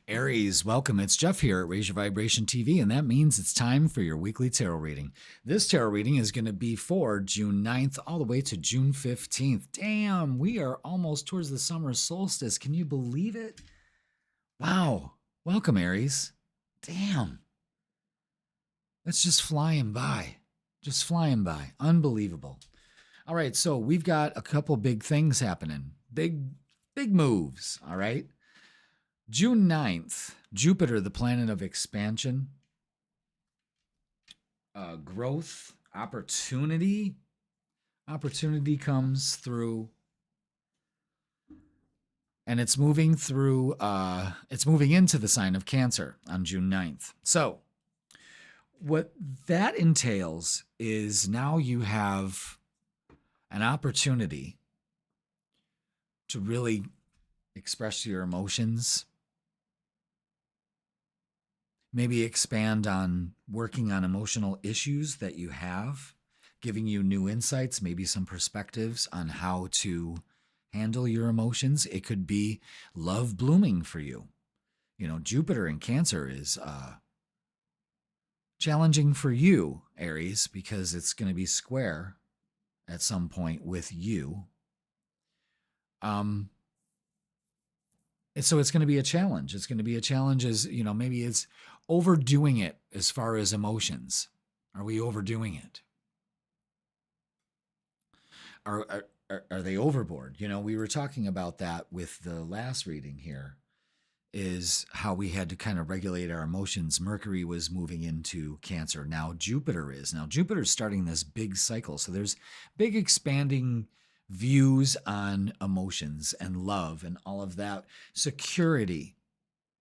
Aries, welcome. It's Jeff here at Raise Your Vibration TV, and that means it's time for your weekly tarot reading. This tarot reading is going to be for June 9th all the way to June 15th. Damn, we are almost towards the summer solstice. Can you believe it? Wow. Welcome, Aries. Damn. It's just flying by. Just flying by. Unbelievable. All right, so we've got a couple big things happening. Big moves, all right? June 9th, Jupiter, the planet of expansion, growth, opportunity. Opportunity comes through, and it's moving through, it's moving into the sign of Cancer on June 9th. So what that entails is now you have an opportunity to really express your emotions, maybe expand on working on emotional issues that you have, giving you new insights, maybe some perspectives on how to handle your emotions. It could be love blooming for you. You know, Jupiter in Cancer is challenging for you, Aries, because it's going to be square at some point with you. So it's going to be a challenge. It's going to be a challenge as, you know, maybe it's overdoing it as far as emotions. Are we overdoing it? Are they overboard? You know, we were talking about that with the last reading here, is how we had to kind of regulate our emotions. Mercury was moving into Cancer. Now Jupiter is. Now Jupiter's starting this big cycle. So there's big expanding views on emotions and love and all of that. Security,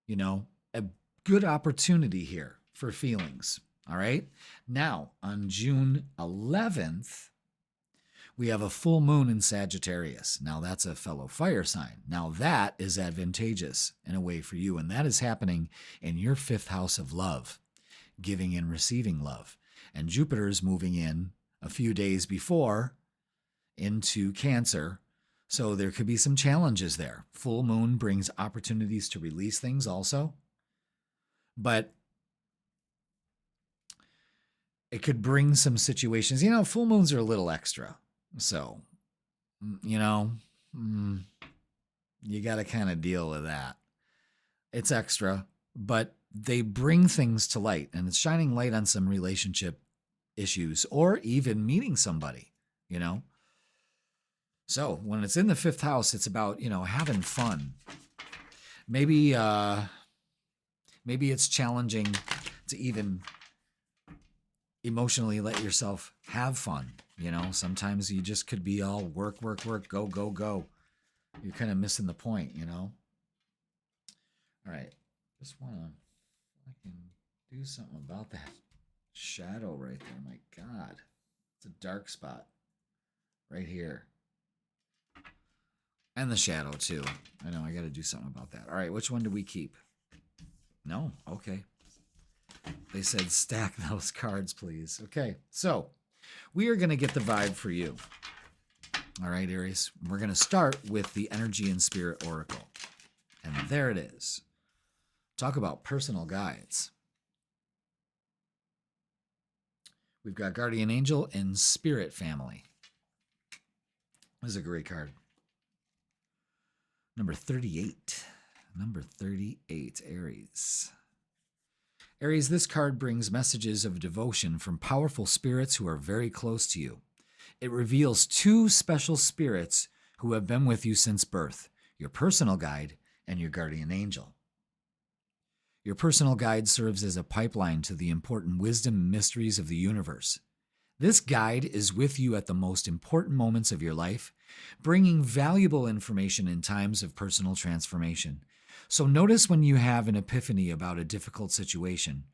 you know, a good opportunity here for feelings. All right. Now on June 11th, we have a full moon in Sagittarius. Now that's a fellow fire sign. Now that is advantageous in a way for you. And that is happening in your fifth house of love, giving and receiving love. And Jupiter is moving in a few days before into Cancer. So there could be some challenges there. Full moon brings opportunities to release things also. But it could bring some situations. You know, full moons are a little extra. So, you know, you got to kind of deal with that. It's extra, but they bring things to light, and it's shining light on some relationship issues or even meeting somebody, you know. So when it's in the fifth house, it's about, you know, having fun. Maybe it's challenging to even emotionally let yourself have fun. You know, sometimes you just could be all work, go. You're kind of missing the point, you know? All right. Just want to fucking do something about that shadow right there. My God. It's a dark spot right here. And the shadow, too. I know, I got to do something about that. All right, which one do we keep? No? Okay. They said stack those cards, please. Okay, so we are going to get the vibe for you. All right, Aries. We're going to start with the Energy and Spirit Oracle. And there it is. Talk about personal guides. We've got Guardian Angel and Spirit Family. This is a great card. Number 38. Number 38, Aries. Aries, this card brings messages of devotion from powerful spirits who are very close to you. It reveals two special spirits who have been with you since birth, your personal guide and your guardian angel. Your personal guide serves as a pipeline to the important wisdom and mysteries of the universe. This guide is with you at the most important moments of your life, bringing valuable information in times of personal transformation. So notice when you have an epiphany about a difficult situation,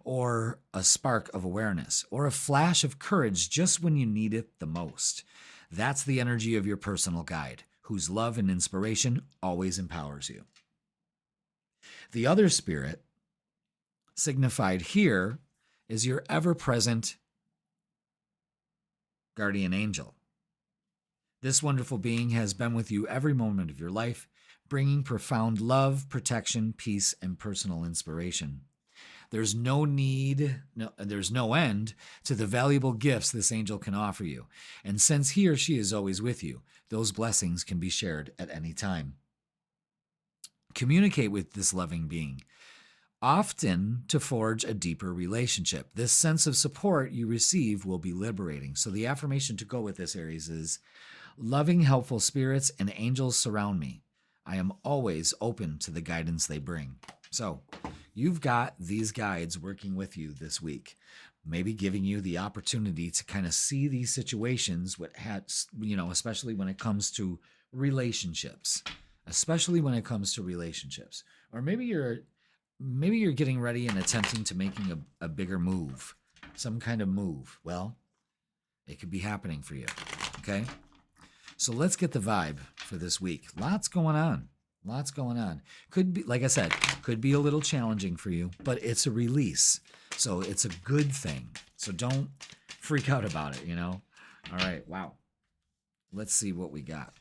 or a spark of awareness, or a flash of courage just when you need it the most. That's the energy of your personal guide, whose love and inspiration always empowers you. The other spirit, signified here, is your ever-present guardian angel. This wonderful being has been with you every moment of your life, bringing profound love, protection, peace, and personal inspiration. There's no end to the valuable gifts this angel can offer you. And since he or she is always with you, those blessings can be shared at any time. Communicate with this loving being, often to forge a deeper relationship. This sense of support you receive will be liberating. So the affirmation to go with this, Aries, is loving, helpful spirits and angels surround me. I am always open to the guidance they bring. So you've got these guides working with you this week, maybe giving you the opportunity to kind of see these situations, especially when it comes to relationships, or maybe you're getting ready and attempting to making a bigger move, some kind of move. Well, it could be happening for you. Okay. So let's get the vibe for this week. Lots going on. Could be, like I said, could be a little challenging for you, but it's a release. So it's a good thing. So don't freak out about it, All right. Wow. Let's see what we got.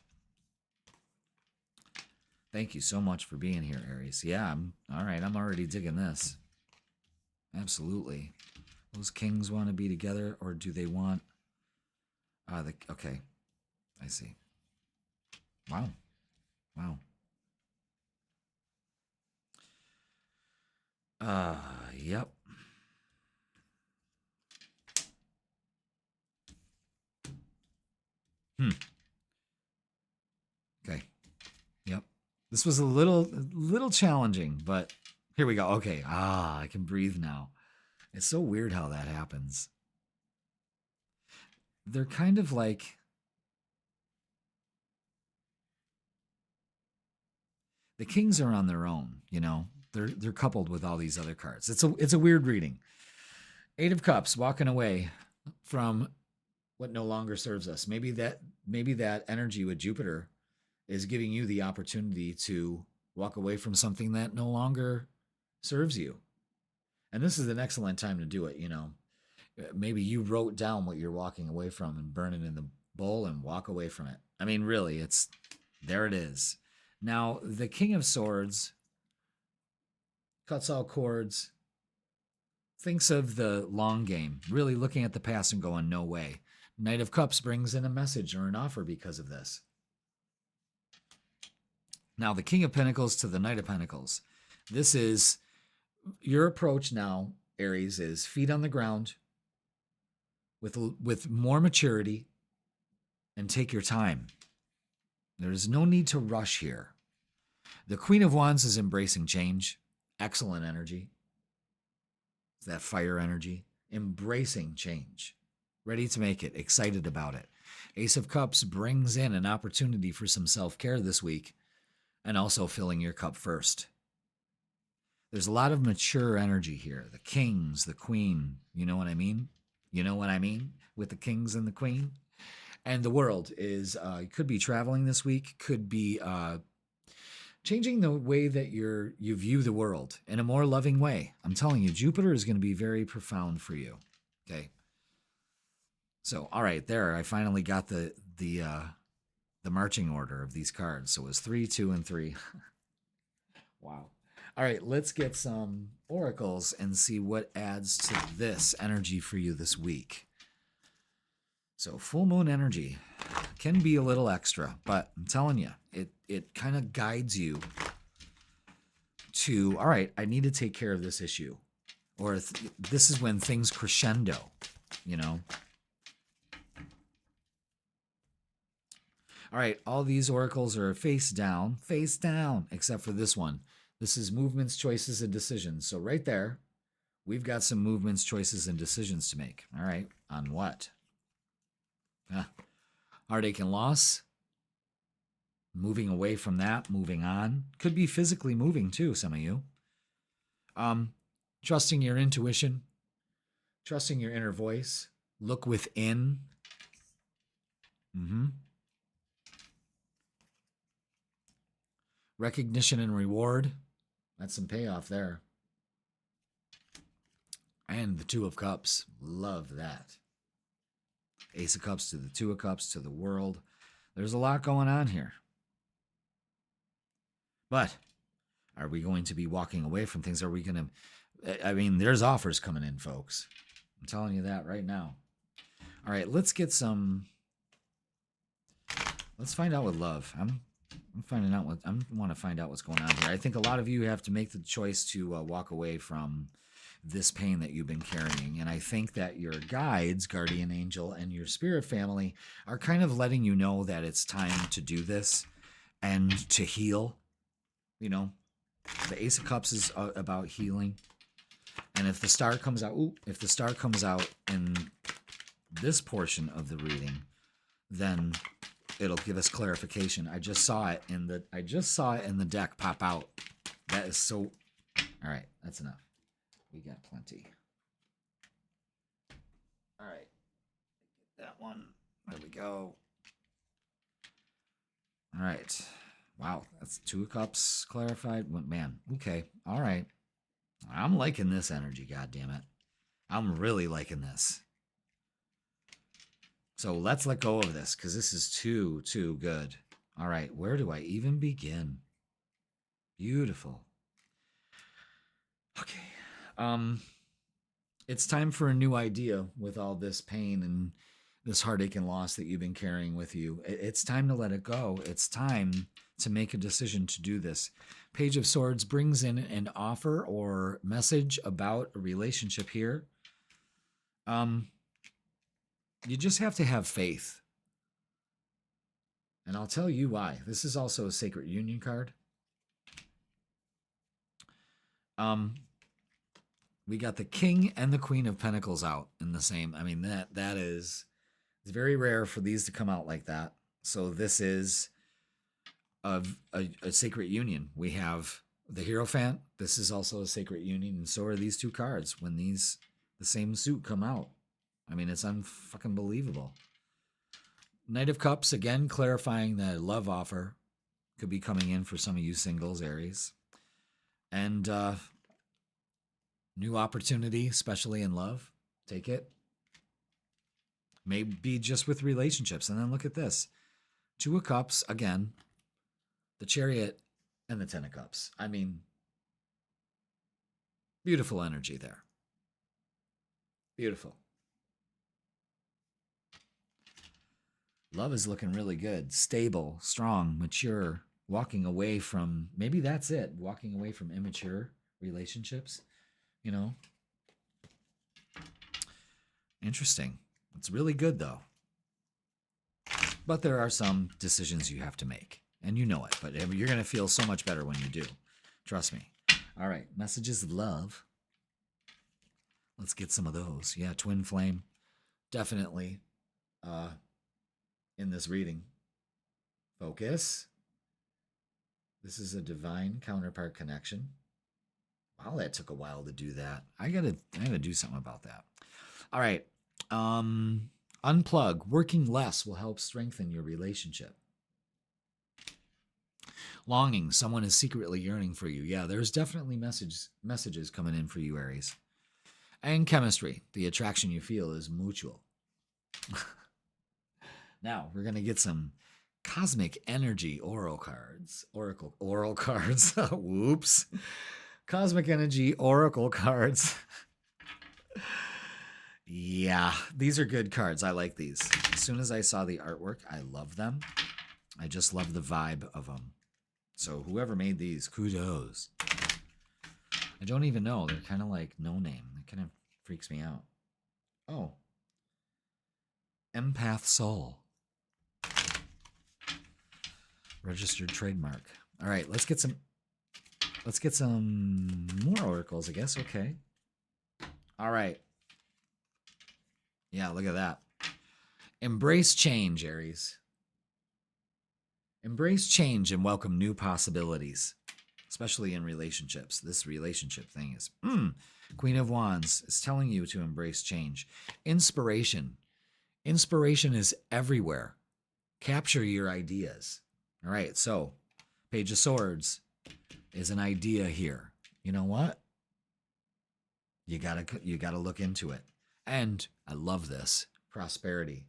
Thank you so much for being here, Aries. Yeah, all right. I'm already digging this. Absolutely. Those kings want to be together, or do they want... okay. I see. Wow. Yep. Okay. Yep. This was a little challenging, but here we go. Okay. I can breathe now. It's so weird how that happens. They're kind of like... the kings are on their own, They're coupled with all these other cards. It's a weird reading. 8 of Cups, walking away from what no longer serves us. Maybe that energy with Jupiter is giving you the opportunity to walk away from something that no longer serves you. And this is an excellent time to do it, Maybe you wrote down what you're walking away from and burn it in the bowl and walk away from it. I mean, really, there it is. Now, the King of Swords cuts all cords, thinks of the long game, really looking at the past and going, no way. Knight of Cups brings in a message or an offer because of this. Now, the King of Pentacles to the Knight of Pentacles. This is your approach now, Aries, is feet on the ground with more maturity and take your time. There's no need to rush here. The Queen of Wands is embracing change. Excellent energy. It's that fire energy. Embracing change. Ready to make it. Excited about it. Ace of Cups brings in an opportunity for some self-care this week and also filling your cup first. There's a lot of mature energy here. The kings, the queen. You know what I mean? With the kings and the queen? And the world is, could be traveling this week, could be changing the way that you view the world in a more loving way. I'm telling you, Jupiter is going to be very profound for you. Okay. So, all right, there, I finally got the marching order of these cards. So it was 3, 2, and 3. Wow. All right, let's get some oracles and see what adds to this energy for you this week. So full moon energy can be a little extra, but I'm telling you, it kind of guides you to, all right, I need to take care of this issue. Or this is when things crescendo, All right, all these oracles are face down, except for this one. This is movements, choices, and decisions. So right there, we've got some movements, choices, and decisions to make. All right, on what? Heartache and loss. Moving away from that, moving on. Could be physically moving too, some of you. Trusting your intuition. Trusting your inner voice. Look within. Recognition and reward. That's some payoff there. And the 2 of Cups. Love that. Ace of Cups to the 2 of Cups to the world. There's a lot going on here. But are we going to be walking away from things? Are we going to, I mean, there's offers coming in, folks. I'm telling you that right now. All right, let's get some, let's find out what love. I'm finding out what, I want to find out what's going on here. I think a lot of you have to make the choice to walk away from this pain that you've been carrying. And I think that your guides, guardian angel, and your spirit family are kind of letting you know that it's time to do this and to heal. You know, the Ace of Cups is about healing. And if the star comes out, if the star comes out in this portion of the reading, then it'll give us clarification. I just saw it in the deck pop out. That is so, all right, that's enough. We got plenty. All right. That one. There we go. All right. Wow. That's 2 of Cups clarified. Man. Okay. All right. I'm liking this energy. God damn it. I'm really liking this. So let's let go of this because this is too good. All right. Where do I even begin? Beautiful. Okay. It's time for a new idea with all this pain and this heartache and loss that you've been carrying with you. It's time to let it go. It's time to make a decision to do this. Page of Swords brings in an offer or message about a relationship here. You just have to have faith. And I'll tell you why. This is also a Sacred Union card. We got the King and the Queen of Pentacles out in the same. I mean, that is, it's very rare for these to come out like that. So this is a Sacred Union. We have the Hierophant. This is also a Sacred Union. And so are these 2 cards when the same suit come out. I mean, it's unfucking believable. Knight of Cups, again, clarifying that love offer could be coming in for some of you singles, Aries. And new opportunity, especially in love. Take it. Maybe just with relationships. And then look at this. 2 of Cups, again, the Chariot, and the 10 of Cups. I mean, beautiful energy there. Beautiful. Love is looking really good. Stable, strong, mature, walking away from, maybe that's it, walking away from immature relationships, you know. Interesting. It's really good, though. But there are some decisions you have to make, and you know it, but you're going to feel so much better when you do. Trust me. All right, messages of love. Let's get some of those. Yeah, twin flame. Definitely in this reading. Focus. This is a divine counterpart connection. Wow, that took a while to do that. I gotta do something about that. All right. Unplug. Working less will help strengthen your relationship. Longing. Someone is secretly yearning for you. Yeah, there's definitely messages coming in for you, Aries. And chemistry. The attraction you feel is mutual. Now, we're going to get some cosmic energy oral cards. Oral cards. Whoops. Cosmic energy oracle cards. Yeah, these are good cards. I like these. As soon as I saw the artwork, I love them. I just love the vibe of them. So whoever made these, kudos. I don't even know. They're kind of like no name. It kind of freaks me out. Oh. Empath Soul. Registered trademark. All right, let's get some more oracles, I guess. Okay. All right. Yeah, look at that. Embrace change, Aries. Embrace change and welcome new possibilities, especially in relationships. This relationship thing is Queen of Wands is telling you to embrace change. Inspiration. Inspiration is everywhere. Capture your ideas. All right, so Page of Swords is an idea here. You know what? You gotta look into it. And I love this. Prosperity.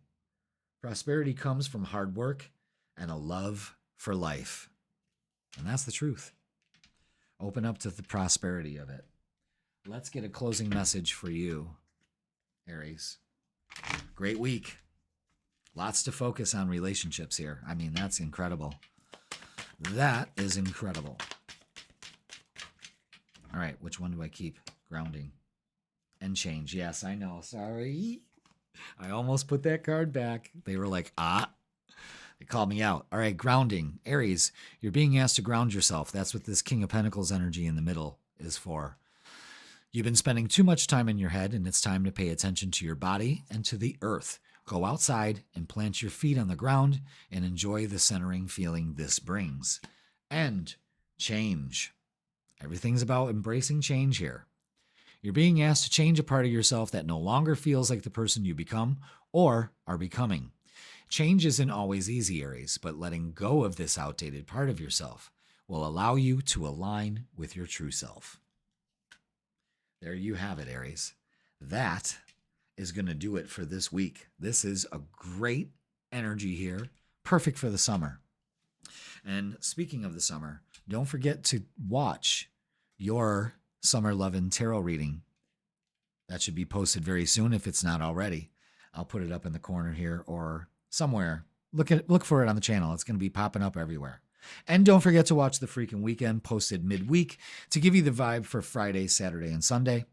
Prosperity comes from hard work and a love for life. And that's the truth. Open up to the prosperity of it. Let's get a closing message for you, Aries. Great week. Lots to focus on relationships here. I mean, that's incredible. That is incredible. All right, which one do I keep? Grounding and change. Yes, I know. Sorry. I almost put that card back. They were like, They called me out. All right, grounding. Aries, you're being asked to ground yourself. That's what this King of Pentacles energy in the middle is for. You've been spending too much time in your head, and it's time to pay attention to your body and to the earth. Go outside and plant your feet on the ground and enjoy the centering feeling this brings. And change. Everything's about embracing change here. You're being asked to change a part of yourself that no longer feels like the person you become or are becoming. Change isn't always easy, Aries, but letting go of this outdated part of yourself will allow you to align with your true self. There you have it, Aries. That is going to do it for this week. This is a great energy here, perfect for the summer. And speaking of the summer, don't forget to watch your Summer Lovin' Tarot reading. That should be posted very soon if it's not already. I'll put it up in the corner here or somewhere. Look for it on the channel. It's going to be popping up everywhere. And don't forget to watch the freaking weekend posted midweek to give you the vibe for Friday, Saturday, and Sunday.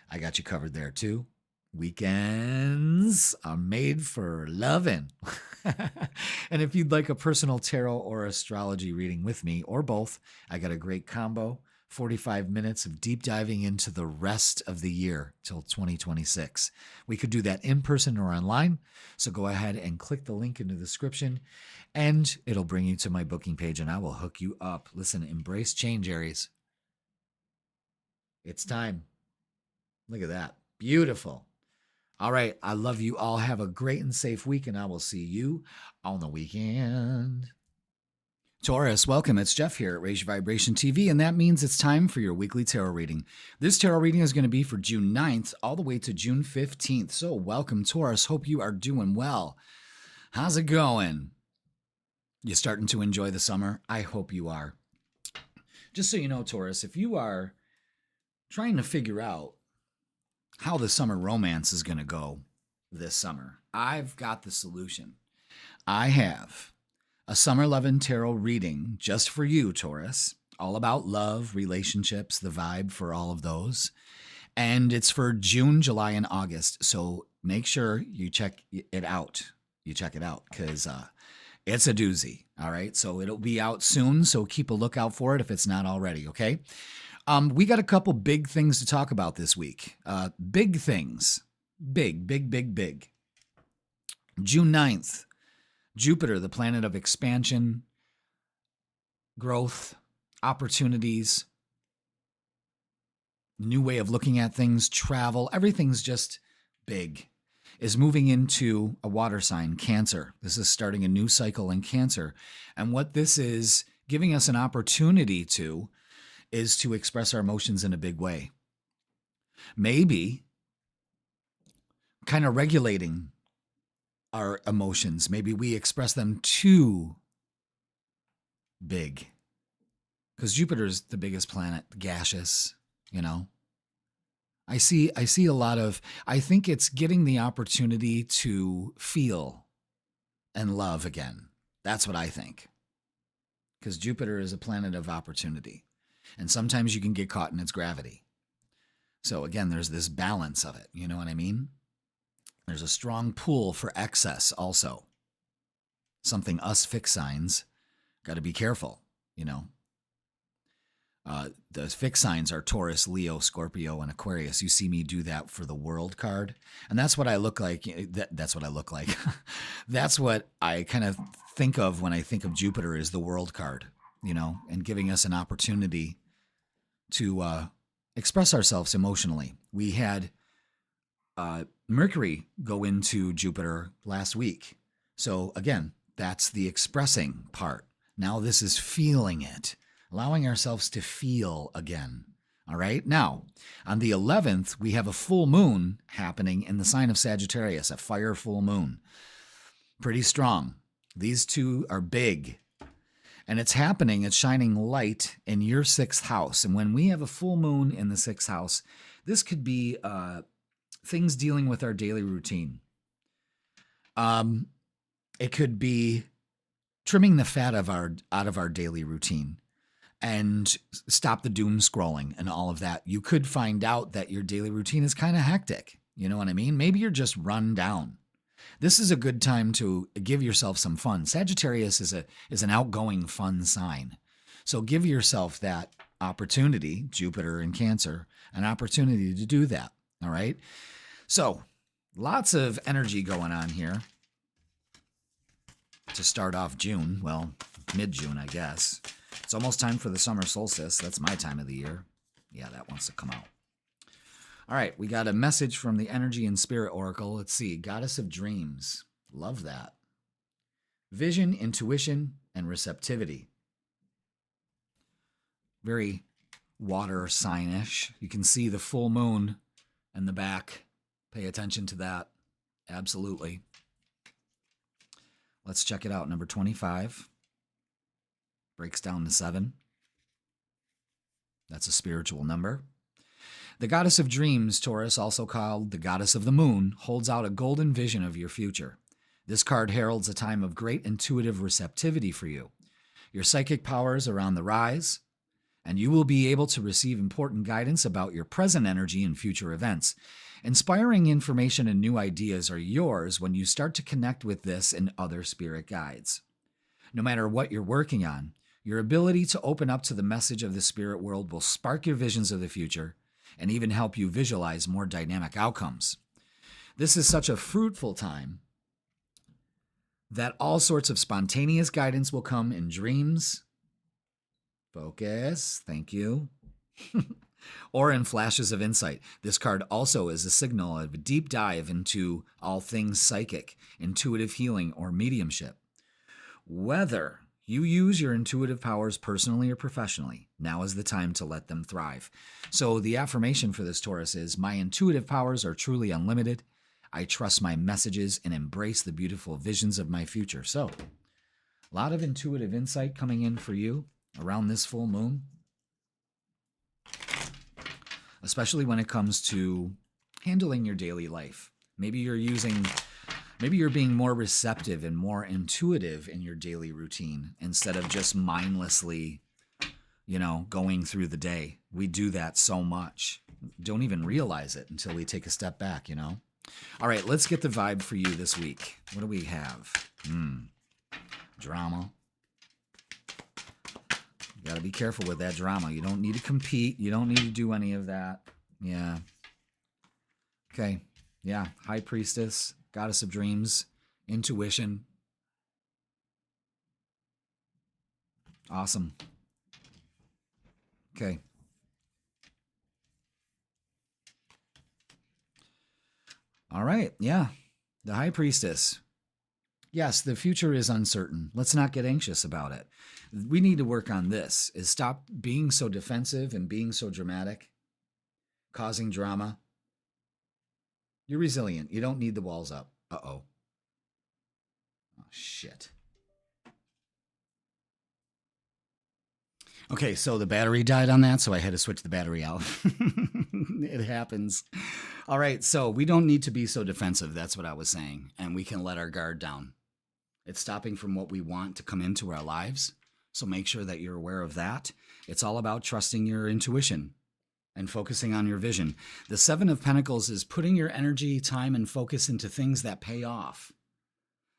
I got you covered there too. Weekends are made for loving. And if you'd like a personal tarot or astrology reading with me, or both, I got a great combo. 45 minutes of deep diving into the rest of the year till 2026. We could do that in person or online. So go ahead and click the link in the description and it'll bring you to my booking page and I will hook you up. Listen, embrace change, Aries. It's time. Look at that. Beautiful. All right. I love you all. Have a great and safe week and I will see you on the weekend. Taurus, welcome. It's Jeff here at Raise Your Vibration TV, and that means it's time for your weekly tarot reading. This tarot reading is going to be for June 9th all the way to June 15th. So welcome, Taurus. Hope you are doing well. How's it going? You starting to enjoy the summer? I hope you are. Just so you know, Taurus, if you are trying to figure out how the summer romance is going to go this summer, I've got the solution. I have a Summer Lovin' Tarot reading just for you, Taurus, all about love, relationships, the vibe for all of those. And it's for June, July, and August. So make sure you check it out. You check it out because it's a doozy. All right. So it'll be out soon. So keep a lookout for it if it's not already. Okay. We got a couple big things to talk about this week. Big things. Big. June 9th. Jupiter, the planet of expansion, growth, opportunities, new way of looking at things, travel, everything's just big, is moving into a water sign, Cancer. This is starting a new cycle in Cancer. And what this is giving us an opportunity to is to express our emotions in a big way. Maybe kind of regulating our emotions. Maybe we express them too big. Because Jupiter's the biggest planet, gaseous, you know. I see a lot of, I think it's getting the opportunity to feel and love again. That's what I think. Because Jupiter is a planet of opportunity. And sometimes you can get caught in its gravity. So again, there's this balance of it. You know what I mean? There's a strong pull for excess also. Something us fixed signs got to be careful, you know. The fixed signs are Taurus, Leo, Scorpio, and Aquarius. You see me do that for the World card. And that's what I look like. That's what I look like. That's what I kind of think of when I think of Jupiter is the World card, you know, and giving us an opportunity to express ourselves emotionally. We had Mercury go into Jupiter last week. So again, that's the expressing part. Now this is feeling it, allowing ourselves to feel again. All right. Now, on the 11th, we have a full moon happening in the sign of Sagittarius, a fire full moon. Pretty strong. These two are big. And it's happening, it's shining light in your 6th house. And when we have a full moon in the 6th house, this could be things dealing with our daily routine. It could be trimming the fat out of our daily routine and stop the doom scrolling and all of that. You could find out that your daily routine is kind of hectic. You know what I mean? Maybe you're just run down. This is a good time to give yourself some fun. Sagittarius is an outgoing, fun sign. So give yourself that opportunity, Jupiter and Cancer, an opportunity to do that. All right? So lots of energy going on here to start off June. Well, mid-June, I guess. It's almost time for the summer solstice. That's my time of the year. Yeah, that wants to come out. All right, we got a message from the Energy and Spirit Oracle. Let's see. Goddess of Dreams. Love that. Vision, intuition, and receptivity. Very water sign-ish. You can see the full moon in the back. Pay attention to that. Absolutely. Let's check it out. Number 25. Breaks down to 7. That's a spiritual number. The Goddess of Dreams, Taurus, also called the Goddess of the Moon, holds out a golden vision of your future. This card heralds a time of great intuitive receptivity for you. Your psychic powers are on the rise, and you will be able to receive important guidance about your present energy and future events. Inspiring information and new ideas are yours when you start to connect with this and other spirit guides. No matter what you're working on, your ability to open up to the message of the spirit world will spark your visions of the future and even help you visualize more dynamic outcomes. This is such a fruitful time that all sorts of spontaneous guidance will come in dreams. Focus, thank you. Or in flashes of insight. This card also is a signal of a deep dive into all things psychic, intuitive healing, or mediumship. Whether you use your intuitive powers personally or professionally, now is the time to let them thrive. So the affirmation for this Taurus is, my intuitive powers are truly unlimited. I trust my messages and embrace the beautiful visions of my future. So a lot of intuitive insight coming in for you around this full moon, especially when it comes to handling your daily life. Maybe you're being more receptive and more intuitive in your daily routine instead of just mindlessly, going through the day. We do that so much. Don't even realize it until we take a step back, All right, let's get the vibe for you this week. What do we have? Drama. You got to be careful with that drama. You don't need to compete. You don't need to do any of that. Yeah. Okay. Yeah. High Priestess, Goddess of Dreams, intuition. Awesome. Okay. All right. Yeah. The High Priestess. Yes, the future is uncertain. Let's not get anxious about it. We need to work on this, is stop being so defensive and being so dramatic, causing drama. You're resilient. You don't need the walls up. Uh-oh. Oh, shit. Okay, so the battery died on that, so I had to switch the battery out. It happens. All right, so we don't need to be so defensive. That's what I was saying. And we can let our guard down. It's stopping from what we want to come into our lives. So make sure that you're aware of that. It's all about trusting your intuition and focusing on your vision. The 7 of Pentacles is putting your energy, time, and focus into things that pay off.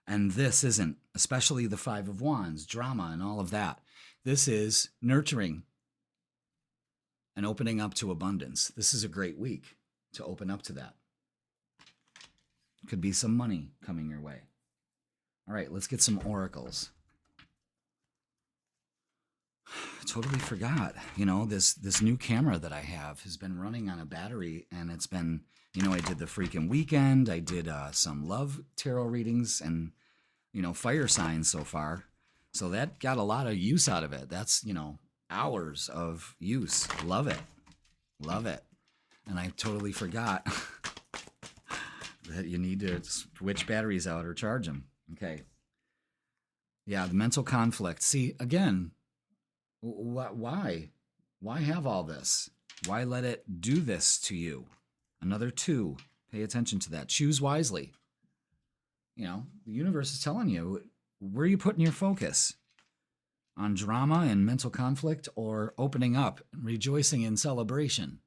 And this isn't, especially the 5 of Wands, drama and all of that. This is nurturing and opening up to abundance. This is a great week to open up to that. Could be some money coming your way. All right, let's get some oracles. I totally forgot. This new camera that I have has been running on a battery, and it's been, I did the freaking weekend. I did some love tarot readings and, fire signs so far. So that got a lot of use out of it. That's, hours of use. Love it. Love it. And I totally forgot that you need to switch batteries out or charge them. Okay. Yeah, the mental conflict. See, again, why? Why have all this? Why let it do this to you? Another 2. Pay attention to that. Choose wisely. You know, the universe is telling you, where are you putting your focus? On drama and mental conflict, or opening up, rejoicing in celebration?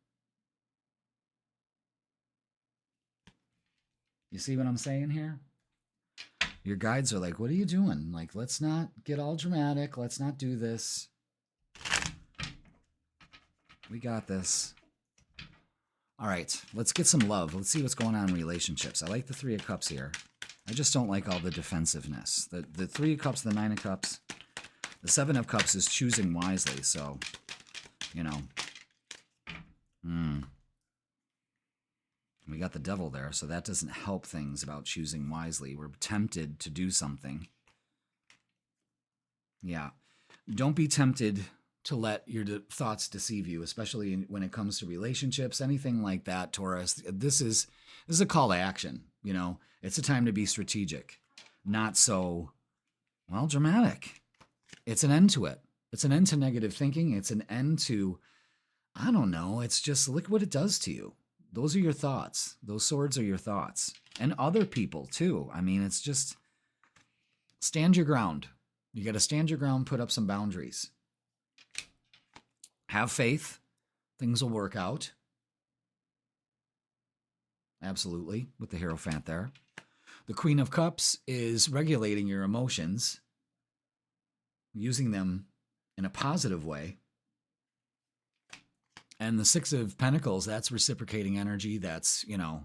You see what I'm saying here? Your guides are like, what are you doing? Like, let's not get all dramatic. Let's not do this. We got this. All right, let's get some love. Let's see what's going on in relationships. I like the 3 of Cups here. I just don't like all the defensiveness. The 3 of Cups, the 9 of Cups, the 7 of Cups is choosing wisely. So, you know. We got the Devil there, so that doesn't help things about choosing wisely. We're tempted to do something. Yeah. Don't be tempted to let your thoughts deceive you, especially when it comes to relationships, anything like that, Taurus. This is a call to action. You know, it's a time to be strategic, not so, well, dramatic. It's an end to it. It's an end to negative thinking. It's an end to, I don't know, it's just look what it does to you. Those are your thoughts. Those swords are your thoughts. And other people, too. I mean, it's just stand your ground. You got to stand your ground, put up some boundaries. Have faith. Things will work out. Absolutely, with the Hierophant there. The Queen of Cups is regulating your emotions, using them in a positive way. And the 6 of Pentacles, that's reciprocating energy. That's, you know,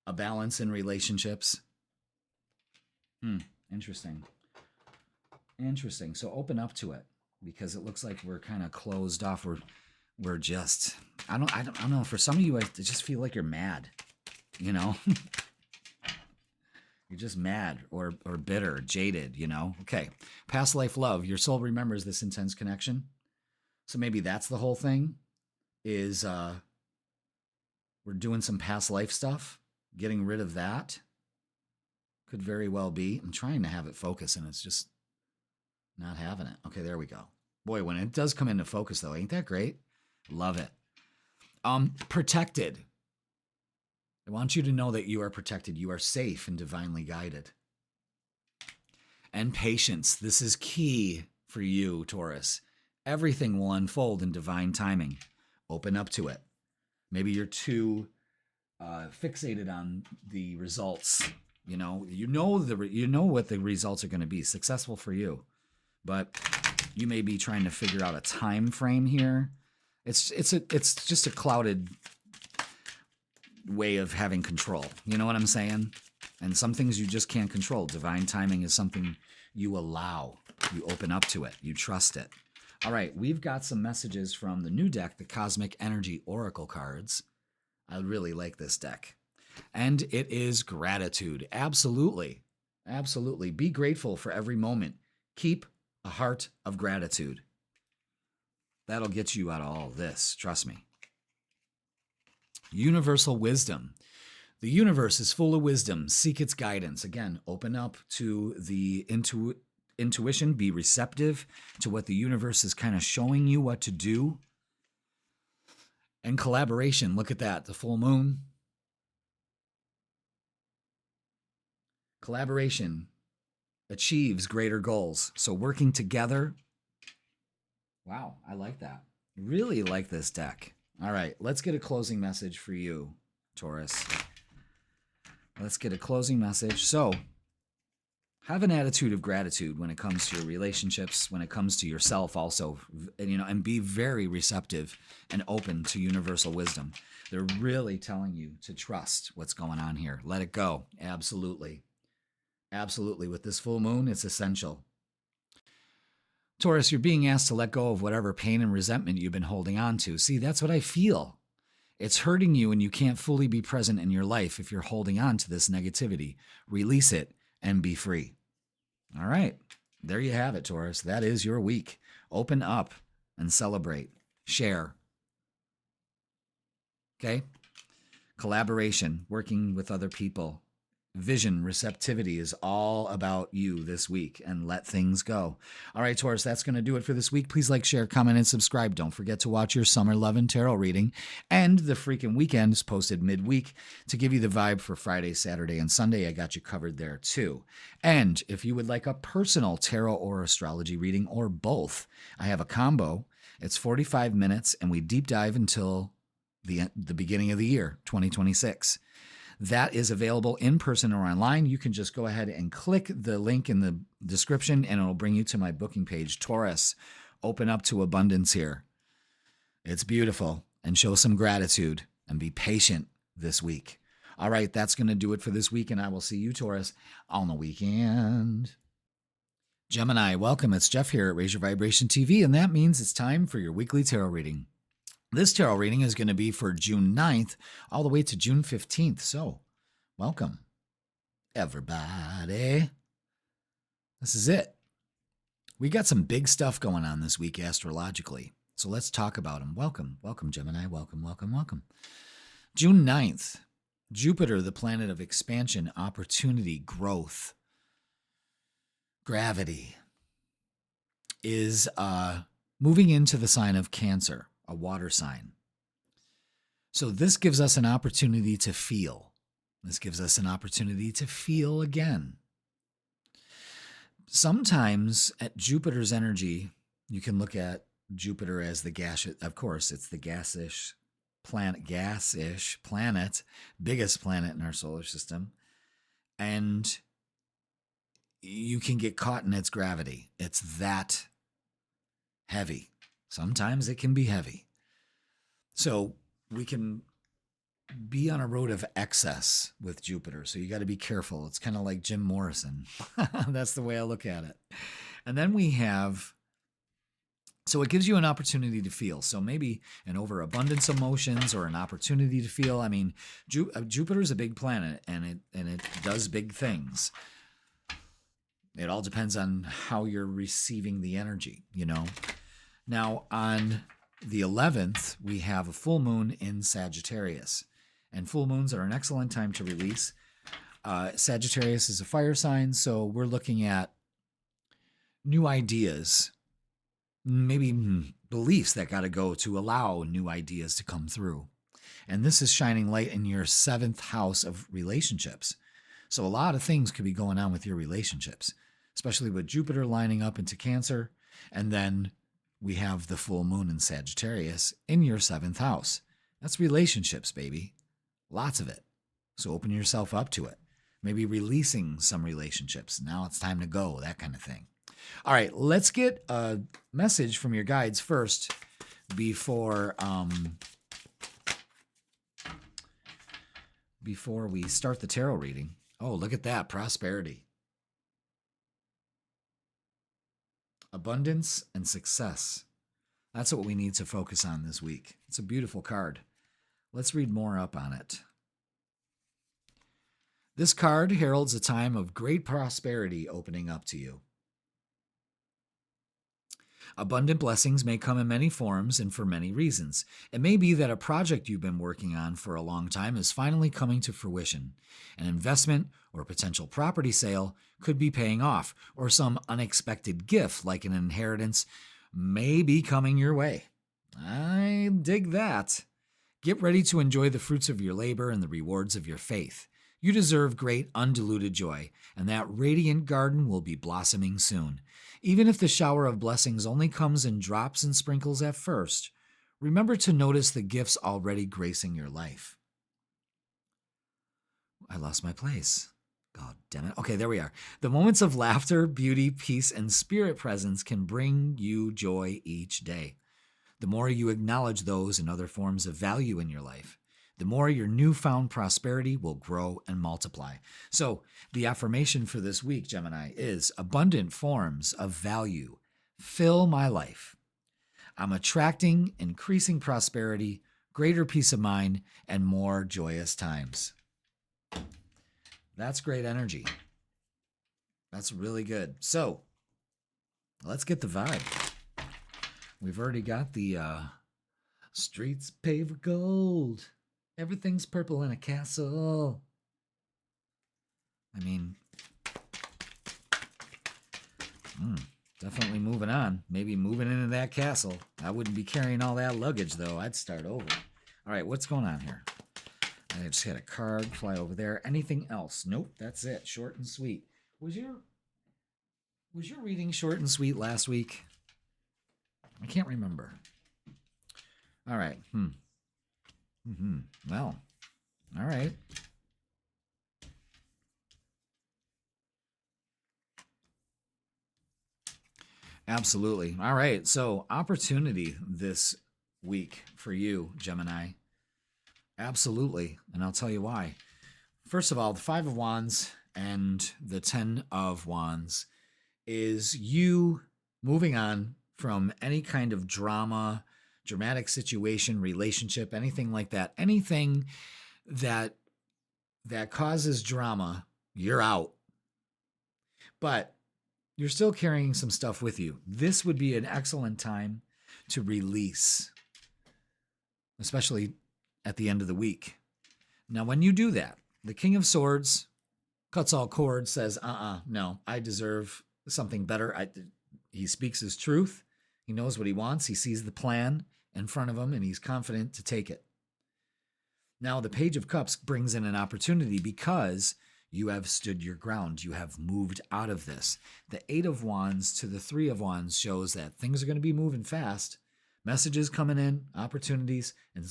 a balance in relationships. Interesting. Interesting. So open up to it, because it looks like we're kind of closed off. We're just, I don't know. For some of you, I just feel like you're mad, you know? You're just mad or bitter, jaded, you know? Okay. Past life love. Your soul remembers this intense connection. So maybe that's the whole thing. Is we're doing some past life stuff, getting rid of that. Could very well be. I'm trying to have it focus, and it's just not having it. Okay, there we go. Boy, when it does come into focus, though, ain't that great? Love it. Protected. I want you to know that you are protected. You are safe and divinely guided. And patience. This is key for you, Taurus. Everything will unfold in divine timing. Open up to it. Maybe you're too fixated on the results. You know what the results are going to be. Successful for you, but you may be trying to figure out a time frame here. It's just a clouded way of having control. You know what I'm saying? And some things you just can't control. Divine timing is something you allow. You open up to it. You trust it. All right, we've got some messages from the new deck, the Cosmic Energy Oracle cards. I really like this deck. And it is gratitude. Absolutely. Absolutely. Be grateful for every moment. Keep a heart of gratitude. That'll get you out of all this. Trust me. Universal wisdom. The universe is full of wisdom. Seek its guidance. Again, open up to the intuition. Be receptive to what the universe is kind of showing you what to do. And collaboration. Look at that. The full moon. Collaboration achieves greater goals. So working together. Wow, I like that. Really like this deck. All right, let's get a closing message for you, Taurus. Let's get a closing message. So, have an attitude of gratitude when it comes to your relationships, when it comes to yourself also, and be very receptive and open to universal wisdom. They're really telling you to trust what's going on here. Let it go. Absolutely. Absolutely. With this full moon, it's essential. Taurus, you're being asked to let go of whatever pain and resentment you've been holding on to. See, that's what I feel. It's hurting you, and you can't fully be present in your life if you're holding on to this negativity. Release it and be free. All right. There you have it, Taurus. That is your week. Open up and celebrate. Share. Okay? Collaboration, working with other people. vision, receptivity is all about you this week, and let things go. All right, Taurus, that's going to do it for this week. Please like, share, comment, and subscribe. Don't forget to watch your Summer Love and Tarot reading. And the freaking weekend is posted midweek to give you the vibe for Friday, Saturday, and Sunday. I got you covered there too. And if you would like a personal tarot or astrology reading, or both, I have a combo. It's 45 minutes, and we deep dive until the beginning of the year, 2026. That is available in person or online. You can just go ahead and click the link in the description, and it'll bring you to my booking page. Taurus, open up to abundance here. It's beautiful, and show some gratitude and be patient this week. All right, that's going to do it for this week, and I will see you, Taurus, on the weekend. Gemini, welcome. It's Jeff here at Raise Your Vibration TV, and that means it's time for your weekly tarot reading. This tarot reading is going to be for June 9th all the way to June 15th. So, welcome, everybody. This is it. We got some big stuff going on this week astrologically. So let's talk about them. Welcome, welcome, Gemini. Welcome, welcome, welcome. June 9th, Jupiter, the planet of expansion, opportunity, growth, gravity, is moving into the sign of Cancer, a water sign. So this gives us an opportunity to feel. This gives us an opportunity to feel again. Sometimes at Jupiter's energy, you can look at Jupiter as the gas. Of course, it's the gasish planet, biggest planet in our solar system. And you can get caught in its gravity. It's that heavy. Sometimes it can be heavy. So we can be on a road of excess with Jupiter. So you got to be careful. It's kind of like Jim Morrison. That's the way I look at it. And then we have, so it gives you an opportunity to feel. So maybe an overabundance of emotions or an opportunity to feel. I mean, Jupiter's a big planet, and it does big things. It all depends on how you're receiving the energy, you know. Now, on the 11th, we have a full moon in Sagittarius. And full moons are an excellent time to release. Sagittarius is a fire sign, so we're looking at new ideas, maybe beliefs that got to go to allow new ideas to come through. And this is shining light in your 7th house of relationships. So a lot of things could be going on with your relationships, especially with Jupiter lining up into Cancer. And then we have the full moon in Sagittarius in your 7th house. That's relationships, baby. Lots of it. So open yourself up to it. Maybe releasing some relationships. Now it's time to go, that kind of thing. All right, let's get a message from your guides first before we start the tarot reading. Oh, look at that, prosperity. Abundance and success. That's what we need to focus on this week. It's a beautiful card. Let's read more up on it. This card heralds a time of great prosperity opening up to you. Abundant blessings may come in many forms and for many reasons. It may be that a project you've been working on for a long time is finally coming to fruition. An investment or potential property sale could be paying off, or some unexpected gift like an inheritance may be coming your way. I dig that. Get ready to enjoy the fruits of your labor and the rewards of your faith. You deserve great undiluted joy, and that radiant garden will be blossoming soon. Even if the shower of blessings only comes in drops and sprinkles at first, remember to notice the gifts already gracing your life. I lost my place. God damn it. Okay, there we are. The moments of laughter, beauty, peace, and spirit presence can bring you joy each day. The more you acknowledge those and other forms of value in your life, the more your newfound prosperity will grow and multiply. So the affirmation for this week, Gemini, is abundant forms of value fill my life. I'm attracting increasing prosperity, greater peace of mind, and more joyous times. That's great energy. That's really good. So let's get the vibe. We've already got the streets paved with gold. Everything's purple in a castle. I mean, definitely moving on. Maybe moving into that castle. I wouldn't be carrying all that luggage, though. I'd start over. All right, what's going on here? I just had a card fly over there. Anything else? Nope, that's it. Short and sweet. Was your reading short and sweet last week? I can't remember. All right. Well, all right. Absolutely. All right. So, opportunity this week for you, Gemini. Absolutely. And I'll tell you why. First of all, the Five of Wands and the Ten of Wands is you moving on from any kind of drama, dramatic situation, relationship, anything like that. Anything that causes drama, you're out. But you're still carrying some stuff with you. This would be an excellent time to release, especially at the end of the week. Now, when you do that, the King of Swords cuts all cords, says, no, I deserve something better. He speaks his truth. He knows what he wants. He sees the plan in front of him, and he's confident to take it. Now, the Page of Cups brings in an opportunity because you have stood your ground. You have moved out of this. The Eight of Wands to the Three of Wands shows that things are going to be moving fast. Messages coming in, opportunities, and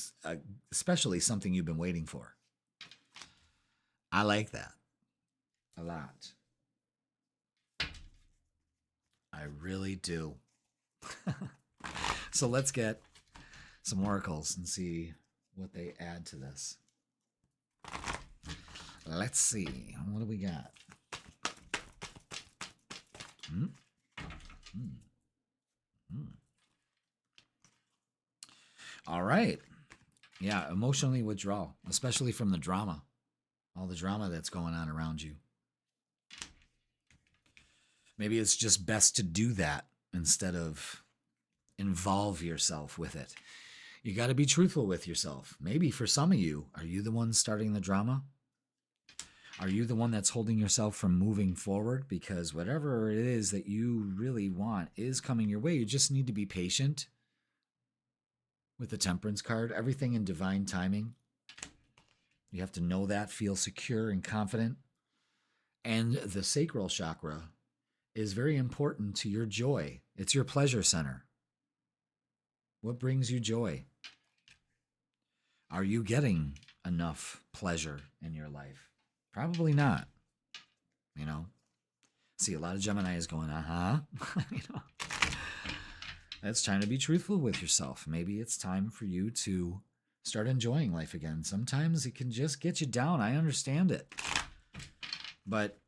especially something you've been waiting for. I like that a lot. I really do. So let's get some oracles and see what they add to this. Let's see. What do we got? All right. Yeah, emotionally withdrawal, especially from the drama. All the drama that's going on around you. Maybe it's just best to do that instead of involve yourself with it. You got to be truthful with yourself. Maybe for some of you, are you the one starting the drama? Are you the one that's holding yourself from moving forward? Because whatever it is that you really want is coming your way. You just need to be patient with the Temperance card. Everything in divine timing. You have to know that, feel secure and confident. And the sacral chakra is very important to your joy. It's your pleasure center. What brings you joy? Are you getting enough pleasure in your life? Probably not. You know, see a lot of Gemini is going, you know, it's time to be truthful with yourself. Maybe it's time for you to start enjoying life again. Sometimes it can just get you down. I understand it. But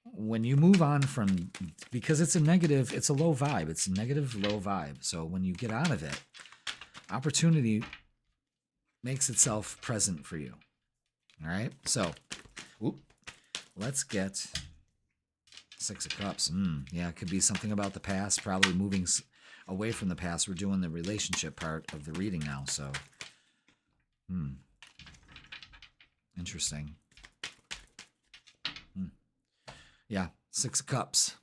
when you move on from, because it's a negative, it's a low vibe. It's a negative, low vibe. So when you get out of it, opportunity makes itself present for you. All right. So, let's get Six of Cups. Yeah, it could be something about the past, probably moving away from the past. We're doing the relationship part of the reading now. So, interesting. Yeah, Six of Cups.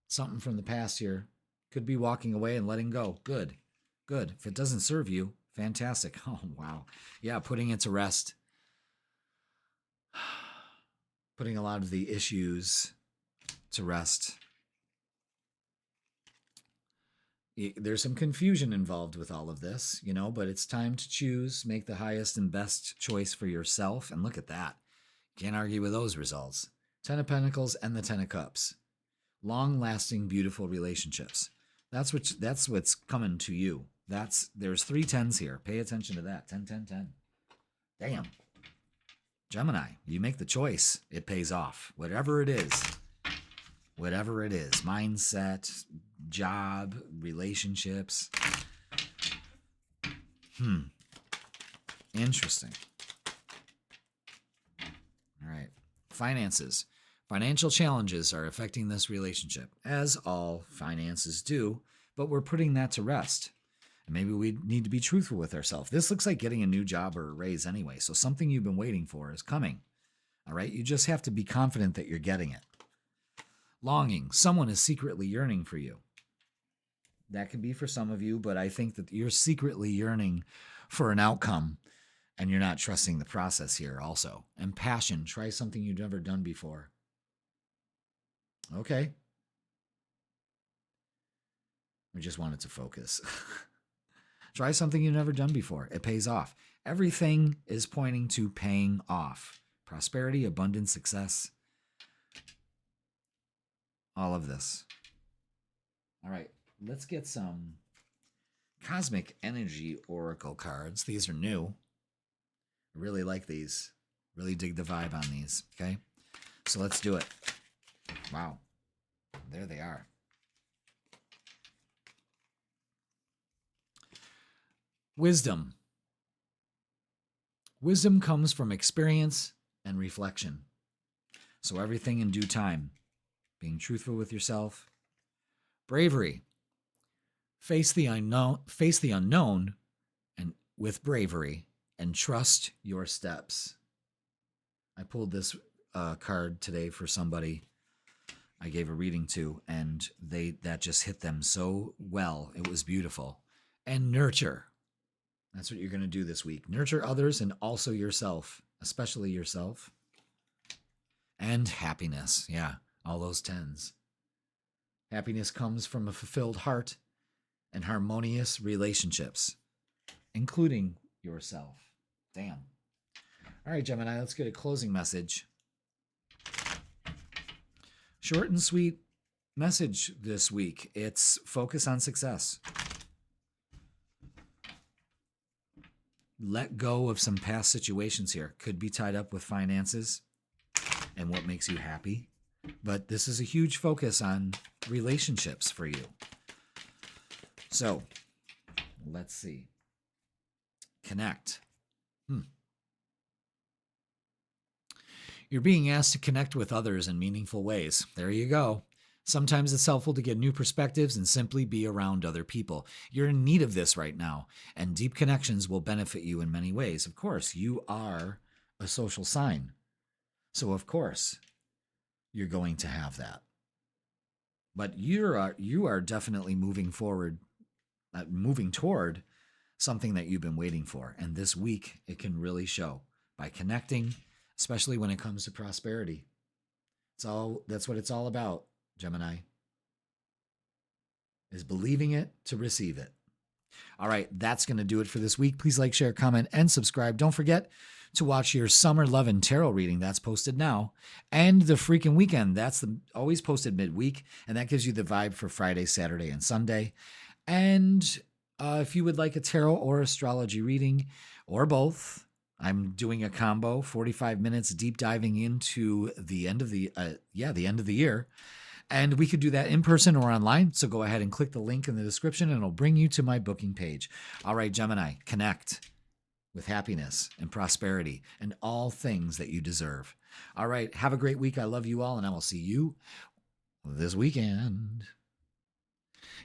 Something from the past here. Could be walking away and letting go. Good. Good. If it doesn't serve you, fantastic. Oh, wow. Yeah, putting it to rest. Putting a lot of the issues to rest. There's some confusion involved with all of this, you know, but it's time to choose, make the highest and best choice for yourself. And look at that. Can't argue with those results. 10 of Pentacles and the 10 of Cups. Long-lasting, beautiful relationships. That's what's coming to you. There's 3 10s here. Pay attention to that. 10, 10, 10. Damn. Gemini, you make the choice. It pays off. Whatever it is. Mindset, job, relationships. Interesting. All right. Finances. Financial challenges are affecting this relationship, as all finances do, but we're putting that to rest. And maybe we need to be truthful with ourselves. This looks like getting a new job or a raise anyway, so something you've been waiting for is coming. All right? You just have to be confident that you're getting it. Longing. Someone is secretly yearning for you. That can be for some of you, but I think that you're secretly yearning for an outcome and you're not trusting the process here also. And passion. Try something you've never done before. Okay. I just wanted to focus. Try something you've never done before. It pays off. Everything is pointing to paying off. Prosperity, abundance, success. All of this. All right, let's get some Cosmic Energy Oracle cards. These are new. I really like these. Really dig the vibe on these, okay? So let's do it. Wow. There they are. Wisdom. Wisdom comes from experience and reflection. So everything in due time. Being truthful with yourself. Bravery. Face the unknown and with bravery and trust your steps. I pulled this card today for somebody I gave a reading to, and that just hit them so well. It was beautiful. And nurture. That's what you're going to do this week. Nurture others and also yourself, especially yourself. And happiness. Yeah, all those tens. Happiness comes from a fulfilled heart and harmonious relationships, including yourself. Damn. All right, Gemini, let's get a closing message. Short and sweet message this week. It's focus on success. Let go of some past situations here. Could be tied up with finances and what makes you happy. But this is a huge focus on relationships for you. So, let's see. Connect. You're being asked to connect with others in meaningful ways. There you go. Sometimes it's helpful to get new perspectives and simply be around other people. You're in need of this right now, and deep connections will benefit you in many ways. Of course, you are a social sign. So, of course, you're going to have that. But you are definitely moving forward, moving toward something that you've been waiting for. And this week, it can really show by connecting, especially when it comes to prosperity. That's what it's all about, Gemini, is believing it to receive it. All right, that's going to do it for this week. Please like, share, comment, and subscribe. Don't forget to watch your Summer Love and Tarot reading. That's posted now. And the freaking weekend. That's always posted midweek. And that gives you the vibe for Friday, Saturday, and Sunday. And if you would like a tarot or astrology reading, or both, I'm doing a combo, 45 minutes deep diving into the end of the year. And we could do that in person or online. So go ahead and click the link in the description and it'll bring you to my booking page. All right, Gemini, connect with happiness and prosperity and all things that you deserve. All right, have a great week. I love you all, and I will see you this weekend.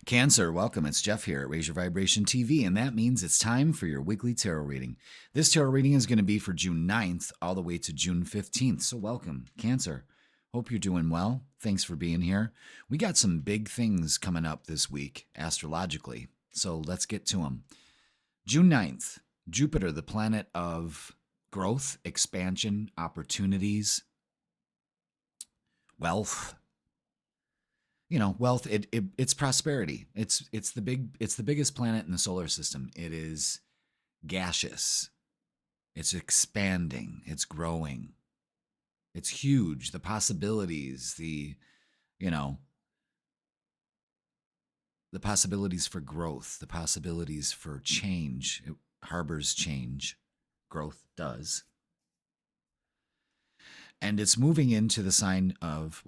Cancer, welcome. It's Jeff here at Raise Your Vibration TV, and that means it's time for your weekly tarot reading. This tarot reading is going to be for June 9th all the way to June 15th. So welcome, Cancer. Hope you're doing well. Thanks for being here. We got some big things coming up this week, astrologically. So let's get to them. June 9th, Jupiter, the planet of growth, expansion, opportunities, wealth. Wealth, it's prosperity. It's the biggest planet in the solar system. It is gaseous. It's expanding. It's growing. It's huge. The possibilities, the possibilities for growth, the possibilities for change. It harbors change. Growth does. And it's moving into the sign of,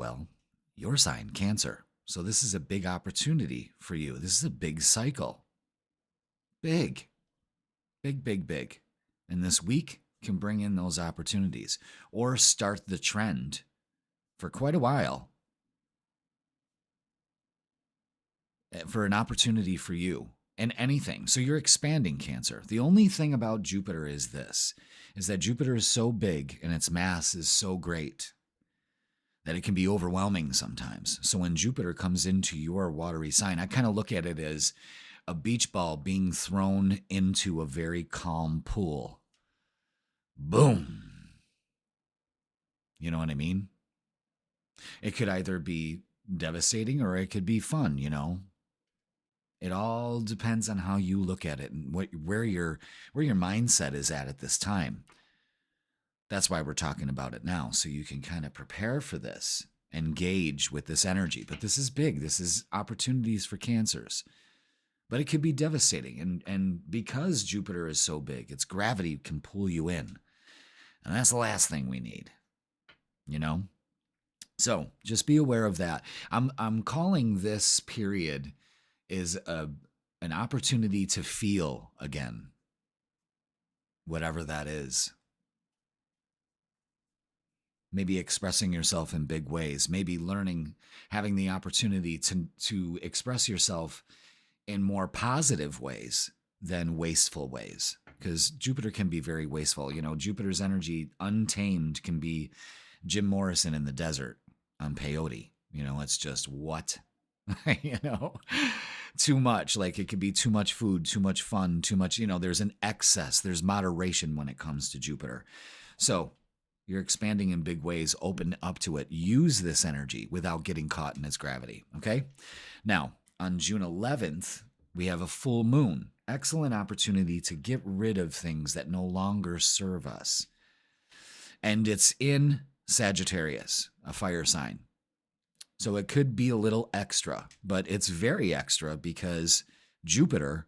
your sign, Cancer. So this is a big opportunity for you. This is a big cycle. Big. Big, big, big. And this week can bring in those opportunities or start the trend for quite a while for an opportunity for you in anything. So you're expanding, Cancer. The only thing about Jupiter is this, is that Jupiter is so big and its mass is so great that it can be overwhelming sometimes. So when Jupiter comes into your watery sign, I kind of look at it as a beach ball being thrown into a very calm pool. Boom. You know what I mean? It could either be devastating or it could be fun, you know? It all depends on how you look at it and where your mindset is at this time. That's why we're talking about it now, so you can kind of prepare for this, engage with this energy. But this is big. This is opportunities for Cancers. But it could be devastating. And because Jupiter is so big, its gravity can pull you in. And that's the last thing we need, you know? So just be aware of that. I'm calling this period is an opportunity to feel again, whatever that is. Maybe expressing yourself in big ways, maybe learning, having the opportunity to express yourself in more positive ways than wasteful ways, because Jupiter can be very wasteful. You know, Jupiter's energy untamed can be Jim Morrison in the desert on peyote. You know, it's just what? You know, too much. Like it could be too much food, too much fun, too much, you know, there's an excess, there's moderation when it comes to Jupiter. So you're expanding in big ways, open up to it. Use this energy without getting caught in its gravity, okay? Now, on June 11th, we have a full moon. Excellent opportunity to get rid of things that no longer serve us. And it's in Sagittarius, a fire sign. So it could be a little extra, but it's very extra because Jupiter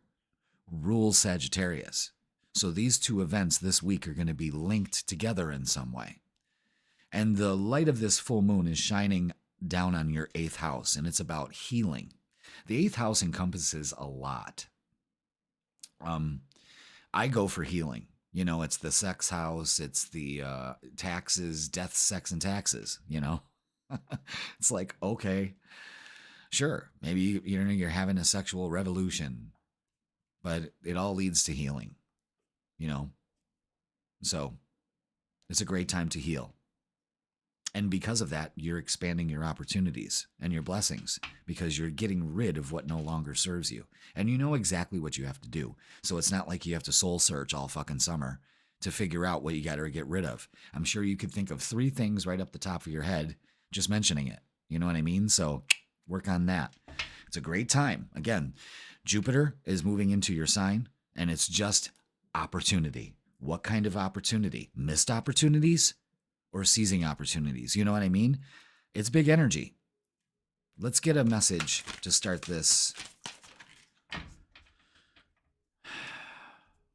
rules Sagittarius. So these two events this week are going to be linked together in some way. And the light of this full moon is shining down on your 8th house, and it's about healing. The 8th house encompasses a lot. I go for healing. You know, it's the sex house, it's the taxes, death, sex, and taxes, you know? It's like, okay, sure, maybe you're having a sexual revolution, but it all leads to healing. You know, so it's a great time to heal. And because of that, you're expanding your opportunities and your blessings because you're getting rid of what no longer serves you. And you know exactly what you have to do. So it's not like you have to soul search all fucking summer to figure out what you got to get rid of. I'm sure you could think of 3 things right up the top of your head just mentioning it. You know what I mean? So work on that. It's a great time. Again, Jupiter is moving into your sign, and it's just opportunity. What kind of opportunity? Missed opportunities or seizing opportunities? You know what I mean? It's big energy. Let's get a message to start this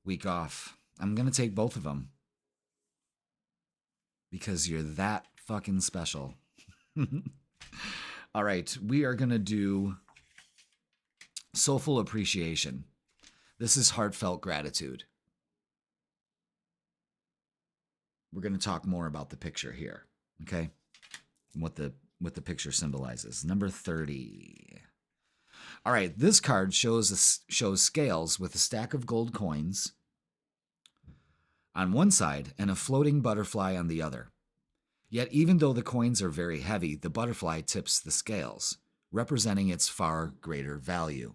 week off. I'm going to take both of them because you're that fucking special. All right, we are going to do soulful appreciation. This is heartfelt gratitude. We're going to talk more about the picture here, okay? And what the picture symbolizes. Number 30. All right, this card shows scales with a stack of gold coins on one side and a floating butterfly on the other. Yet even though the coins are very heavy, the butterfly tips the scales, representing its far greater value.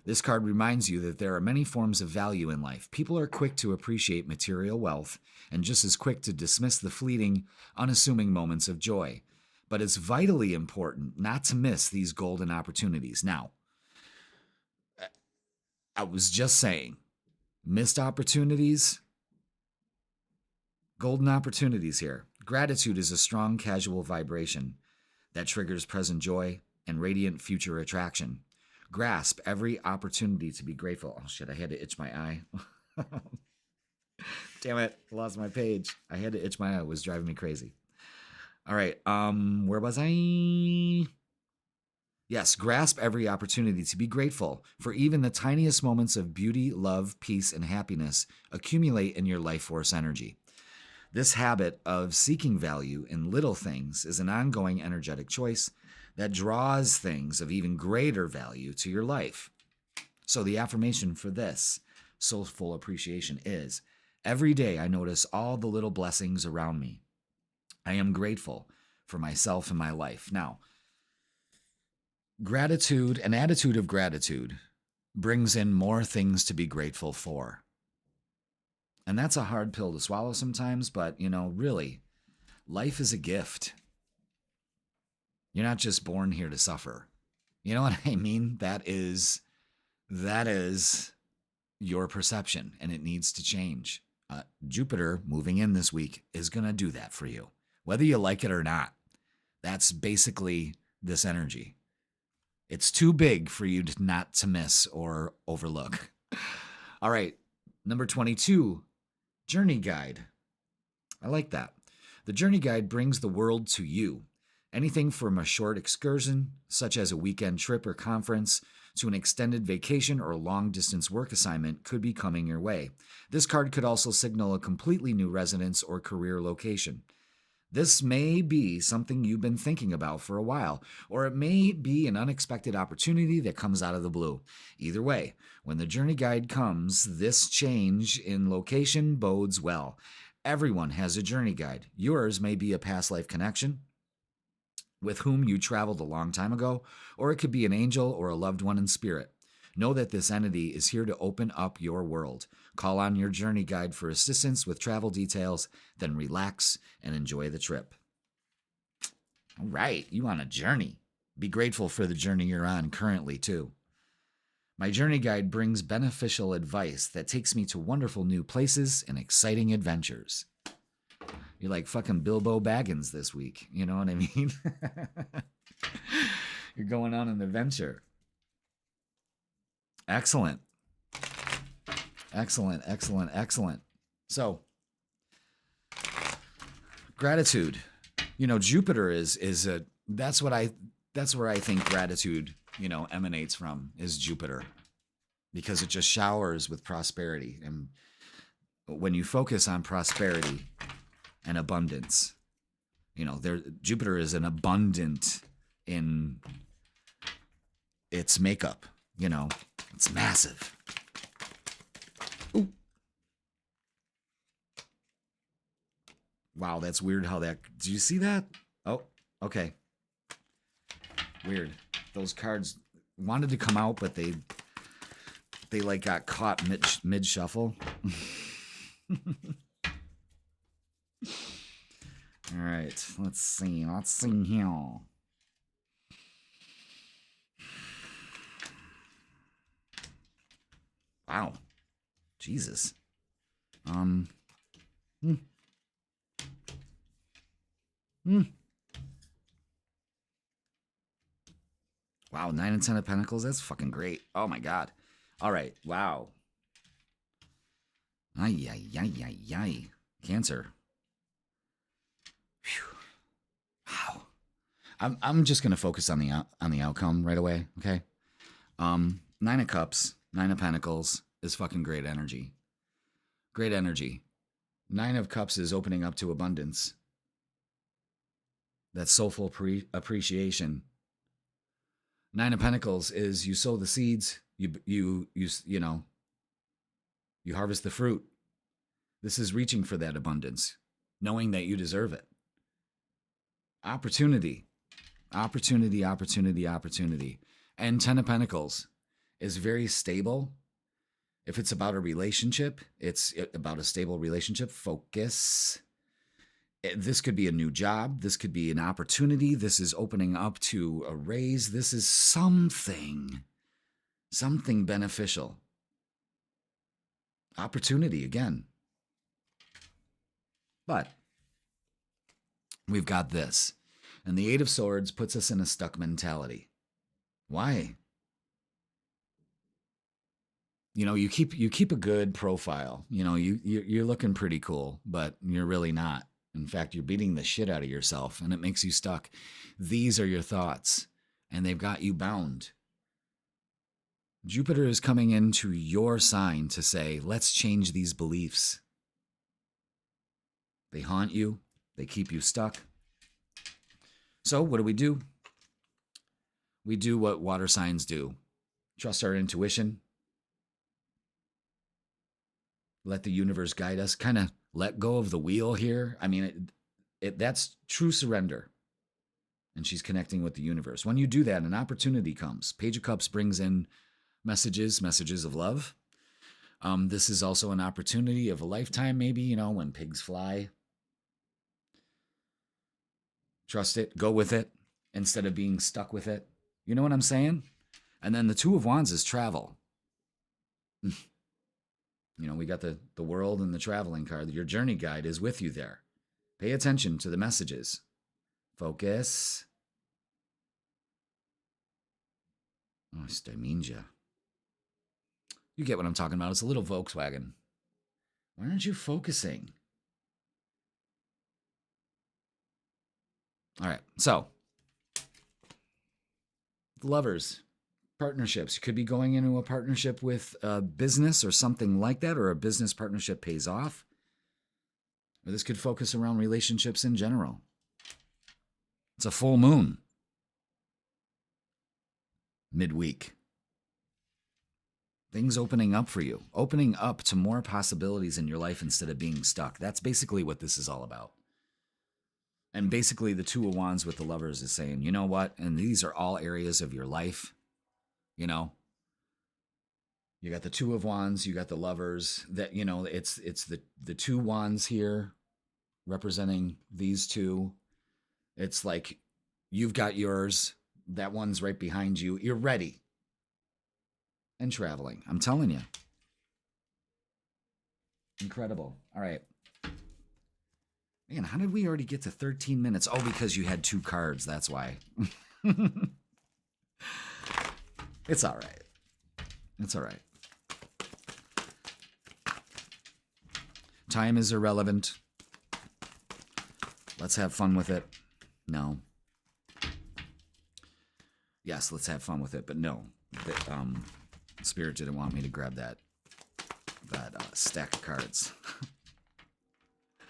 This card reminds you that there are many forms of value in life. People are quick to appreciate material wealth and just as quick to dismiss the fleeting, unassuming moments of joy. But it's vitally important not to miss these golden opportunities. Now, I was just saying, missed opportunities, golden opportunities here. Gratitude is a strong casual vibration that triggers present joy and radiant future attraction. Grasp every opportunity to be grateful. Oh shit, I had to itch my eye. Damn it, lost my page. I had to itch my eye. It was driving me crazy. All right, where was I? Yes, grasp every opportunity to be grateful, for even the tiniest moments of beauty, love, peace, and happiness accumulate in your life force energy. This habit of seeking value in little things is an ongoing energetic choice that draws things of even greater value to your life. So the affirmation for this soulful appreciation is, every day I notice all the little blessings around me. I am grateful for myself and my life. Now, gratitude, an attitude of gratitude, brings in more things to be grateful for. And that's a hard pill to swallow sometimes, but, really, life is a gift. You're not just born here to suffer. You know what I mean? That is your perception, and it needs to change. Jupiter moving in this week is going to do that for you, whether you like it or not. That's basically this energy. It's too big for you not to miss or overlook. All right, number 22, Journey Guide. I like that. The Journey Guide brings the world to you. Anything from a short excursion, such as a weekend trip or conference, to an extended vacation or long-distance work assignment could be coming your way. This card could also signal a completely new residence or career location. This may be something you've been thinking about for a while, or it may be an unexpected opportunity that comes out of the blue. Either way, when the Journey Guide comes, this change in location bodes well. Everyone has a journey guide. Yours may be a past life connection with whom you traveled a long time ago, or it could be an angel or a loved one in spirit. Know that this entity is here to open up your world. Call on your journey guide for assistance with travel details, then relax and enjoy the trip. All right, you on a journey. Be grateful for the journey you're on currently, too. My journey guide brings beneficial advice that takes me to wonderful new places and exciting adventures. You're like fucking Bilbo Baggins this week. You know what I mean? You're going on an adventure. Excellent. Excellent, excellent, excellent. So, gratitude. Jupiter is that's where I think gratitude, emanates from, is Jupiter. Because it just showers with prosperity. And when you focus on prosperity and abundance, Jupiter is an abundant in its makeup. It's massive. Ooh. Wow, that's weird how that... Do you see that? Oh, okay. Weird. Those cards wanted to come out, but they got caught mid-shuffle. All right, let's see here. Wow. Jesus. Wow, 9 and 10 of Pentacles. That's fucking great. Oh my God. All right. Wow. Ay, ay, ay, ay, ay. Cancer. Whew. Wow. I'm just gonna focus on the outcome right away. Okay. 9 of Cups, 9 of Pentacles is fucking great energy. Great energy. 9 of Cups is opening up to abundance. That's soulful appreciation. 9 of Pentacles is you sow the seeds, you harvest the fruit. This is reaching for that abundance, knowing that you deserve it. Opportunity. Opportunity, opportunity, opportunity. And 10 of Pentacles is very stable. If it's about a relationship, it's about a stable relationship. Focus. This could be a new job. This could be an opportunity. This is opening up to a raise. This is something beneficial. Opportunity again. But we've got this. And the 8 of Swords puts us in a stuck mentality. Why? You keep a good profile. You're looking pretty cool, but you're really not. In fact, you're beating the shit out of yourself, and it makes you stuck. These are your thoughts, and they've got you bound. Jupiter is coming into your sign to say, let's change these beliefs. They haunt you. They keep you stuck. So what do? We do what water signs do. Trust our intuition. Let the universe guide us. Kind of let go of the wheel here. I mean, that's true surrender. And she's connecting with the universe. When you do that, an opportunity comes. Page of Cups brings in messages of love. This is also an opportunity of a lifetime, maybe, when pigs fly. Trust it. Go with it instead of being stuck with it. You know what I'm saying? And then the Two of Wands is travel. We got the world and the traveling card. Your journey guide is with you there. Pay attention to the messages. Focus. Oh, Styminja. You get what I'm talking about. It's a little Volkswagen. Why aren't you focusing? All right, so lovers, partnerships. You could be going into a partnership with a business or something like that, or a business partnership pays off. Or this could focus around relationships in general. It's a full moon. Midweek. Things opening up for you. Opening up to more possibilities in your life instead of being stuck. That's basically what this is all about. And basically the Two of Wands with the Lovers is saying, you know what? And these are all areas of your life. You got the Two of Wands, you got the Lovers. That, it's the two wands here representing these two. It's like you've got yours. That one's right behind you. You're ready. And traveling. I'm telling you. Incredible. All right. Man, how did we already get to 13 minutes? Oh, because you had two cards. That's why. It's all right. It's all right. Time is irrelevant. Let's have fun with it. No. Yes, let's have fun with it, but no. Spirit didn't want me to grab that stack of cards.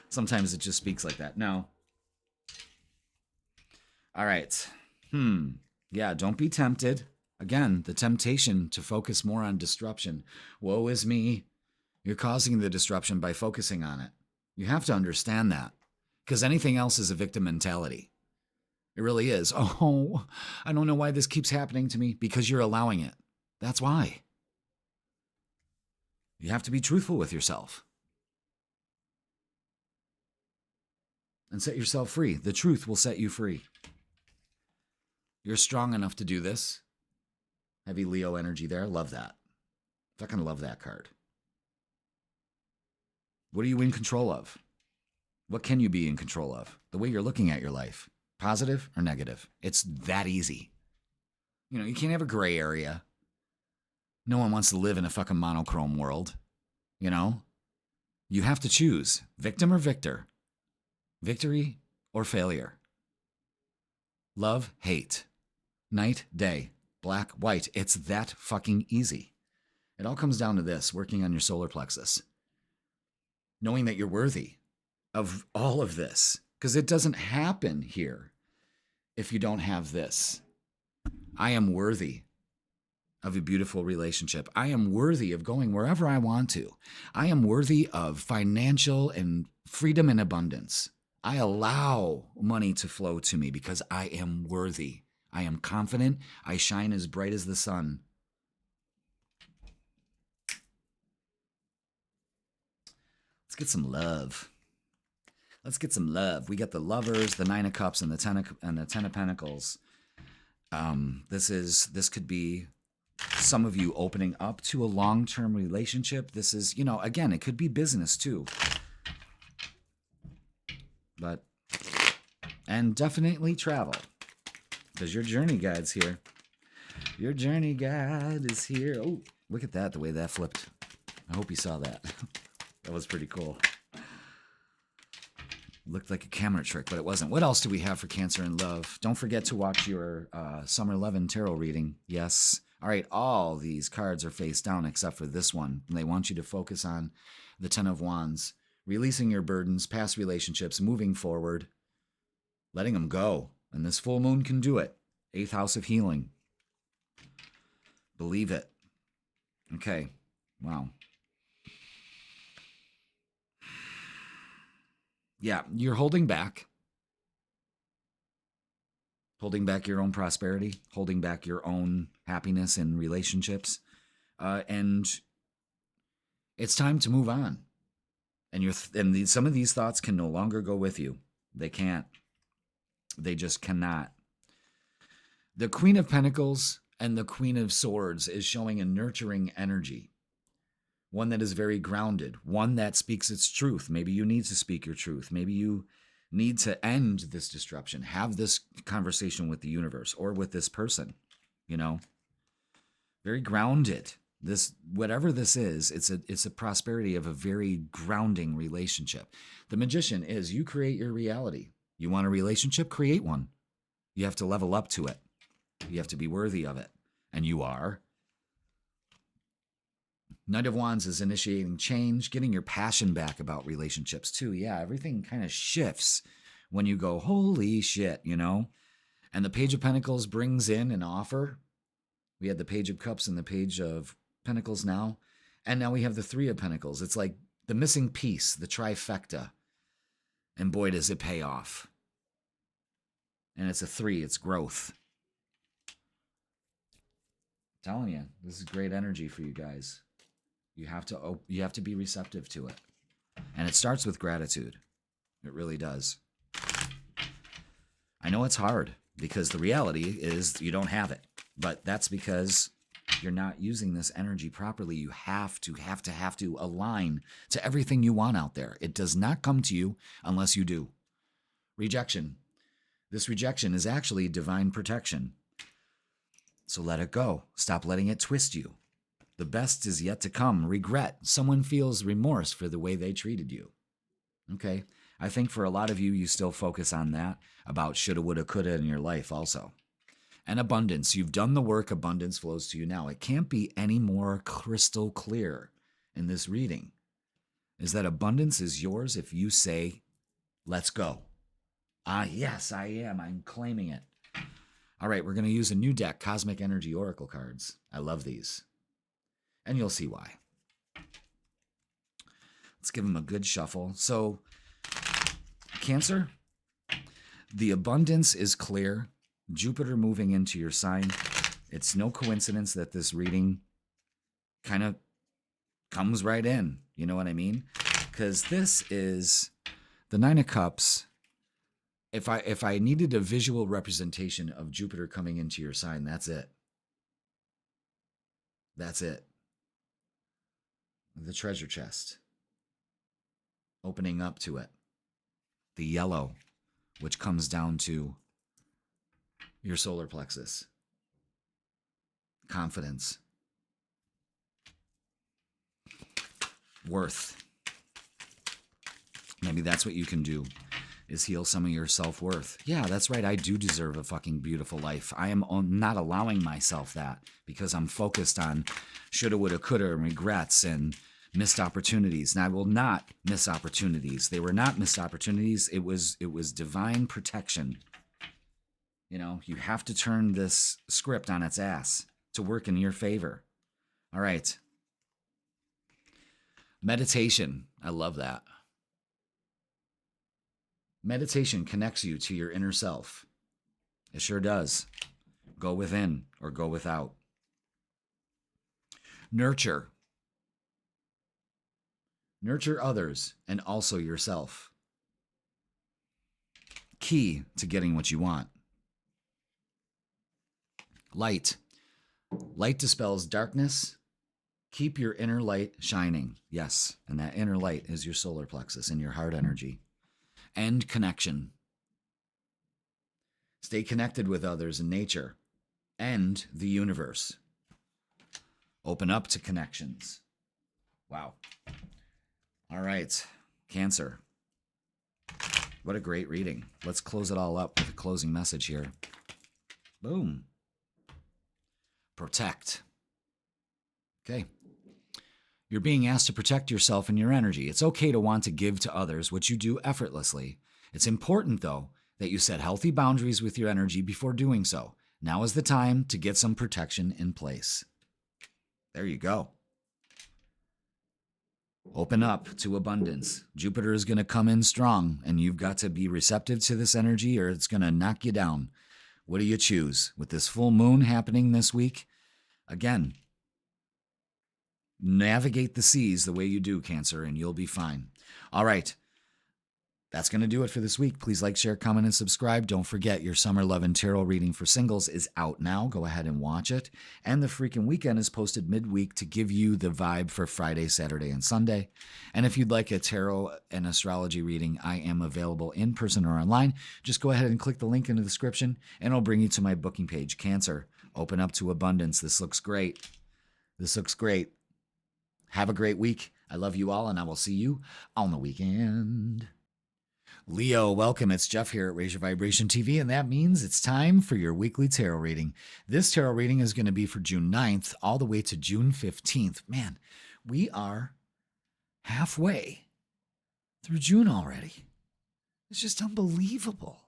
Sometimes it just speaks like that. No. All right. Yeah, don't be tempted. Again, the temptation to focus more on disruption. Woe is me. You're causing the disruption by focusing on it. You have to understand that. Because anything else is a victim mentality. It really is. Oh, I don't know why this keeps happening to me. Because you're allowing it. That's why. You have to be truthful with yourself. And set yourself free. The truth will set you free. You're strong enough to do this. Heavy Leo energy there. Love that. Fucking love that card. What are you in control of? What can you be in control of? The way you're looking at your life. Positive or negative? It's that easy. You can't have a gray area. No one wants to live in a fucking monochrome world. You have to choose. Victim or victor? Victory or failure? Love, hate. Night, day. Black, white. It's that fucking easy. It all comes down to this, working on your solar plexus. Knowing that you're worthy of all of this. Because it doesn't happen here if you don't have this. I am worthy of a beautiful relationship. I am worthy of going wherever I want to. I am worthy of financial and freedom and abundance. I allow money to flow to me because I am worthy. I am confident. I shine as bright as the sun. Let's get some love. Let's get some love. We got the Lovers, the Nine of Cups, and the Ten of Pentacles. This could be some of you opening up to a long-term relationship. This is, again, it could be business too. And definitely travel. Because your journey guide's here. Your journey guide is here. Oh, look at that, the way that flipped. I hope you saw that. That was pretty cool. Looked like a camera trick, but it wasn't. What else do we have for Cancer and love? Don't forget to watch your Summer 11 tarot reading. Yes. All right, all these cards are face down except for this one. And they want you to focus on the Ten of Wands. Releasing your burdens, past relationships, moving forward. Letting them go. And this full moon can do it. 8th house of healing. Believe it. Okay. Wow. Yeah, you're holding back your own prosperity, holding back your own happiness in relationships. And it's time to move on. And some of these thoughts can no longer go with you. They can't. They just cannot. The Queen of Pentacles and the Queen of Swords is showing a nurturing energy, one that is very grounded, one that speaks its truth. Maybe you need to speak your truth. Maybe you need to end this disruption, have this conversation with the universe or with this person, very grounded. This, whatever this is, it's a prosperity of a very grounding relationship. The Magician is, you create your reality. You want a relationship? Create one. You have to level up to it. You have to be worthy of it. And you are. Knight of Wands is initiating change, getting your passion back about relationships too. Yeah, everything kind of shifts when you go, holy shit, And the Page of Pentacles brings in an offer. We had the Page of Cups and the Page of Pentacles now. And now we have the Three of Pentacles. It's like the missing piece, the trifecta. And boy, does it pay off. And it's a 3, it's growth. I'm telling you, this is great energy for you guys. You have to be receptive to it. And it starts with gratitude. It really does. I know it's hard because the reality is you don't have it. But that's because you're not using this energy properly. You have to align to everything you want out there. It does not come to you unless you do. Rejection. This rejection is actually divine protection. So let it go. Stop letting it twist you. The best is yet to come. Regret. Someone feels remorse for the way they treated you. Okay. I think for a lot of you, you still focus on that about shoulda, woulda, coulda in your life also. And abundance. You've done the work. Abundance flows to you now. It can't be any more crystal clear in this reading. Is that abundance is yours if you say, let's go. Yes, I am. I'm claiming it. All right, we're going to use a new deck, Cosmic Energy Oracle cards. I love these. And you'll see why. Let's give them a good shuffle. So, Cancer, the abundance is clear. Jupiter moving into your sign. It's no coincidence that this reading kind of comes right in. You know what I mean? Because this is the Nine of Cups. If I needed a visual representation of Jupiter coming into your sign, that's it. That's it. The treasure chest. Opening up to it. The yellow, which comes down to your solar plexus. Confidence. Worth. Maybe that's what you can do, is heal some of your self-worth. Yeah, that's right. I do deserve a fucking beautiful life. I am not allowing myself that because I'm focused on shoulda, woulda, coulda, and regrets and missed opportunities. And I will not miss opportunities. They were not missed opportunities. It was divine protection. You have to turn this script on its ass to work in your favor. All right. Meditation. I love that. Meditation connects you to your inner self. It sure does. Go within or go without. Nurture. Nurture others and also yourself. Key to getting what you want. Light. Light dispels darkness. Keep your inner light shining. Yes, and that inner light is your solar plexus and your heart energy. And connection. Stay connected with others in nature and the universe. Open up to connections. Wow. All right, Cancer. What a great reading. Let's close it all up with a closing message here. Boom. Protect. Okay. You're being asked to protect yourself and your energy. It's okay to want to give to others, which you do effortlessly. It's important, though, that you set healthy boundaries with your energy before doing so. Now is the time to get some protection in place. There you go. Open up to abundance. Jupiter is going to come in strong, and you've got to be receptive to this energy or it's going to knock you down. What do you choose? With this full moon happening this week, again, navigate the seas the way you do, Cancer, and you'll be fine. All right. That's going to do it for this week. Please like, share, comment, and subscribe. Don't forget, your Summer Love and Tarot reading for singles is out now. Go ahead and watch it. And the freaking weekend is posted midweek to give you the vibe for Friday, Saturday, and Sunday. And if you'd like a tarot and astrology reading, I am available in person or online. Just go ahead and click the link in the description, and it'll bring you to my booking page. Cancer, open up to abundance. This looks great. This looks great. Have a great week. I love you all, and I will see you on the weekend. Leo, welcome. It's Jeff here at Raise Your Vibration TV, and that means it's time for your weekly tarot reading. This tarot reading is going to be for June 9th all the way to June 15th. Man, we are halfway through June already. It's just unbelievable.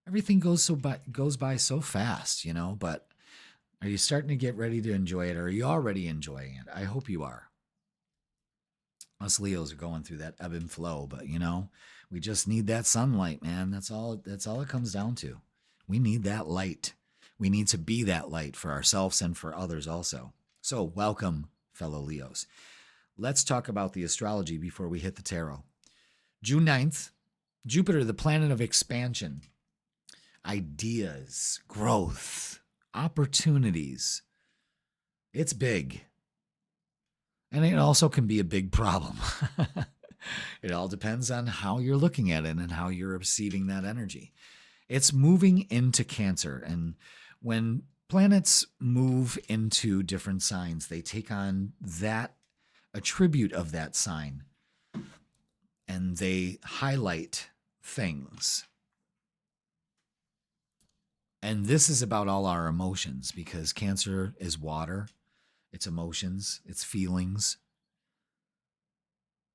Everything goes by so fast, you know, but are you starting to get ready to enjoy it, or are you already enjoying it? I hope you are. Us Leos are going through that ebb and flow, but you know, we just need that sunlight, man. That's all it comes down to. We need that light. We need to be that light for ourselves and for others also. So welcome, fellow Leos. Let's talk about the astrology before we hit the tarot. June 9th, Jupiter, the planet of expansion, ideas, growth, opportunities. It's big. And it also can be a big problem. It all depends on how you're looking at it and how you're receiving that energy. It's moving into Cancer. And when planets move into different signs, they take on that attribute of that sign and they highlight things. And this is about all our emotions, because Cancer is water. It's emotions, it's feelings,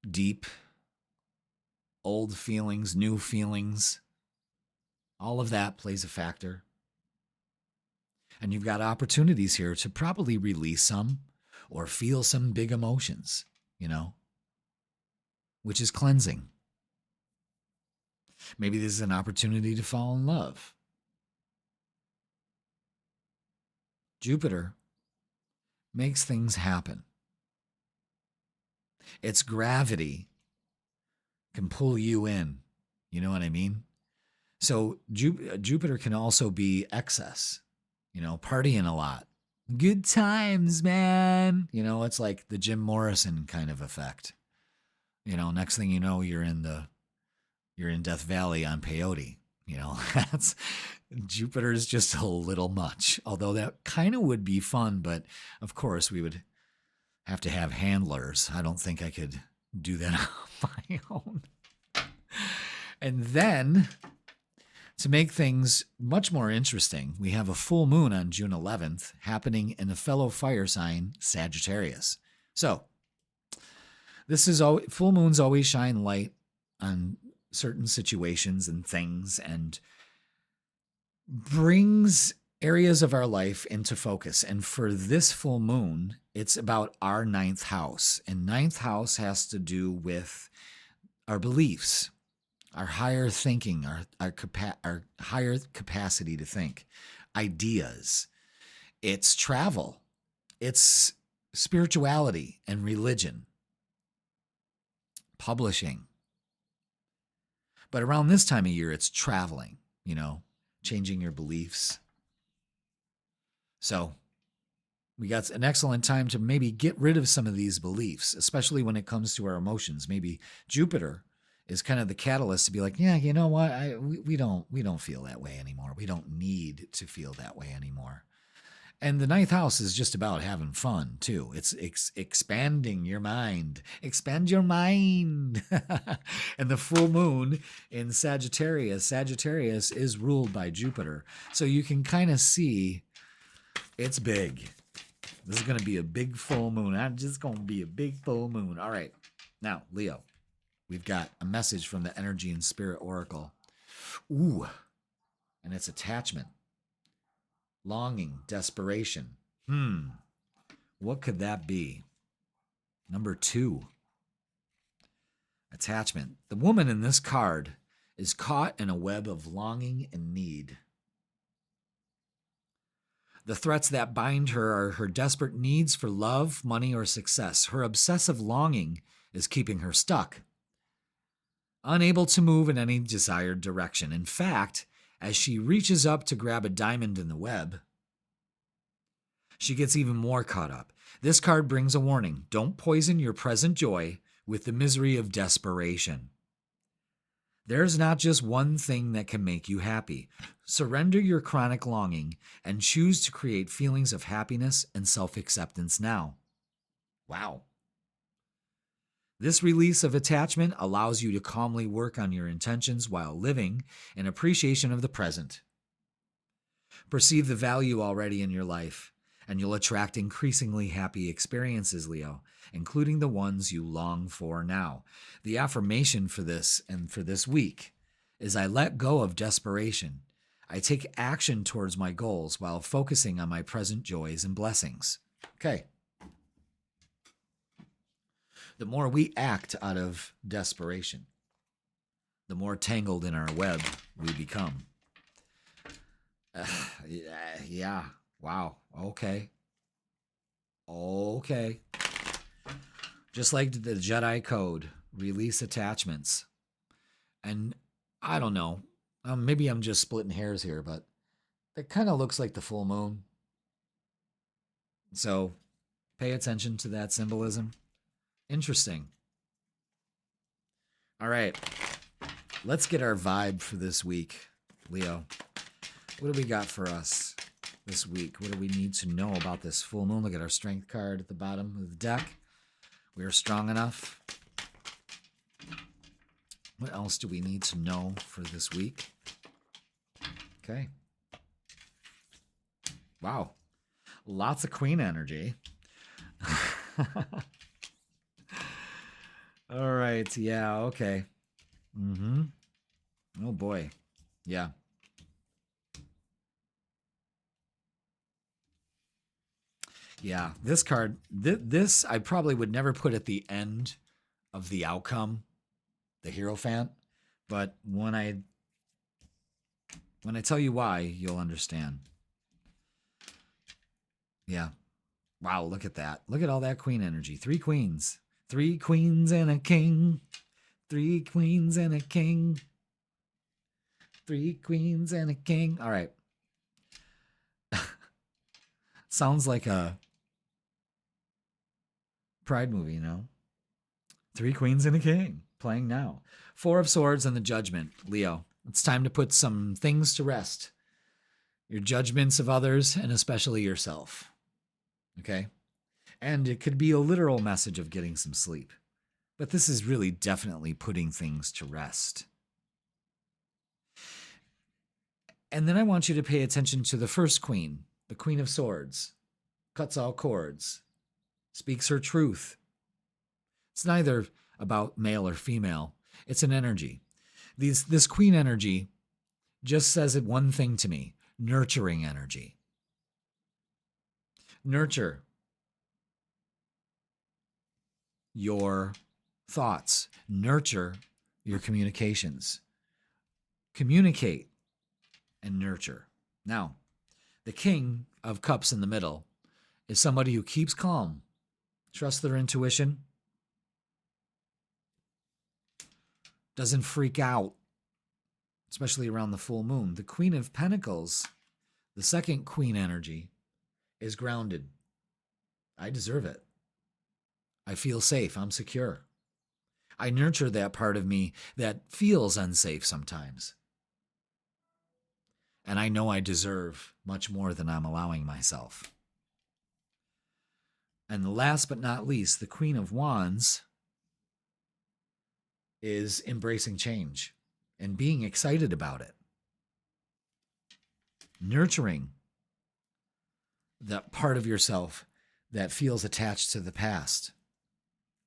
deep, old feelings, new feelings. All of that plays a factor. And you've got opportunities here to probably release some or feel some big emotions, you know, which is cleansing. Maybe this is an opportunity to fall in love. Jupiter makes things happen. Its gravity can pull you in. You know what I mean? So Jupiter can also be excess, you know, partying a lot. Good times, man. You know, it's like the Jim Morrison kind of effect. You know, next thing you know, you're in Death Valley on peyote. You know, that's Jupiter's just a little much. Although that kind of would be fun, but of course we would have to have handlers. I don't think I could do that on my own. And then, to make things much more interesting, we have a full moon on June 11th happening in a fellow fire sign, Sagittarius. So, full moons always shine light on certain situations and things and brings areas of our life into focus. And for this full moon, it's about our 9th house. And 9th house has to do with our beliefs, our higher thinking, our higher capacity to think, ideas. It's travel. It's spirituality and religion, publishing. But around this time of year, it's traveling, you know, changing your beliefs. So we got an excellent time to maybe get rid of some of these beliefs, especially when it comes to our emotions. Maybe Jupiter is kind of the catalyst to be like, yeah, you know what? We don't feel that way anymore. We don't need to feel that way anymore. And the 9th house is just about having fun, too. It's expanding your mind. Expand your mind. And the full moon in Sagittarius is ruled by Jupiter. So you can kind of see it's big. This is going to be a big full moon. I'm just going to be a big full moon. All right. Now, Leo, we've got a message from the Energy and Spirit Oracle. Ooh. And it's attachment. Longing, desperation. What could that be? Number 2, attachment. The woman in this card is caught in a web of longing and need. The threats that bind her are her desperate needs for love, money, or success. Her obsessive longing is keeping her stuck, unable to move in any desired direction. In fact, as she reaches up to grab a diamond in the web, she gets even more caught up. This card brings a warning. Don't poison your present joy with the misery of desperation. There's not just one thing that can make you happy. Surrender your chronic longing and choose to create feelings of happiness and self-acceptance now. Wow. This release of attachment allows you to calmly work on your intentions while living in appreciation of the present. Perceive the value already in your life, and you'll attract increasingly happy experiences, Leo, including the ones you long for now. The affirmation for this and for this week is I let go of desperation. I take action towards my goals while focusing on my present joys and blessings. Okay. The more we act out of desperation, the more tangled in our web we become. Yeah. Wow. Okay. Just like the Jedi Code, release attachments. And I don't know, maybe I'm just splitting hairs here, but it kind of looks like the full moon. So pay attention to that symbolism. Interesting. All right. Let's get our vibe for this week, Leo. What do we got for us this week? What do we need to know about this full moon? Look at our strength card at the bottom of the deck. We are strong enough. What else do we need to know for this week? Okay. Wow. Lots of queen energy. All right. Yeah. Okay. Oh, boy. Yeah. Yeah. This card, this I probably would never put at the end of the outcome, the Hierophant. But when I tell you why, you'll understand. Yeah. Wow, look at that. Look at all that queen energy. 3 queens. 3 queens and a king. 3 queens and a king. 3 queens and a king. All right. Sounds like a Pride movie, you know? 3 queens and a king. Playing now. 4 of Swords and the Judgment. Leo, it's time to put some things to rest. Your judgments of others and especially yourself. Okay? And it could be a literal message of getting some sleep. But this is really definitely putting things to rest. And then I want you to pay attention to the first queen, the Queen of Swords. Cuts all cords. Speaks her truth. It's neither about male or female. It's an energy. This queen energy just says it one thing to me. Nurturing energy. Nurture your thoughts. Nurture your communications. Communicate and nurture. Now, the King of Cups in the middle is somebody who keeps calm, trusts their intuition, doesn't freak out, especially around the full moon. The Queen of Pentacles, the second queen energy, is grounded. I deserve it. I feel safe. I'm secure. I nurture that part of me that feels unsafe sometimes. And I know I deserve much more than I'm allowing myself. And last but not least, the Queen of Wands is embracing change and being excited about it. Nurturing that part of yourself that feels attached to the past.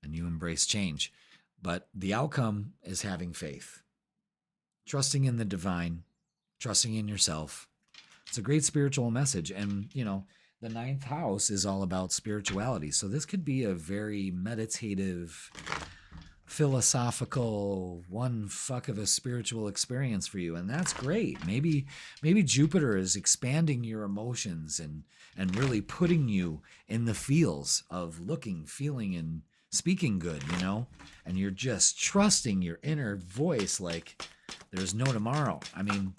And you embrace change. But the outcome is having faith. Trusting in the divine. Trusting in yourself. It's a great spiritual message. And, you know, The ninth house is all about spirituality. So this could be a very meditative, philosophical, one fuck of a spiritual experience for you. And that's great. Maybe Jupiter is expanding your emotions and really putting you in the feels of looking, feeling, and speaking good, you know? And you're just trusting your inner voice like there's no tomorrow. I mean,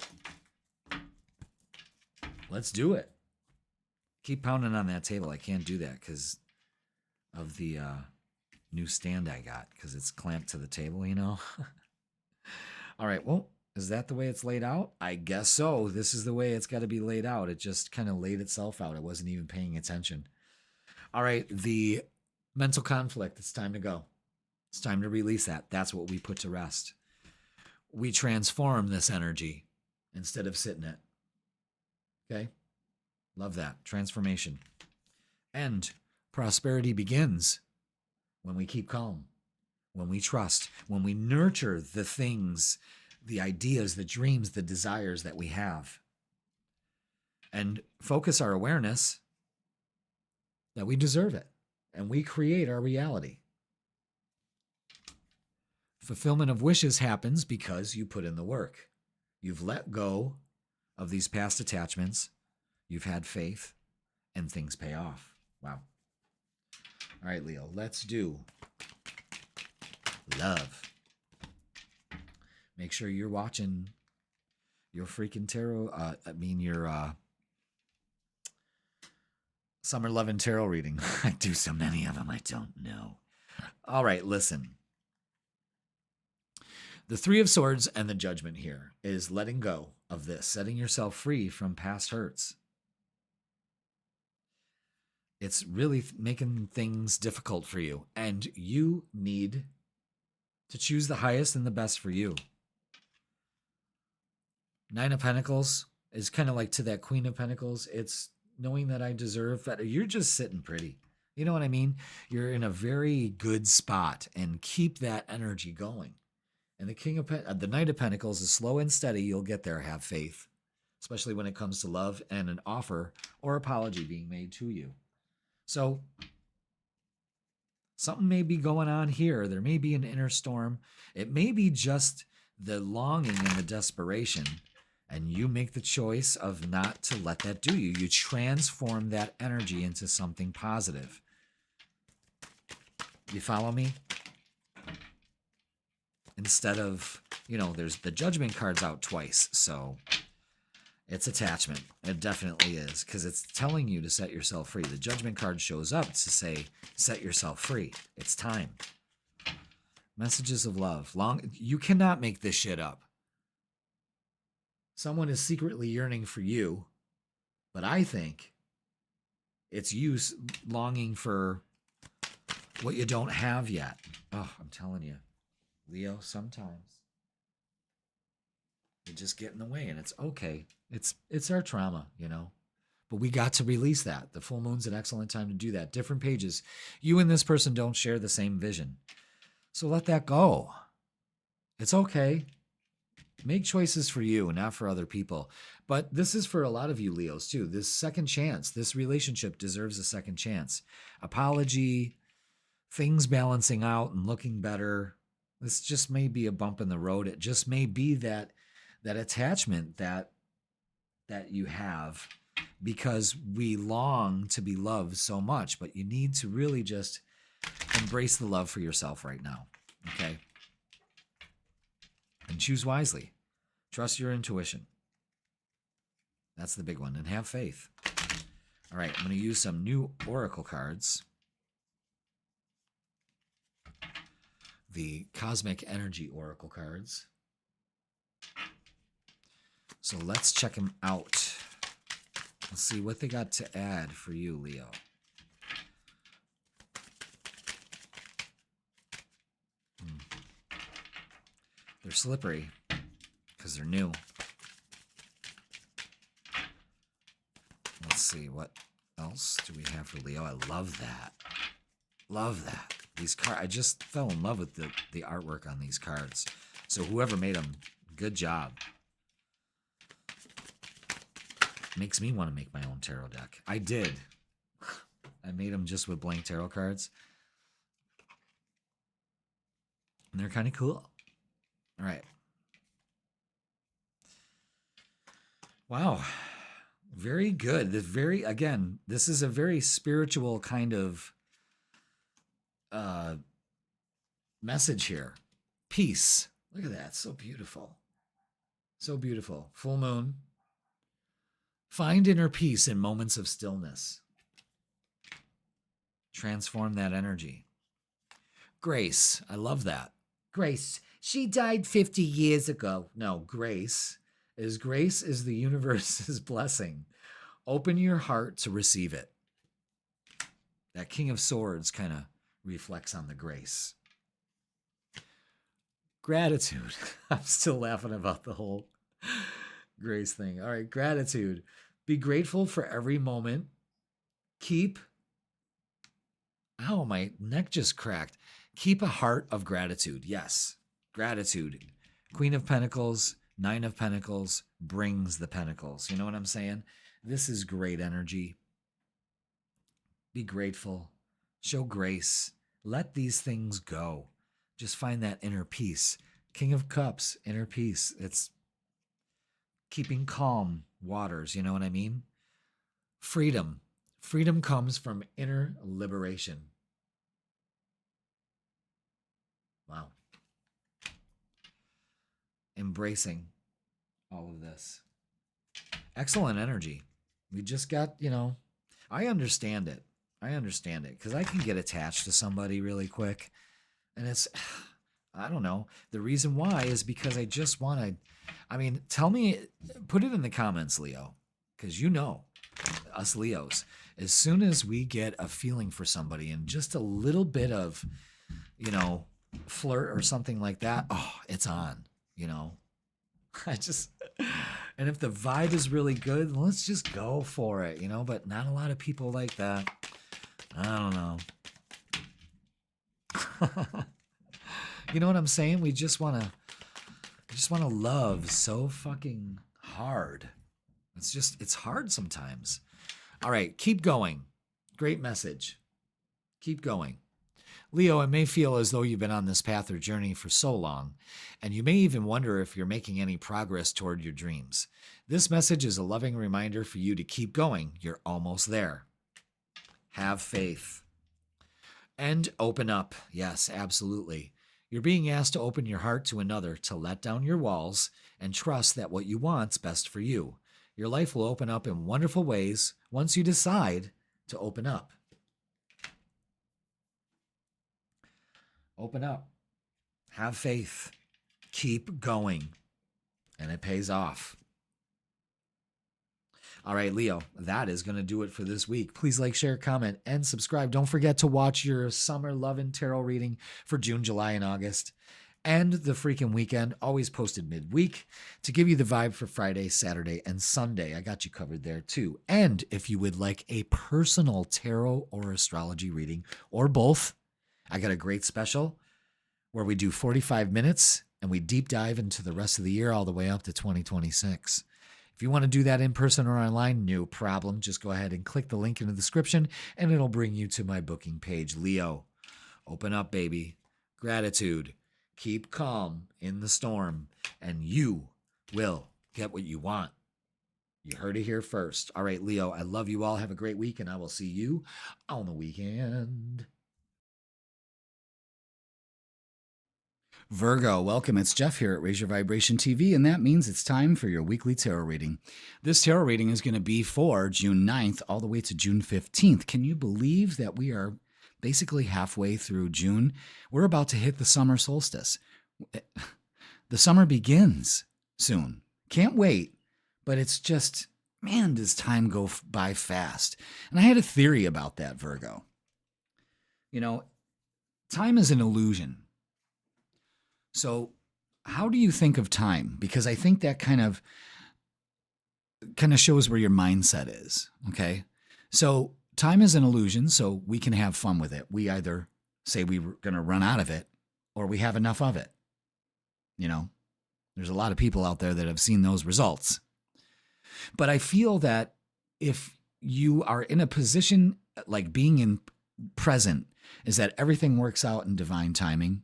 let's do it. Keep pounding on that table. I can't do that because of the new stand I got, because it's clamped to the table, you know? All right, well, is that the way it's laid out? I guess so. This is the way it's got to be laid out. It just kind of laid itself out. I wasn't even paying attention. All right, the mental conflict. It's time to go. It's time to release that. That's what we put to rest. We transform this energy instead of sitting it. Okay? Love that. Transformation. And prosperity begins when we keep calm, when we trust, when we nurture the things, the ideas, the dreams, the desires that we have, and focus our awareness that we deserve it, and we create our reality. Fulfillment of wishes happens because you put in the work. You've let go of these past attachments. You've had faith, and things pay off. Wow. All right, Leo, let's do love. Make sure you're watching your freaking tarot, your Summer Love and Tarot reading. I do so many of them, I don't know. All right, listen. The Three of Swords and the Judgment here is letting go of this, setting yourself free from past hurts. It's really making things difficult for you, and you need to choose the highest and the best for you. Nine of Pentacles is kind of like to that Queen of Pentacles. It's knowing that I deserve better. You're just sitting pretty. You know what I mean? You're in a very good spot, and keep that energy going. And the Knight of Pentacles is slow and steady. You'll get there. Have faith, especially when it comes to love and an offer or apology being made to you. So something may be going on here. There may be an inner storm. It may be just the longing and the desperation, and you make the choice of not to let that do you. You transform that energy into something positive. You follow me? Instead of, there's the Judgment card's out twice, so it's attachment. It definitely is, because it's telling you to set yourself free. The Judgment card shows up to say, set yourself free. It's time. Messages of love. You cannot make this shit up. Someone is secretly yearning for you, but I think it's you longing for what you don't have yet. Oh, I'm telling you, Leo, sometimes you just get in the way, and it's okay. It's our trauma, but we got to release that. The full moon's an excellent time to do that. Different pages. You and this person don't share the same vision, so let that go. It's okay. Make choices for you, not for other people. But this is for a lot of you Leos too. This second chance, this relationship deserves a second chance. Apology, things balancing out and looking better. This just may be a bump in the road. It just may be that attachment that you have, because we long to be loved so much, but you need to really just embrace the love for yourself right now, okay? And choose wisely. Trust your intuition. That's the big one. And have faith. All right, I'm going to use some new oracle cards. The Cosmic Energy Oracle cards. So let's check them out. Let's see what they got to add for you, Leo. They're slippery because they're new. Let's see, what else do we have for Leo? I love that. Love that. These cards, I just fell in love with the artwork on these cards. So whoever made them, good job. Makes me want to make my own tarot deck. I did. I made them just with blank tarot cards. And they're kind of cool. All right. Wow. Very good. This is a very spiritual kind of message here. Peace. Look at that. So beautiful. So beautiful. Full moon. Find inner peace in moments of stillness. Transform that energy. Grace. I love that. Grace. She died 50 years ago. No, grace is the universe's blessing. Open your heart to receive it. That King of Swords kind of reflects on the grace. Gratitude. I'm still laughing about the whole grace thing. All right, gratitude. Be grateful for every moment. Ow, my neck just cracked. Keep a heart of gratitude. Yes, gratitude. Queen of Pentacles, Nine of Pentacles brings the pentacles. You know what I'm saying? This is great energy. Be grateful. Show grace. Let these things go. Just find that inner peace. King of Cups, inner peace. It's keeping calm waters. You know what I mean? Freedom. Freedom comes from inner liberation. Wow. Embracing all of this. Excellent energy. We just got, I understand it. Because I can get attached to somebody really quick. And it's, I don't know. The reason why is because I just want to, tell me, put it in the comments, Leo. Because us Leos, as soon as we get a feeling for somebody and just a little bit of, flirt or something like that, it's on, and if the vibe is really good, let's just go for it, but not a lot of people like that. I don't know. You know what I'm saying? We just want to love so fucking hard. It's hard sometimes. All right, keep going. Great message. Keep going. Leo, it may feel as though you've been on this path or journey for so long, and you may even wonder if you're making any progress toward your dreams. This message is a loving reminder for you to keep going. You're almost there. Have faith. And open up. Yes, absolutely. You're being asked to open your heart to another, to let down your walls, and trust that what you want's best for you. Your life will open up in wonderful ways once you decide to open up. Open up. Have faith. Keep going. And it pays off. All right, Leo, that is going to do it for this week. Please like, share, comment, and subscribe. Don't forget to watch your Summer Love and Tarot reading for June, July, and August. And the freaking weekend, always posted midweek to give you the vibe for Friday, Saturday, and Sunday. I got you covered there too. And if you would like a personal tarot or astrology reading, or both, I got a great special where we do 45 minutes and we deep dive into the rest of the year all the way up to 2026. If you want to do that in person or online, no problem. Just go ahead and click the link in the description and it'll bring you to my booking page. Leo, open up, baby. Gratitude. Keep calm in the storm and you will get what you want. You heard it here first. All right, Leo, I love you all. Have a great week and I will see you on the weekend. Virgo, welcome. It's Jeff here at Raise Your Vibration TV, and that means it's time for your weekly tarot reading. This tarot reading is going to be for June 9th all the way to June 15th. Can you believe that we are basically halfway through June? We're about to hit the summer solstice. The summer begins soon. Can't wait, but it's just, man, does time go by fast. And I had a theory about that, Virgo. Time is an illusion. So how do you think of time? Because I think that kind of shows where your mindset is, okay? So time is an illusion, so we can have fun with it. We either say we're going to run out of it or we have enough of it. There's a lot of people out there that have seen those results. But I feel that if you are in a position like being in present is that everything works out in divine timing.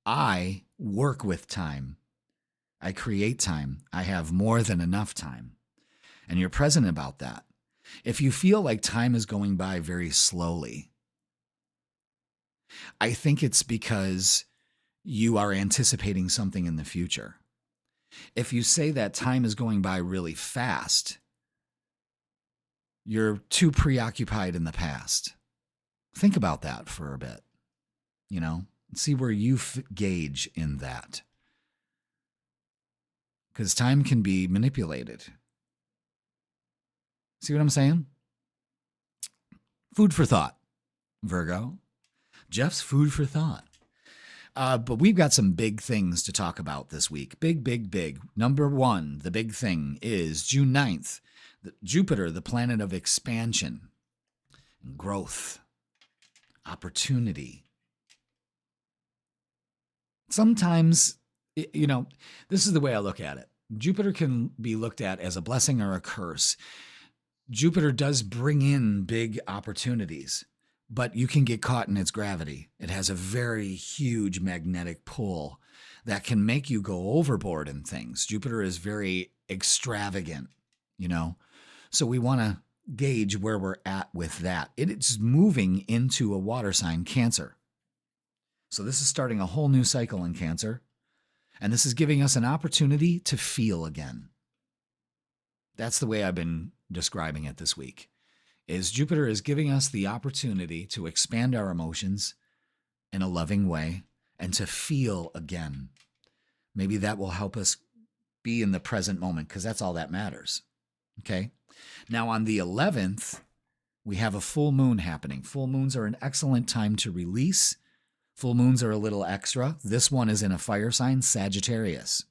I work with time. I create time. I have more than enough time. And you're present about that. If you feel like time is going by very slowly, I think it's because you are anticipating something in the future. If you say that time is going by really fast, you're too preoccupied in the past. Think about that for a bit, see where you gauge in that. Because time can be manipulated. See what I'm saying? Food for thought, Virgo. Jeff's food for thought. But we've got some big things to talk about this week. Big, big, big. Number one, the big thing is June 9th. Jupiter, the planet of expansion, growth, opportunity. Sometimes, this is the way I look at it. Jupiter can be looked at as a blessing or a curse. Jupiter does bring in big opportunities, but you can get caught in its gravity. It has a very huge magnetic pull that can make you go overboard in things. Jupiter is very extravagant, So we want to gauge where we're at with that. It's moving into a water sign, Cancer. So this is starting a whole new cycle in Cancer. And this is giving us an opportunity to feel again. That's the way I've been describing it this week. Is Jupiter is giving us the opportunity to expand our emotions in a loving way and to feel again. Maybe that will help us be in the present moment, because that's all that matters. Okay? Now on the 11th, we have a full moon happening. Full moons are an excellent time to release. Full moons are a little extra. This one is in a fire sign, Sagittarius.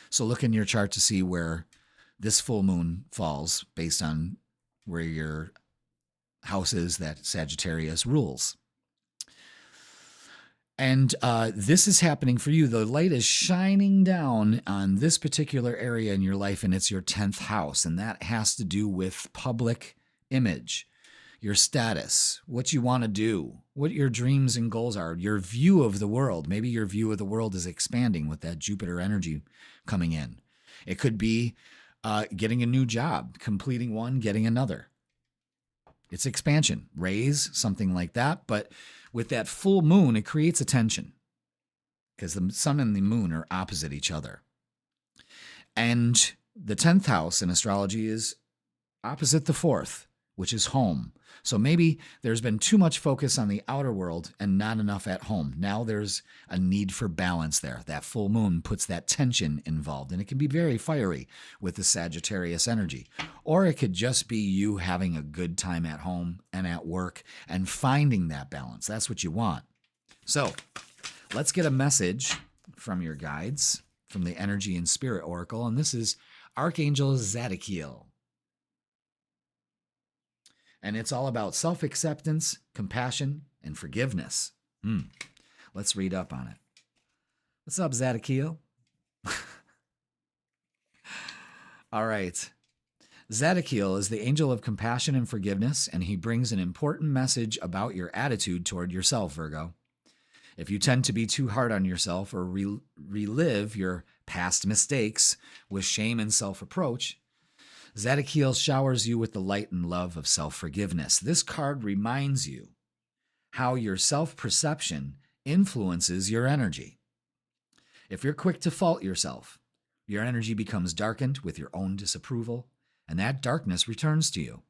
So look in your chart to see where this full moon falls based on where your house is that Sagittarius rules. And this is happening for you. The light is shining down on this particular area in your life, and it's your 10th house. And that has to do with public image, your status, what you want to do, what your dreams and goals are, your view of the world. Maybe your view of the world is expanding with that Jupiter energy coming in. It could be getting a new job, completing one, getting another. It's expansion, raise, something like that. But with that full moon, it creates a tension because the sun and the moon are opposite each other. And the 10th house in astrology is opposite the 4th, which is home. So maybe there's been too much focus on the outer world and not enough at home. Now there's a need for balance there. That full moon puts that tension involved, and it can be very fiery with the Sagittarius energy. Or it could just be you having a good time at home and at work and finding that balance. That's what you want. So let's get a message from your guides, from the Energy and Spirit Oracle, and this is Archangel Zadkiel. And it's all about self-acceptance, compassion, and forgiveness. Let's read up on it. What's up, Zadkiel? All right. Zadkiel is the angel of compassion and forgiveness, and he brings an important message about your attitude toward yourself, Virgo. If you tend to be too hard on yourself or relive your past mistakes with shame and self-reproach, Zadkiel showers you with the light and love of self-forgiveness. This card reminds you how your self-perception influences your energy. If you're quick to fault yourself, your energy becomes darkened with your own disapproval, and that darkness returns to you.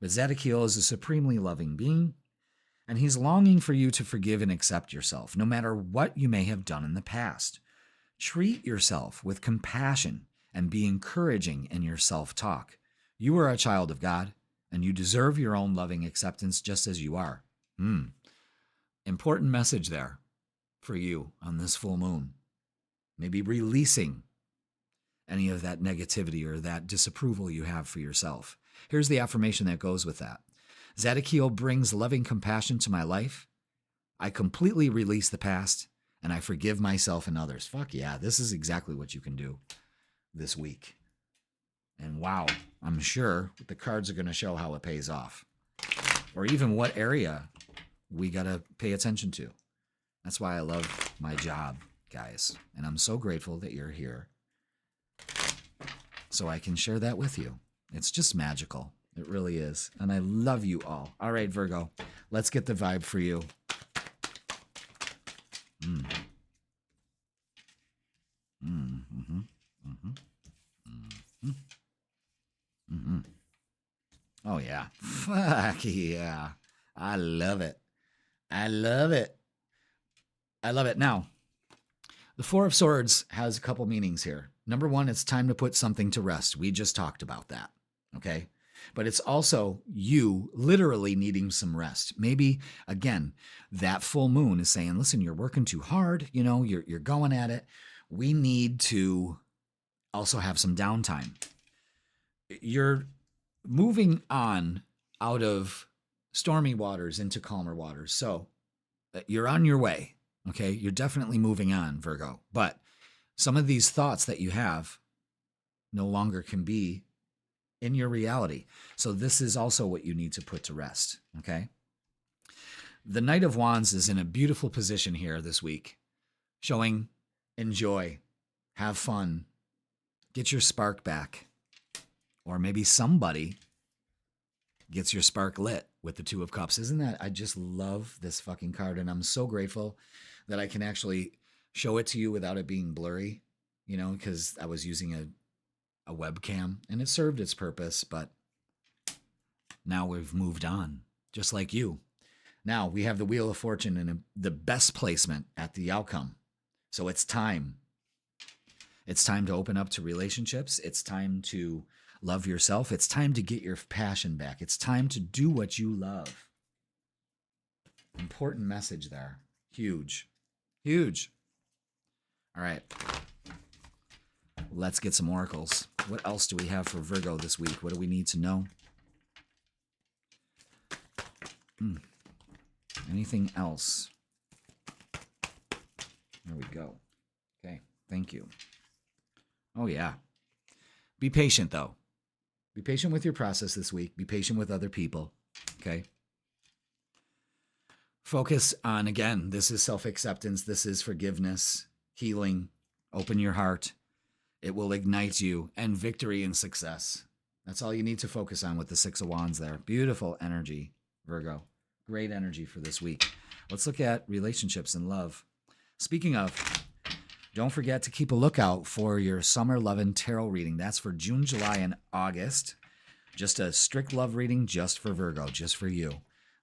But Zadkiel is a supremely loving being, and he's longing for you to forgive and accept yourself, no matter what you may have done in the past. Treat yourself with compassion and be encouraging in your self-talk. You are a child of God, and you deserve your own loving acceptance just as you are. Important message there for you on this full moon. Maybe releasing any of that negativity or that disapproval you have for yourself. Here's the affirmation that goes with that. Zadkiel brings loving compassion to my life. I completely release the past, and I forgive myself and others. Fuck yeah, this is exactly what you can do this week. And wow, I'm sure the cards are going to show how it pays off. or even what area we got to pay attention to. That's why I love my job, guys. And I'm so grateful that you're here so I can share that with you. It's just magical. It really is. And I love you all. All right, Virgo, let's get the vibe for you. Oh, yeah. Fuck yeah. I love it. I love it. I love it. Now, the Four of Swords has a couple meanings here. Number one, it's time to put something to rest. We just talked about that. Okay. But it's also you literally needing some rest. Maybe, again, that full moon is saying, listen, you're working too hard. You know, you're going at it. We need to also have some downtime. You're moving on out of stormy waters into calmer waters. So you're on your way. Okay. You're definitely moving on, Virgo. But some of these thoughts that you have no longer can be in your reality. So this is also what you need to put to rest. Okay. The Knight of Wands is in a beautiful position here this week, showing enjoy, have fun, get your spark back, or maybe somebody gets your spark lit with the Two of Cups. Isn't that, I just love this fucking card, and I'm so grateful that I can actually show it to you without it being blurry, you know, because I was using a webcam and it served its purpose, but now we've moved on, just like you. Now we have the Wheel of Fortune in the best placement at the outcome. So it's time. It's time to open up to relationships. It's time to love yourself. It's time to get your passion back. It's time to do what you love. Important message there. Huge. Huge. All right. Let's get some oracles. What else do we have for Virgo this week? What do we need to know? Anything else? There we go. Okay, thank you. Oh, yeah. Be patient, though. Be patient with your process this week. Be patient with other people, okay? Focus on, again, this is self-acceptance. This is forgiveness, healing. Open your heart. It will ignite you, and victory and success. That's all you need to focus on with the Six of Wands there. Beautiful energy, Virgo. Great energy for this week. Let's look at relationships and love. Speaking of, don't forget to keep a lookout for your Summer Lovin' Tarot reading. That's for June, July, and August. Just a strict love reading just for Virgo, just for you.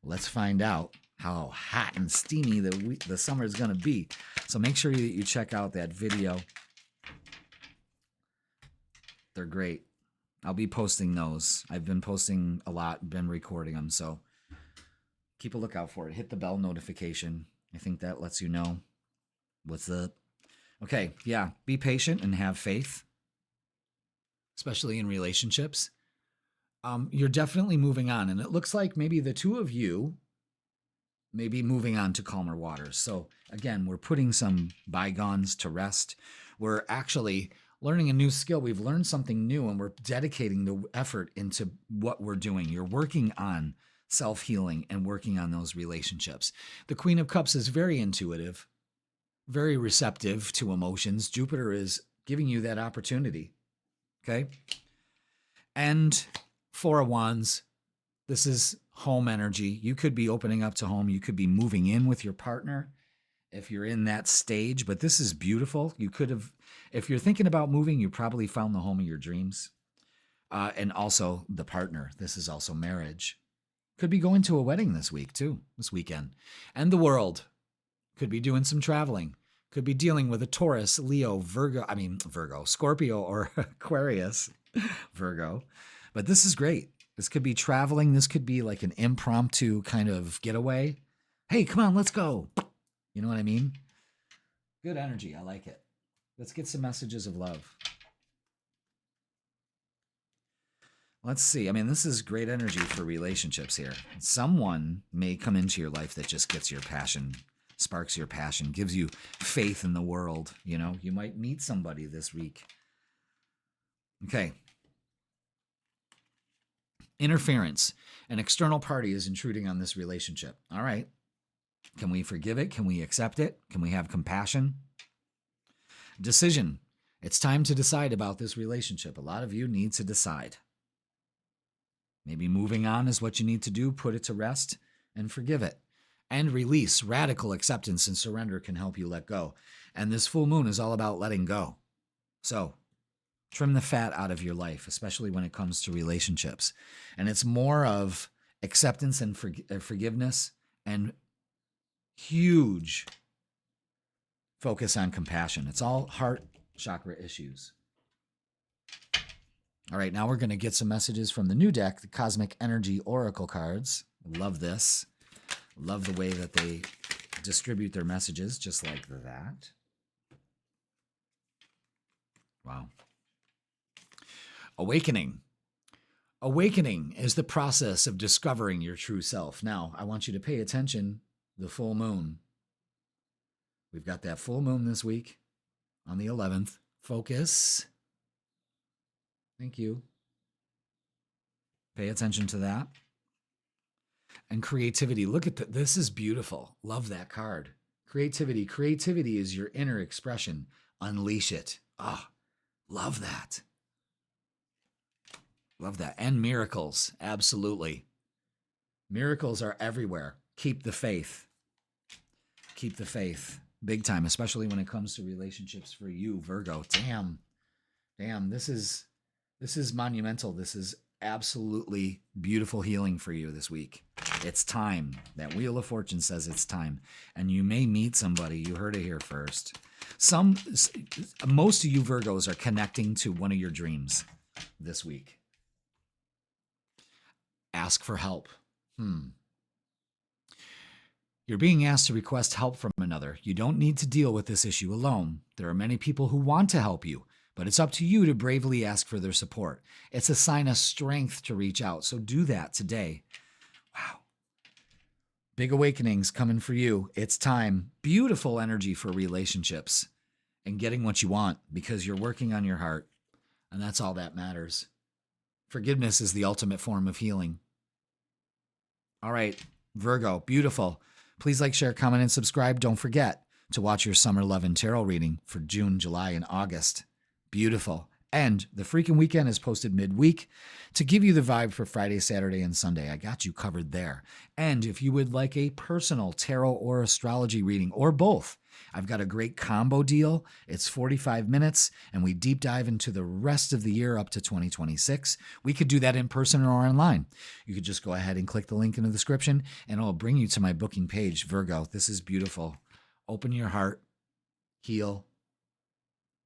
Let's find out how hot and steamy the summer is going to be. So make sure you check out that video. They're great. I'll be posting those. I've been posting a lot, been recording them, so keep a lookout for it. Hit the bell notification. I think that lets you know what's up. Okay, yeah, be patient and have faith, especially in relationships. You're definitely moving on, and it looks like maybe the two of you may be moving on to calmer waters. So again, we're putting some bygones to rest. We're actually learning a new skill. We've learned something new, and we're dedicating the effort into what we're doing. You're working on self-healing and working on those relationships. The Queen of Cups is very intuitive, very receptive to emotions. Jupiter is giving you that opportunity. Okay? And Four of Wands, this is home energy. You could be opening up to home. You could be moving in with your partner if you're in that stage, but this is beautiful. You could have, if you're thinking about moving, you probably found the home of your dreams. And also the partner. This is also marriage. Could be going to a wedding this week too, this weekend. And the world. Could be doing some traveling. Could be dealing with a Taurus, Leo, Virgo, Scorpio, or Aquarius, Virgo. But this is great. This could be traveling. This could be like an impromptu kind of getaway. Hey, come on, let's go. You know what I mean? Good energy. I like it. Let's get some messages of love. Let's see. I mean, this is great energy for relationships here. Someone may come into your life that just gets your passion, sparks your passion, gives you faith in the world. You know, you might meet somebody this week. Okay. Interference. An external party is intruding on this relationship. All right. Can we forgive it? Can we accept it? Can we have compassion? Decision. It's time to decide about this relationship. A lot of you need to decide. Maybe moving on is what you need to do. Put it to rest and forgive it. And release. Radical acceptance and surrender can help you let go. And this full moon is all about letting go. So trim the fat out of your life, especially when it comes to relationships. And it's more of acceptance and forgiveness and huge focus on compassion. It's all heart chakra issues. All right, now we're going to get some messages from the new deck, the Cosmic Energy Oracle cards. Love this. Love the way that they distribute their messages just like that. Wow. Awakening. Awakening is the process of discovering your true self. Now, I want you to pay attention. The full moon. We've got that full moon this week on the 11th. Focus. Thank you. Pay attention to that. And creativity. Look at that. This is beautiful. Love that card. Creativity. Creativity is your inner expression. Unleash it. Ah, love that. Love that. And miracles. Absolutely. Miracles are everywhere. Keep the faith. Keep the faith. Big time, especially when it comes to relationships for you, Virgo. Damn, this is monumental. This is absolutely beautiful healing for you this week. It's time. That Wheel of Fortune says it's time. And you may meet somebody. You heard it here first. Most of you Virgos are connecting to one of your dreams this week. Ask for help. You're being asked to request help from another. You don't need to deal with this issue alone. There are many people who want to help you, but it's up to you to bravely ask for their support. It's a sign of strength to reach out, so do that today. Wow. Big awakenings coming for you. It's time. Beautiful energy for relationships and getting what you want because you're working on your heart, and that's all that matters. Forgiveness is the ultimate form of healing. All right, Virgo, beautiful. Please like, share, comment, and subscribe. Don't forget to watch your Summer Love and Tarot reading for June, July, and August. Beautiful. And the freaking weekend is posted midweek to give you the vibe for Friday, Saturday, and Sunday. I got you covered there. And if you would like a personal tarot or astrology reading, or both, I've got a great combo deal. It's 45 minutes, and we deep dive into the rest of the year up to 2026. We could do that in person or online. You could just go ahead and click the link in the description, and it'll bring you to my booking page. Virgo, this is beautiful. Open your heart, heal.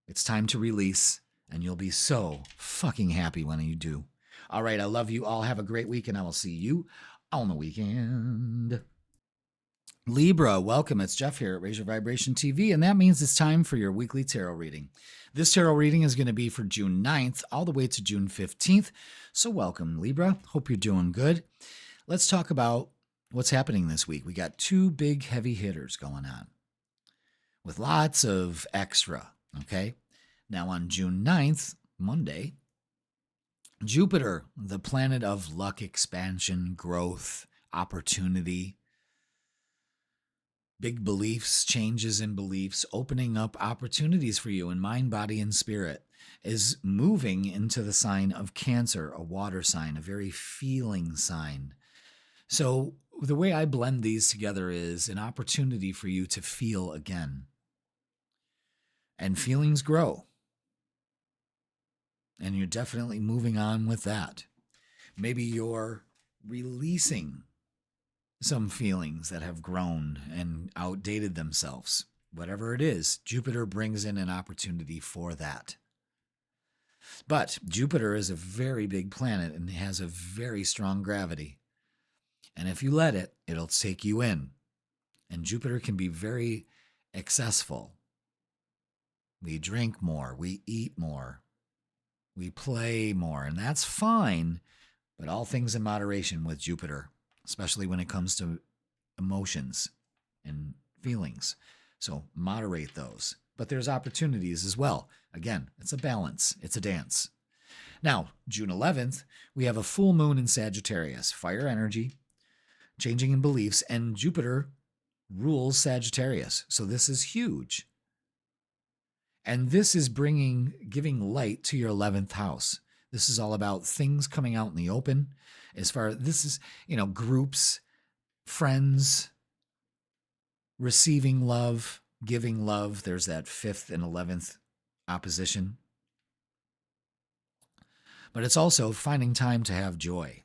It's time to release, and you'll be so fucking happy when you do. All right, I love you all. Have a great week, and I will see you on the weekend. Libra, welcome. It's Jeff here at Raise Your Vibration TV, and that means it's time for your weekly tarot reading. This tarot reading is going to be for June 9th all the way to June 15th. So welcome, Libra. Hope you're doing good. Let's talk about what's happening this week. We got two big heavy hitters going on with lots of extra, okay? Now on June 9th, Monday, Jupiter, the planet of luck, expansion, growth, opportunity, big beliefs, changes in beliefs, opening up opportunities for you in mind, body, and spirit, is moving into the sign of Cancer, a water sign, a very feeling sign. So the way I blend these together is an opportunity for you to feel again. And feelings grow. And you're definitely moving on with that. Maybe you're releasing some feelings that have grown and outdated themselves. Whatever it is, Jupiter brings in an opportunity for that. But Jupiter is a very big planet and has a very strong gravity. And if you let it, it'll take you in. And Jupiter can be very excessful. We drink more, we eat more, we play more, and that's fine, but all things in moderation with Jupiter, especially when it comes to emotions and feelings. So moderate those. But there's opportunities as well. Again, it's a balance. It's a dance. Now, June 11th, we have a full moon in Sagittarius, fire energy, changing in beliefs, and Jupiter rules Sagittarius. So this is huge. And this is giving light to your 11th house. This is all about things coming out in the open. As far as this is, groups, friends, receiving love, giving love. There's that 5th and 11th opposition. But it's also finding time to have joy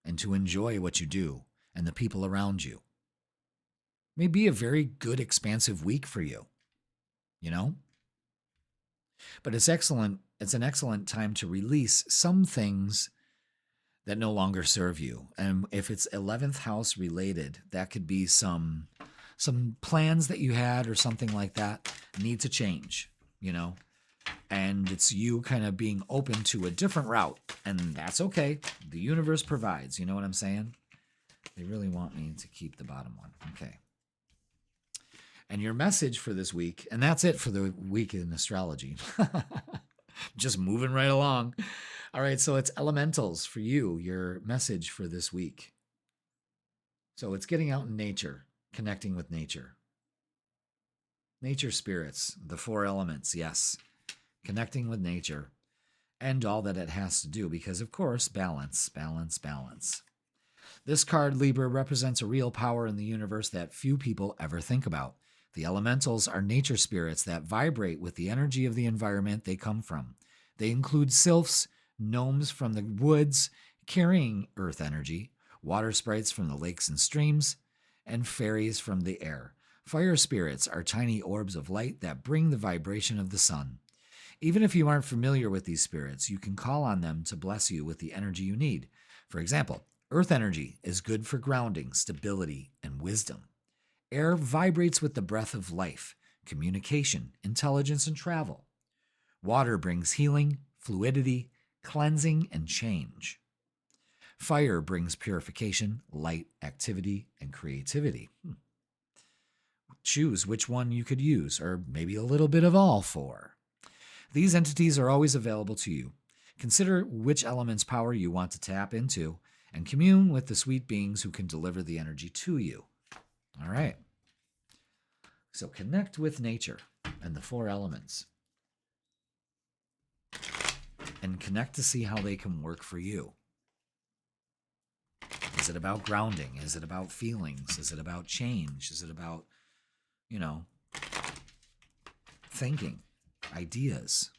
and to enjoy what you do and the people around you. May be a very good, expansive week for you, But it's excellent. It's an excellent time to release some things that no longer serve you. And if it's 11th house related, that could be some plans that you had or something like that need to change, And it's you kind of being open to a different route. And that's okay. The universe provides. You know what I'm saying? They really want me to keep the bottom one. Okay. And your message for this week, and that's it for the week in astrology. Just moving right along. All right, so it's elementals for you, your message for this week. So it's getting out in nature, connecting with nature. Nature spirits, the 4 elements, yes. Connecting with nature and all that it has to do because, of course, balance, balance, balance. This card, Libra, represents a real power in the universe that few people ever think about. The elementals are nature spirits that vibrate with the energy of the environment they come from. They include sylphs, gnomes from the woods, carrying earth energy, water sprites from the lakes and streams, and fairies from the air. Fire spirits are tiny orbs of light that bring the vibration of the sun. Even if you aren't familiar with these spirits, you can call on them to bless you with the energy you need. For example, earth energy is good for grounding, stability, and wisdom. Air vibrates with the breath of life, communication, intelligence, and travel. Water brings healing, fluidity, cleansing, and change. Fire brings purification, light, activity, and creativity. Choose which one you could use, or maybe a little bit of all 4. These entities are always available to you. Consider which element's power you want to tap into and commune with the sweet beings who can deliver the energy to you. All right. So connect with nature and the 4 elements. And connect to see how they can work for you. Is it about grounding? Is it about feelings? Is it about change? Is it about, thinking, ideas,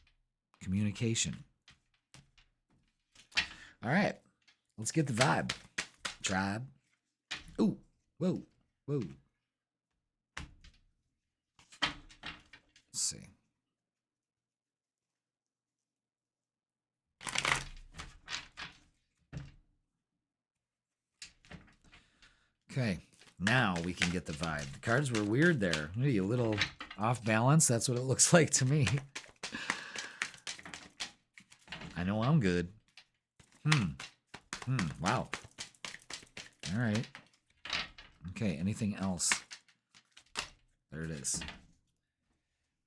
communication? All right. Let's get the vibe. Tribe. Ooh. Whoa. Whoa. Let's see. Okay, now we can get the vibe. The cards were weird there. Maybe a little off balance. That's what it looks like to me. I know I'm good. Wow. All right. Okay, anything else? There it is.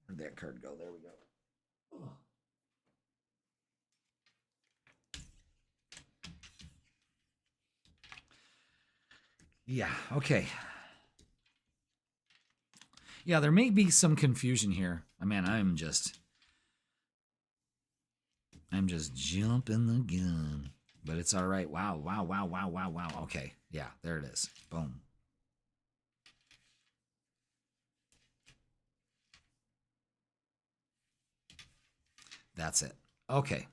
Where'd that card go? There we go. Oh. Yeah, okay. Yeah, there may be some confusion here. I mean, I'm just jumping the gun. But it's all right. Wow. Okay. Yeah, there it is. Boom. That's it. Okay.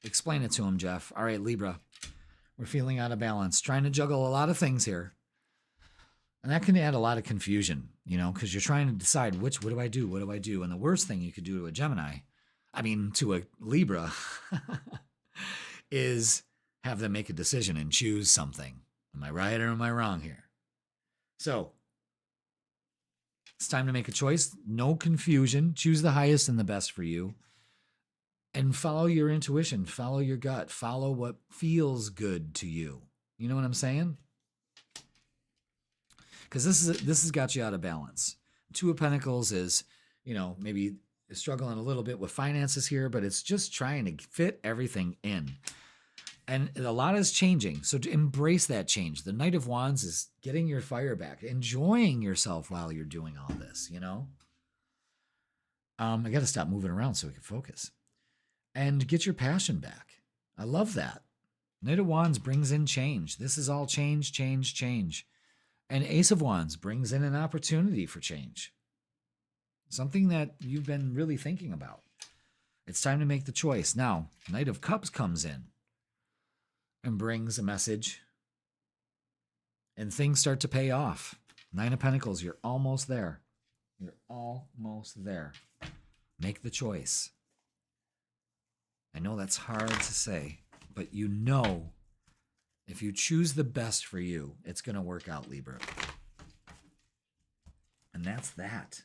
Explain it to him, Jeff. All right, Libra. We're feeling out of balance, trying to juggle a lot of things here. And that can add a lot of confusion, because you're trying to decide what do I do? What do I do? And the worst thing you could do to a Gemini, to a Libra, is have them make a decision and choose something. Am I right or am I wrong here? So it's time to make a choice. No confusion. Choose the highest and the best for you. And follow your intuition, follow your gut, follow what feels good to you. You know what I'm saying? Because this has got you out of balance. 2 of Pentacles is, maybe struggling a little bit with finances here, but it's just trying to fit everything in. And a lot is changing. So to embrace that change. The Knight of Wands is getting your fire back, enjoying yourself while you're doing all this, you know? I got to stop moving around so we can focus. And get your passion back. I love that. Knight of Wands brings in change. This is all change, change, change. And Ace of Wands brings in an opportunity for change. Something that you've been really thinking about. It's time to make the choice. Now, Knight of Cups comes in and brings a message. And things start to pay off. Nine of Pentacles, you're almost there. You're almost there. Make the choice. I know that's hard to say, but you know if you choose the best for you, it's going to work out, Libra. And that's that.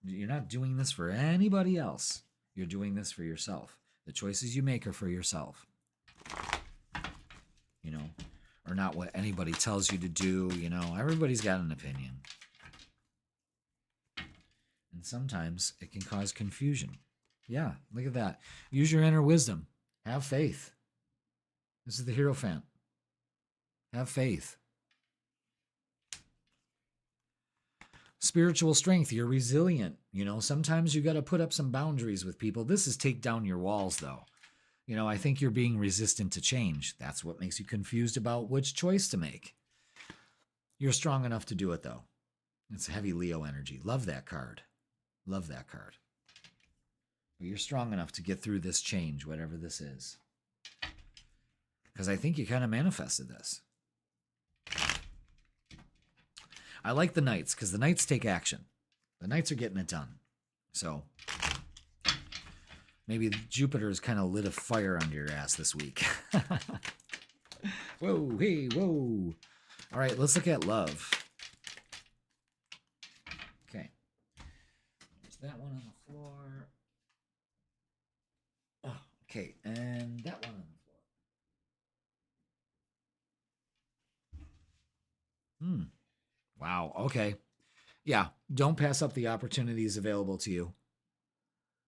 You're not doing this for anybody else. You're doing this for yourself. The choices you make are for yourself. You know, or not what anybody tells you to do. You know, everybody's got an opinion. And sometimes it can cause confusion. Yeah, look at that. Use your inner wisdom. Have faith. This is the Hierophant. Have faith. Spiritual strength. You're resilient. You know, sometimes you got to put up some boundaries with people. This is take down your walls, though. You know, I think you're being resistant to change. That's what makes you confused about which choice to make. You're strong enough to do it, though. It's heavy Leo energy. Love that card. Love that card. But you're strong enough to get through this change, whatever this is. Because I think you kind of manifested this. I like the Knights, because the Knights take action. The Knights are getting it done. So maybe Jupiter's kind of lit a fire under your ass this week. Whoa, hey, whoa. All right, let's look at love. Okay. There's that one on the floor. Oh, okay, and that one on the floor. Wow, okay. Yeah, don't pass up the opportunities available to you,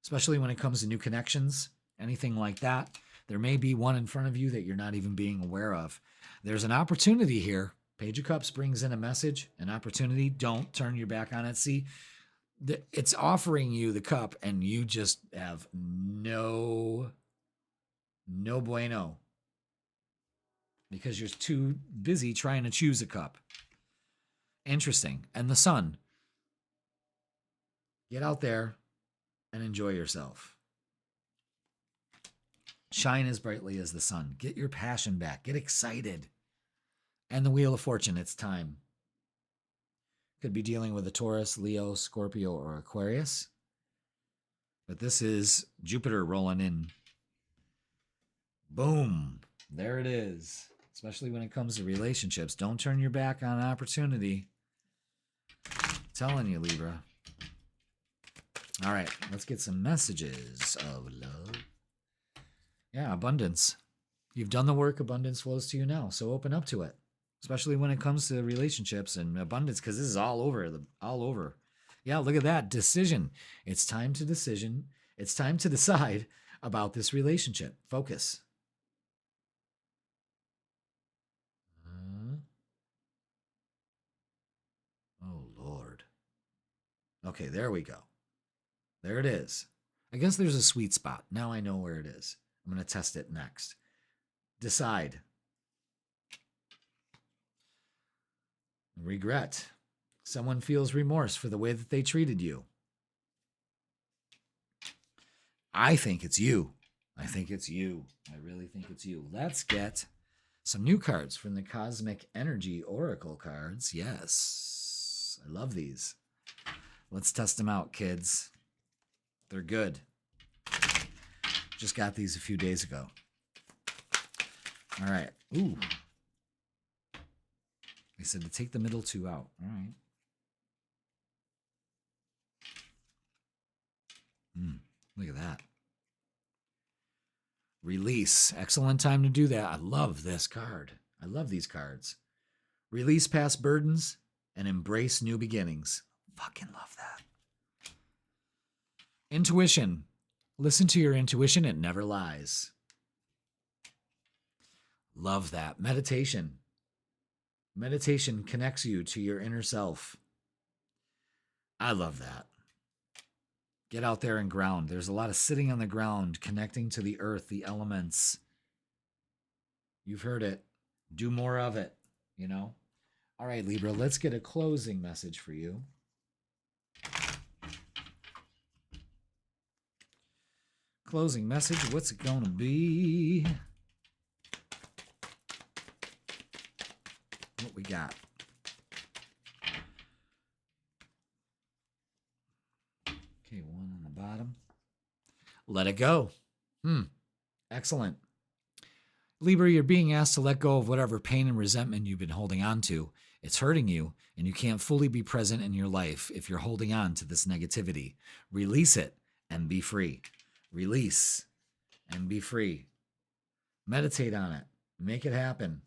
especially when it comes to new connections, anything like that. There may be one in front of you that you're not even being aware of. There's an opportunity here. Page of Cups brings in a message, an opportunity. Don't turn your back on it. See, it's offering you the cup, and you just have no bueno, because you're too busy trying to choose a cup. Interesting. And the sun. Get out there and enjoy yourself. Shine as brightly as the sun. Get your passion back. Get excited. And the Wheel of Fortune, it's time. Could be dealing with a Taurus, Leo, Scorpio, or Aquarius. But this is Jupiter rolling in. Boom. There it is. Especially when it comes to relationships. Don't turn your back on opportunity. I'm telling you, Libra. All right, let's get some messages of love. Yeah, abundance. You've done the work. Abundance flows to you now. So open up to it. Especially when it comes to relationships and abundance, because this is all over. Yeah, look at that. Decision. It's time to decision. It's time to decide about this relationship. Focus. Oh, Lord. Okay, there we go. There it is. I guess there's a sweet spot. Now I know where it is. I'm going to test it next. Decide. Regret. Someone feels remorse for the way that they treated you. I think it's you. I think it's you. I really think it's you. Let's get some new cards from the Cosmic Energy Oracle cards. Yes. I love these. Let's test them out, kids. They're good. Just got these a few days ago. All right. Ooh. They said to take the middle two out. All right. Look at that. Release. Excellent time to do that. I love this card. I love these cards. Release past burdens and embrace new beginnings. Fucking love that. Intuition. Listen to your intuition. It never lies. Love that. Meditation. Meditation connects you to your inner self. I love that. Get out there and ground. There's a lot of sitting on the ground, connecting to the earth, the elements. You've heard it. Do more of it, you know? All right, Libra, let's get a closing message for you. Closing message, what's it going to be? What we got? Okay, one on the bottom. Let it go. Excellent. Libra, you're being asked to let go of whatever pain and resentment you've been holding on to. It's hurting you, and you can't fully be present in your life if you're holding on to this negativity. Release it and be free. Release and be free. Meditate on it. Make it happen.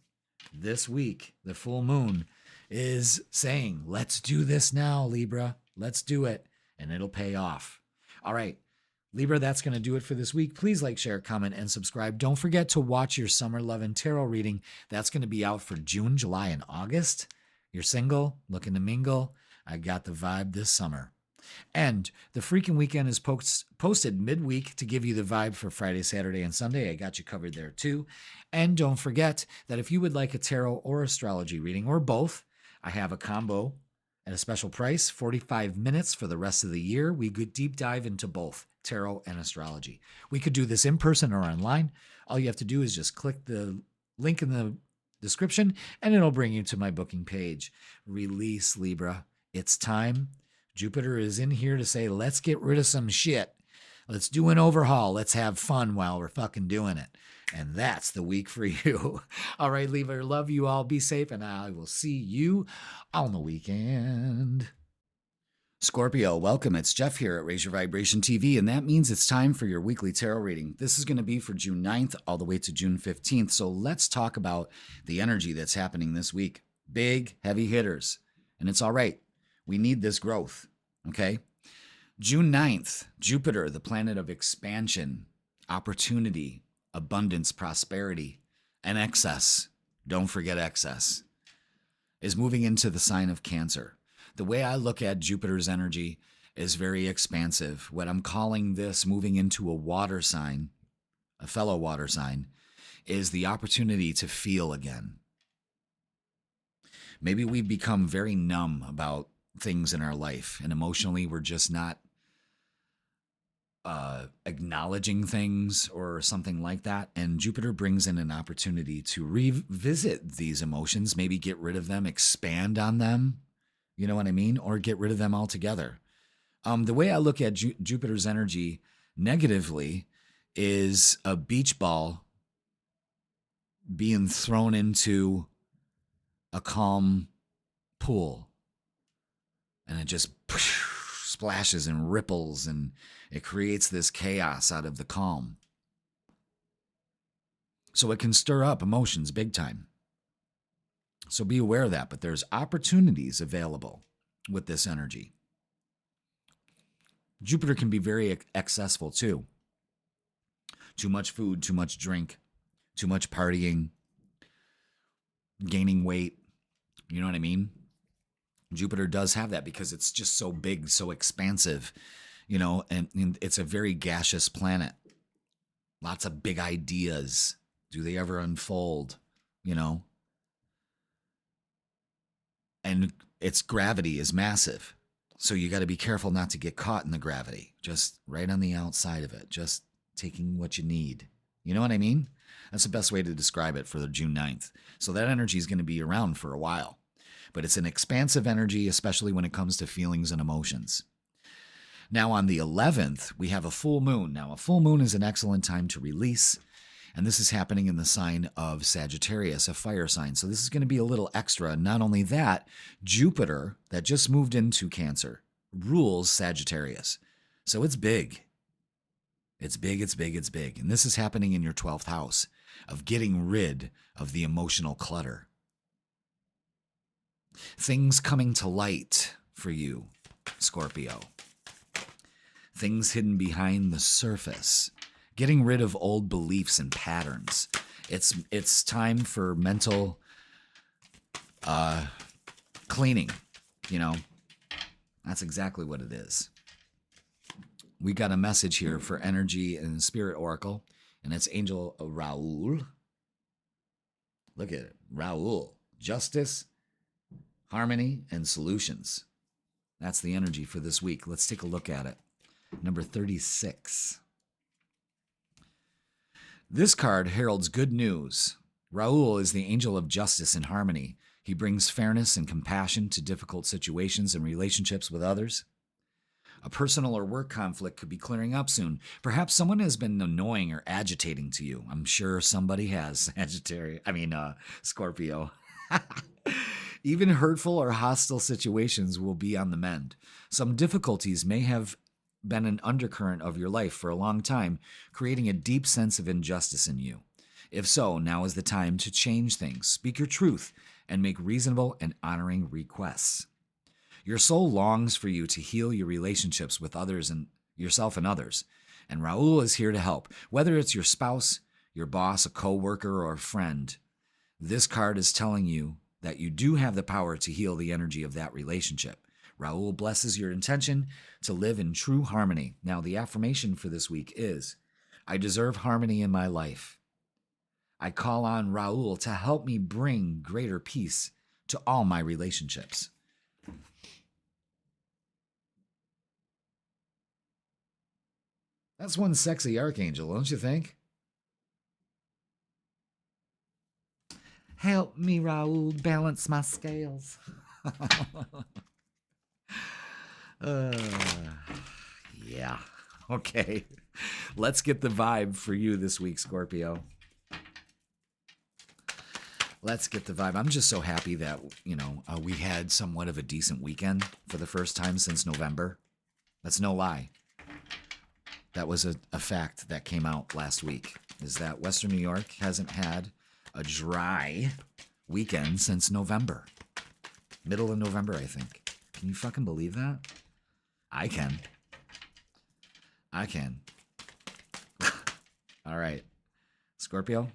This week, the full moon is saying, let's do this now, Libra. Let's do it, and it'll pay off. All right, Libra, that's going to do it for this week. Please like, share, comment, and subscribe. Don't forget to watch your Summer Love and Tarot reading. That's going to be out for June, July, and August. You're single, looking to mingle. I got the vibe this summer. And the freaking weekend is posted midweek to give you the vibe for Friday, Saturday, and Sunday. I got you covered there too. And don't forget that if you would like a tarot or astrology reading, or both, I have a combo at a special price, 45 minutes for the rest of the year. We could deep dive into both tarot and astrology. We could do this in person or online. All you have to do is just click the link in the description and it'll bring you to my booking page. Release, Libra. It's time. Jupiter is in here to say, let's get rid of some shit. Let's do an overhaul. Let's have fun while we're fucking doing it. And that's the week for you. All right, Libra, love you all. Be safe, and I will see you on the weekend. Scorpio, welcome. It's Jeff here at Raise Your Vibration TV, and that means it's time for your weekly tarot reading. This is going to be for June 9th all the way to June 15th. So let's talk about the energy that's happening this week. Big, heavy hitters. And it's all right. We need this growth, okay? June 9th, Jupiter, the planet of expansion, opportunity, abundance, prosperity, and excess. Don't forget excess. Is moving into the sign of Cancer. The way I look at Jupiter's energy is very expansive. What I'm calling this moving into a water sign, a fellow water sign, is the opportunity to feel again. Maybe we've become very numb about things in our life, and emotionally we're just not acknowledging things or something like that. And Jupiter brings in an opportunity to revisit these emotions, maybe get rid of them, expand on them, you know what I mean? Or get rid of them altogether. The way I look at Jupiter's energy negatively is a beach ball being thrown into a calm pool. And it just splashes and ripples, and it creates this chaos out of the calm. So it can stir up emotions big time. So be aware of that. But there's opportunities available with this energy. Jupiter can be very excessful too. Too much food, too much drink, too much partying, gaining weight. You know what I mean? Jupiter does have that because it's just so big, so expansive, you know, and it's a very gaseous planet. Lots of big ideas. Do they ever unfold, you know? And its gravity is massive. So you got to be careful not to get caught in the gravity, just right on the outside of it, just taking what you need. You know what I mean? That's the best way to describe it for the June 9th. So that energy is going to be around for a while. But it's an expansive energy, especially when it comes to feelings and emotions. Now on the 11th, we have a full moon. Now a full moon is an excellent time to release, and this is happening in the sign of Sagittarius, a fire sign. So this is going to be a little extra. Not only that, Jupiter, that just moved into Cancer, rules Sagittarius. So it's big. It's big, it's big, it's big. And this is happening in your 12th house of getting rid of the emotional clutter. Things coming to light for you, Scorpio. things hidden behind the surface, getting rid of old beliefs and patterns. It's time for mental cleaning, you know. That's exactly what it is. We got a message here for energy and spirit oracle, and it's Angel Raoul. Look at it, Raoul. Justice, harmony, and solutions. That's the energy for this week. Let's take a look at it. Number 36. This card heralds good news. Raoul is the angel of justice and harmony. He brings fairness and compassion to difficult situations and relationships with others. A personal or work conflict could be clearing up soon. Perhaps someone has been annoying or agitating to you. I'm sure somebody has. Scorpio. Even hurtful or hostile situations will be on the mend. Some difficulties may have been an undercurrent of your life for a long time, creating a deep sense of injustice in you. If so, now is the time to change things. Speak your truth and make reasonable and honoring requests. Your soul longs for you to heal your relationships with others and yourself and others. And Raoul is here to help. Whether it's your spouse, your boss, a co-worker, or a friend, this card is telling you that you do have the power to heal the energy of that relationship. Raoul blesses your intention to live in true harmony. Now, the affirmation for this week is, I deserve harmony in my life. I call on Raoul to help me bring greater peace to all my relationships. That's one sexy archangel, don't you think? Help me, Raoul, balance my scales. Yeah. Okay. Let's get the vibe for you this week, Scorpio. Let's get the vibe. I'm just so happy that, we had somewhat of a decent weekend for the first time since November. That's no lie. That was a fact that came out last week, is that Western New York hasn't had a dry weekend since November. Middle of November, I think. Can you fucking believe that? I can. All right. Scorpio?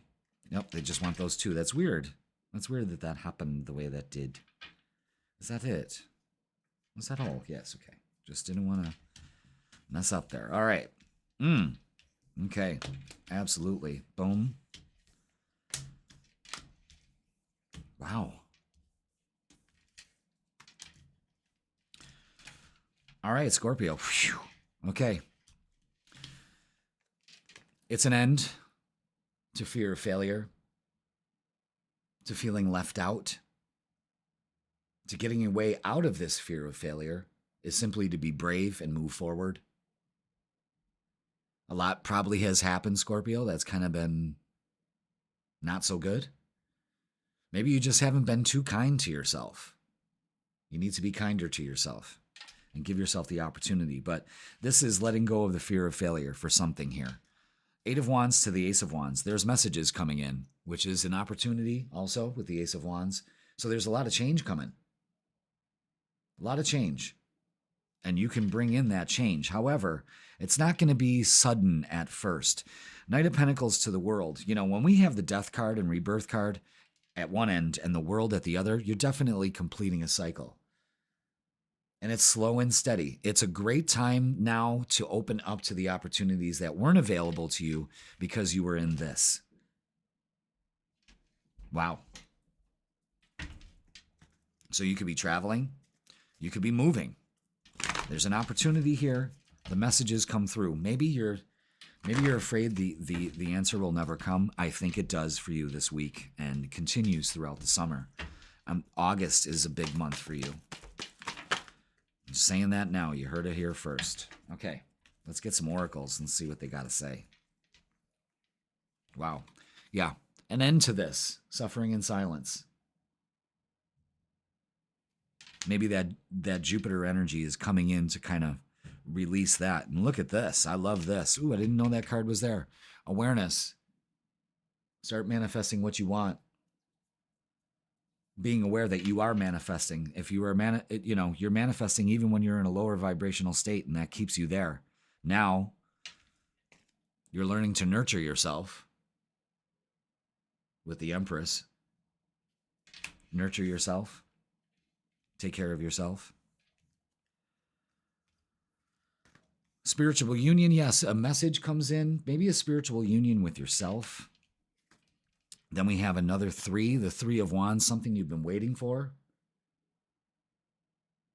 Nope, they just want those two. That's weird. That's weird that happened the way that did. Is that it? Was that all? Yes, okay. Just didn't want to mess up there. All right. Okay. Absolutely. Boom. Wow. All right, Scorpio. Whew. Okay. It's an end to fear of failure, to feeling left out, to getting your way out of this fear of failure is simply to be brave and move forward. A lot probably has happened, Scorpio, that's kind of been not so good. Maybe you just haven't been too kind to yourself. You need to be kinder to yourself and give yourself the opportunity. But this is letting go of the fear of failure for something here. 8 of Wands to the Ace of Wands. There's messages coming in, which is an opportunity also with the Ace of Wands. So there's a lot of change coming. A lot of change. And you can bring in that change. However, it's not going to be sudden at first. Knight of Pentacles to the World. When we have the Death card and Rebirth card at one end and the World at the other, you're definitely completing a cycle. And it's slow and steady. It's a great time now to open up to the opportunities that weren't available to you because you were in this. Wow. So you could be traveling. You could be moving. There's an opportunity here. The messages come through. Maybe you're afraid the answer will never come. I think it does for you this week and continues throughout the summer. August is a big month for you. I'm just saying that now. You heard it here first. Okay, let's get some oracles and see what they got to say. Wow. Yeah, an end to this. Suffering in silence. Maybe that Jupiter energy is coming in to kind of release that. And look at this. I love this. Ooh, I didn't know that card was there. Awareness. Start manifesting what you want. Being aware that you are manifesting. If you are you're manifesting even when you're in a lower vibrational state, and that keeps you there. Now, you're learning to nurture yourself with the Empress. Nurture yourself. Take care of yourself. Spiritual union, yes, a message comes in, maybe a spiritual union with yourself. Then we have another 3, the 3 of Wands, something you've been waiting for.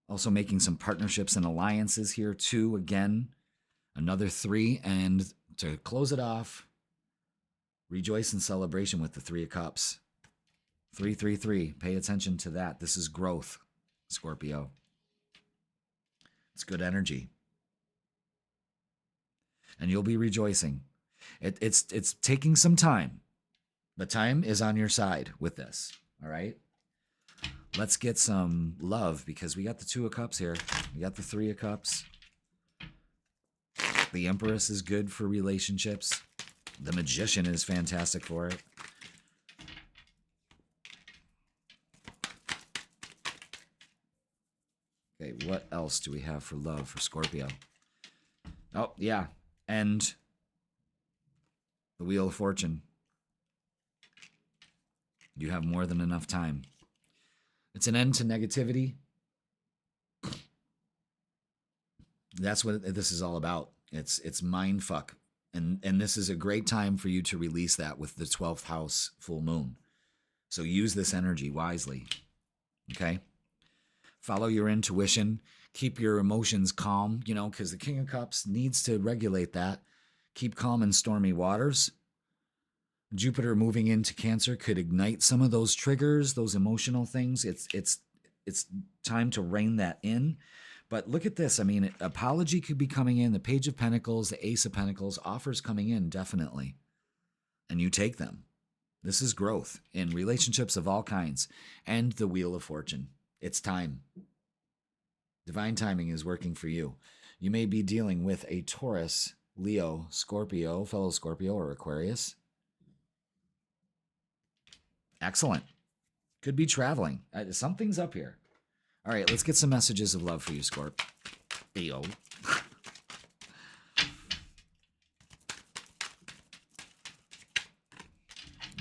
Also making some partnerships and alliances here too. Again, another 3. And to close it off, rejoice in celebration with the 3 of Cups. 333. Pay attention to that. This is growth, Scorpio. It's good energy. And you'll be rejoicing. It's taking some time, but time is on your side with this. All right. Let's get some love because we got the 2 of Cups here. We got the 3 of Cups. The Empress is good for relationships. The Magician is fantastic for it. Okay, what else do we have for love for Scorpio? Oh, yeah. And the Wheel of Fortune. You have more than enough time. It's an end to negativity. That's what this is all about. It's mind fuck. And this is a great time for you to release that with the 12th house full moon. So use this energy wisely. Okay? Follow your intuition. Keep your emotions calm, because the King of Cups needs to regulate that. Keep calm in stormy waters. Jupiter moving into Cancer could ignite some of those triggers, those emotional things. It's time to rein that in. But look at this. I mean, apology could be coming in. The Page of Pentacles, the Ace of Pentacles, offers coming in, definitely. And you take them. This is growth in relationships of all kinds. And the Wheel of Fortune. It's time. Divine timing is working for you. You may be dealing with a Taurus, Leo, Scorpio, fellow Scorpio, or Aquarius. Excellent. Could be traveling. Something's up here. All right, let's get some messages of love for you, Scorpio.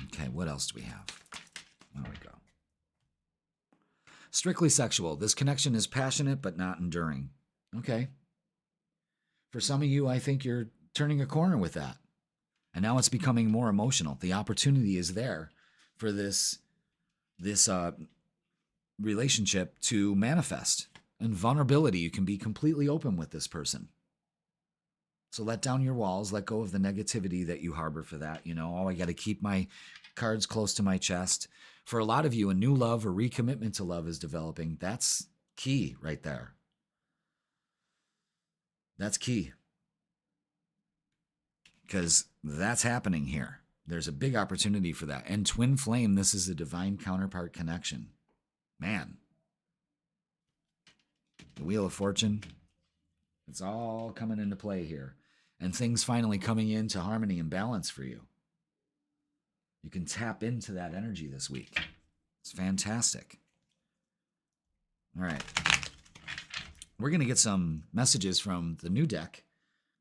Okay, what else do we have? There we go. Strictly sexual. This connection is passionate but not enduring. Okay. For some of you, I think you're turning a corner with that. And now it's becoming more emotional. The opportunity is there for this relationship to manifest. And vulnerability, you can be completely open with this person. So let down your walls, let go of the negativity that you harbor for that. I got to keep my cards close to my chest. For a lot of you, a new love or recommitment to love is developing. That's key right there. That's key. Because that's happening here. There's a big opportunity for that. And twin flame, this is a divine counterpart connection. Man. The Wheel of Fortune. It's all coming into play here. And things finally coming into harmony and balance for you. You can tap into that energy this week. It's fantastic. All right. We're going to get some messages from the new deck,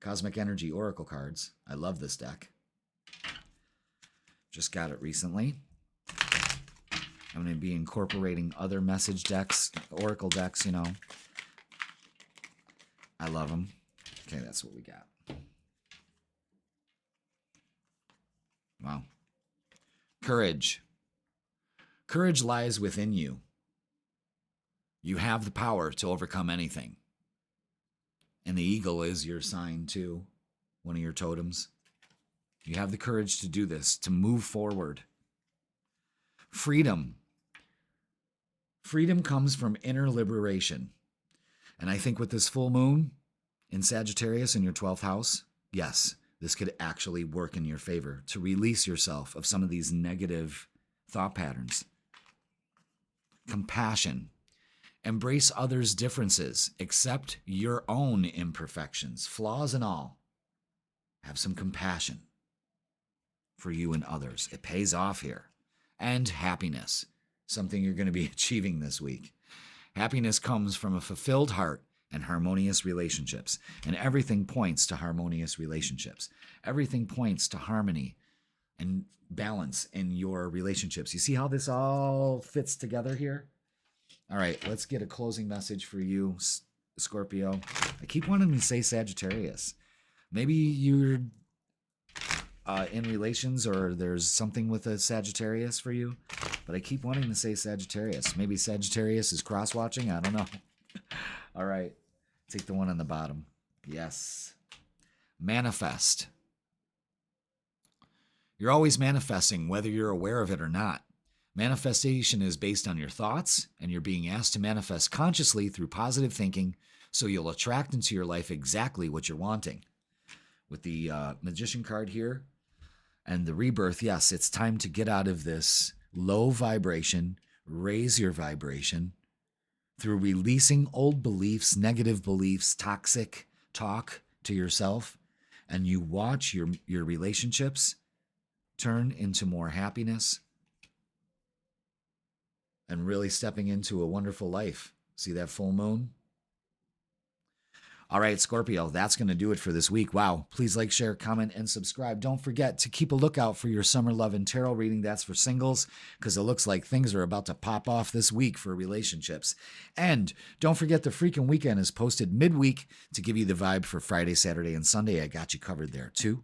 Cosmic Energy Oracle cards. I love this deck. Just got it recently. I'm going to be incorporating other message decks, Oracle decks, I love them. Okay, that's what we got. Wow. Courage. Courage lies within you. You have the power to overcome anything. And the eagle is your sign too, one of your totems. You have the courage to do this, to move forward. Freedom. Freedom comes from inner liberation. And I think with this full moon in Sagittarius in your 12th house, yes, this could actually work in your favor to release yourself of some of these negative thought patterns. Compassion. Embrace others' differences. Accept your own imperfections, flaws and all. Have some compassion for you and others. It pays off here. And happiness, something you're going to be achieving this week. Happiness comes from a fulfilled heart and harmonious relationships. And everything points to harmonious relationships. Everything points to harmony and balance in your relationships. You see how this all fits together here? All right, let's get a closing message for you, Scorpio. I keep wanting to say Sagittarius. Maybe you're in relations or there's something with a Sagittarius for you, but I keep wanting to say Sagittarius. Maybe Sagittarius is cross-watching. I don't know. All right, take the one on the bottom. Yes. Manifest. You're always manifesting, whether you're aware of it or not. Manifestation is based on your thoughts, and you're being asked to manifest consciously through positive thinking, so you'll attract into your life exactly what you're wanting. With the Magician card here and the rebirth, yes, it's time to get out of this low vibration, raise your vibration through releasing old beliefs, negative beliefs, toxic talk to yourself, and you watch your relationships turn into more happiness and really stepping into a wonderful life. See that full moon? All right, Scorpio, that's going to do it for this week. Wow. Please like, share, comment, and subscribe. Don't forget to keep a lookout for your Summer Love and Tarot reading. That's for singles, because it looks like things are about to pop off this week for relationships. And don't forget the freaking weekend is posted midweek to give you the vibe for Friday, Saturday, and Sunday. I got you covered there, too.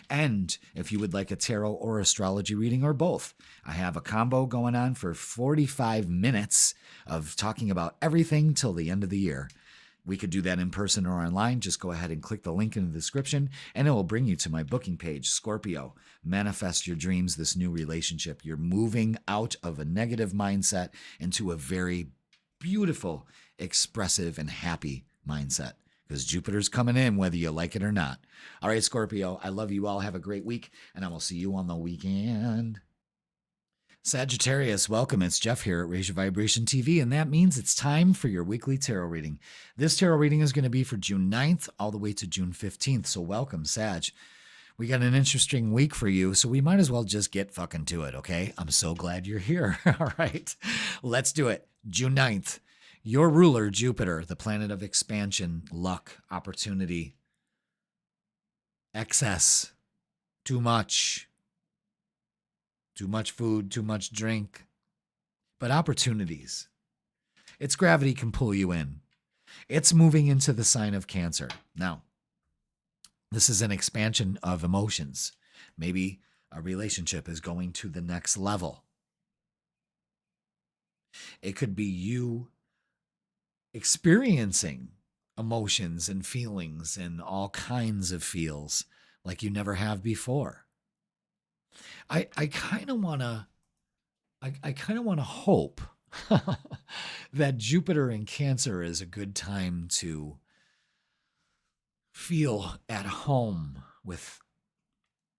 And if you would like a tarot or astrology reading or both, I have a combo going on for 45 minutes of talking about everything till the end of the year. We could do that in person or online. Just go ahead and click the link in the description, and it will bring you to my booking page. Scorpio, manifest your dreams, this new relationship. You're moving out of a negative mindset into a very beautiful, expressive, and happy mindset, because Jupiter's coming in whether you like it or not. All right, Scorpio, I love you all. Have a great week, and I will see you on the weekend. Sagittarius, welcome. It's Jeff here at Raise Your Vibration TV, and that means it's time for your weekly tarot reading. This tarot reading is going to be for June 9th all the way to June 15th, so welcome, Sag. We got an interesting week for you, so we might as well just get fucking to it, okay? I'm so glad you're here. All right, let's do it. June 9th, your ruler, Jupiter, the planet of expansion, luck, opportunity, excess, too much food, too much drink, but opportunities. Its gravity can pull you in. It's moving into the sign of Cancer. Now, this is an expansion of emotions. Maybe a relationship is going to the next level. It could be you experiencing emotions and feelings and all kinds of feels like you never have before. I kind of want to hope that Jupiter in Cancer is a good time to feel at home with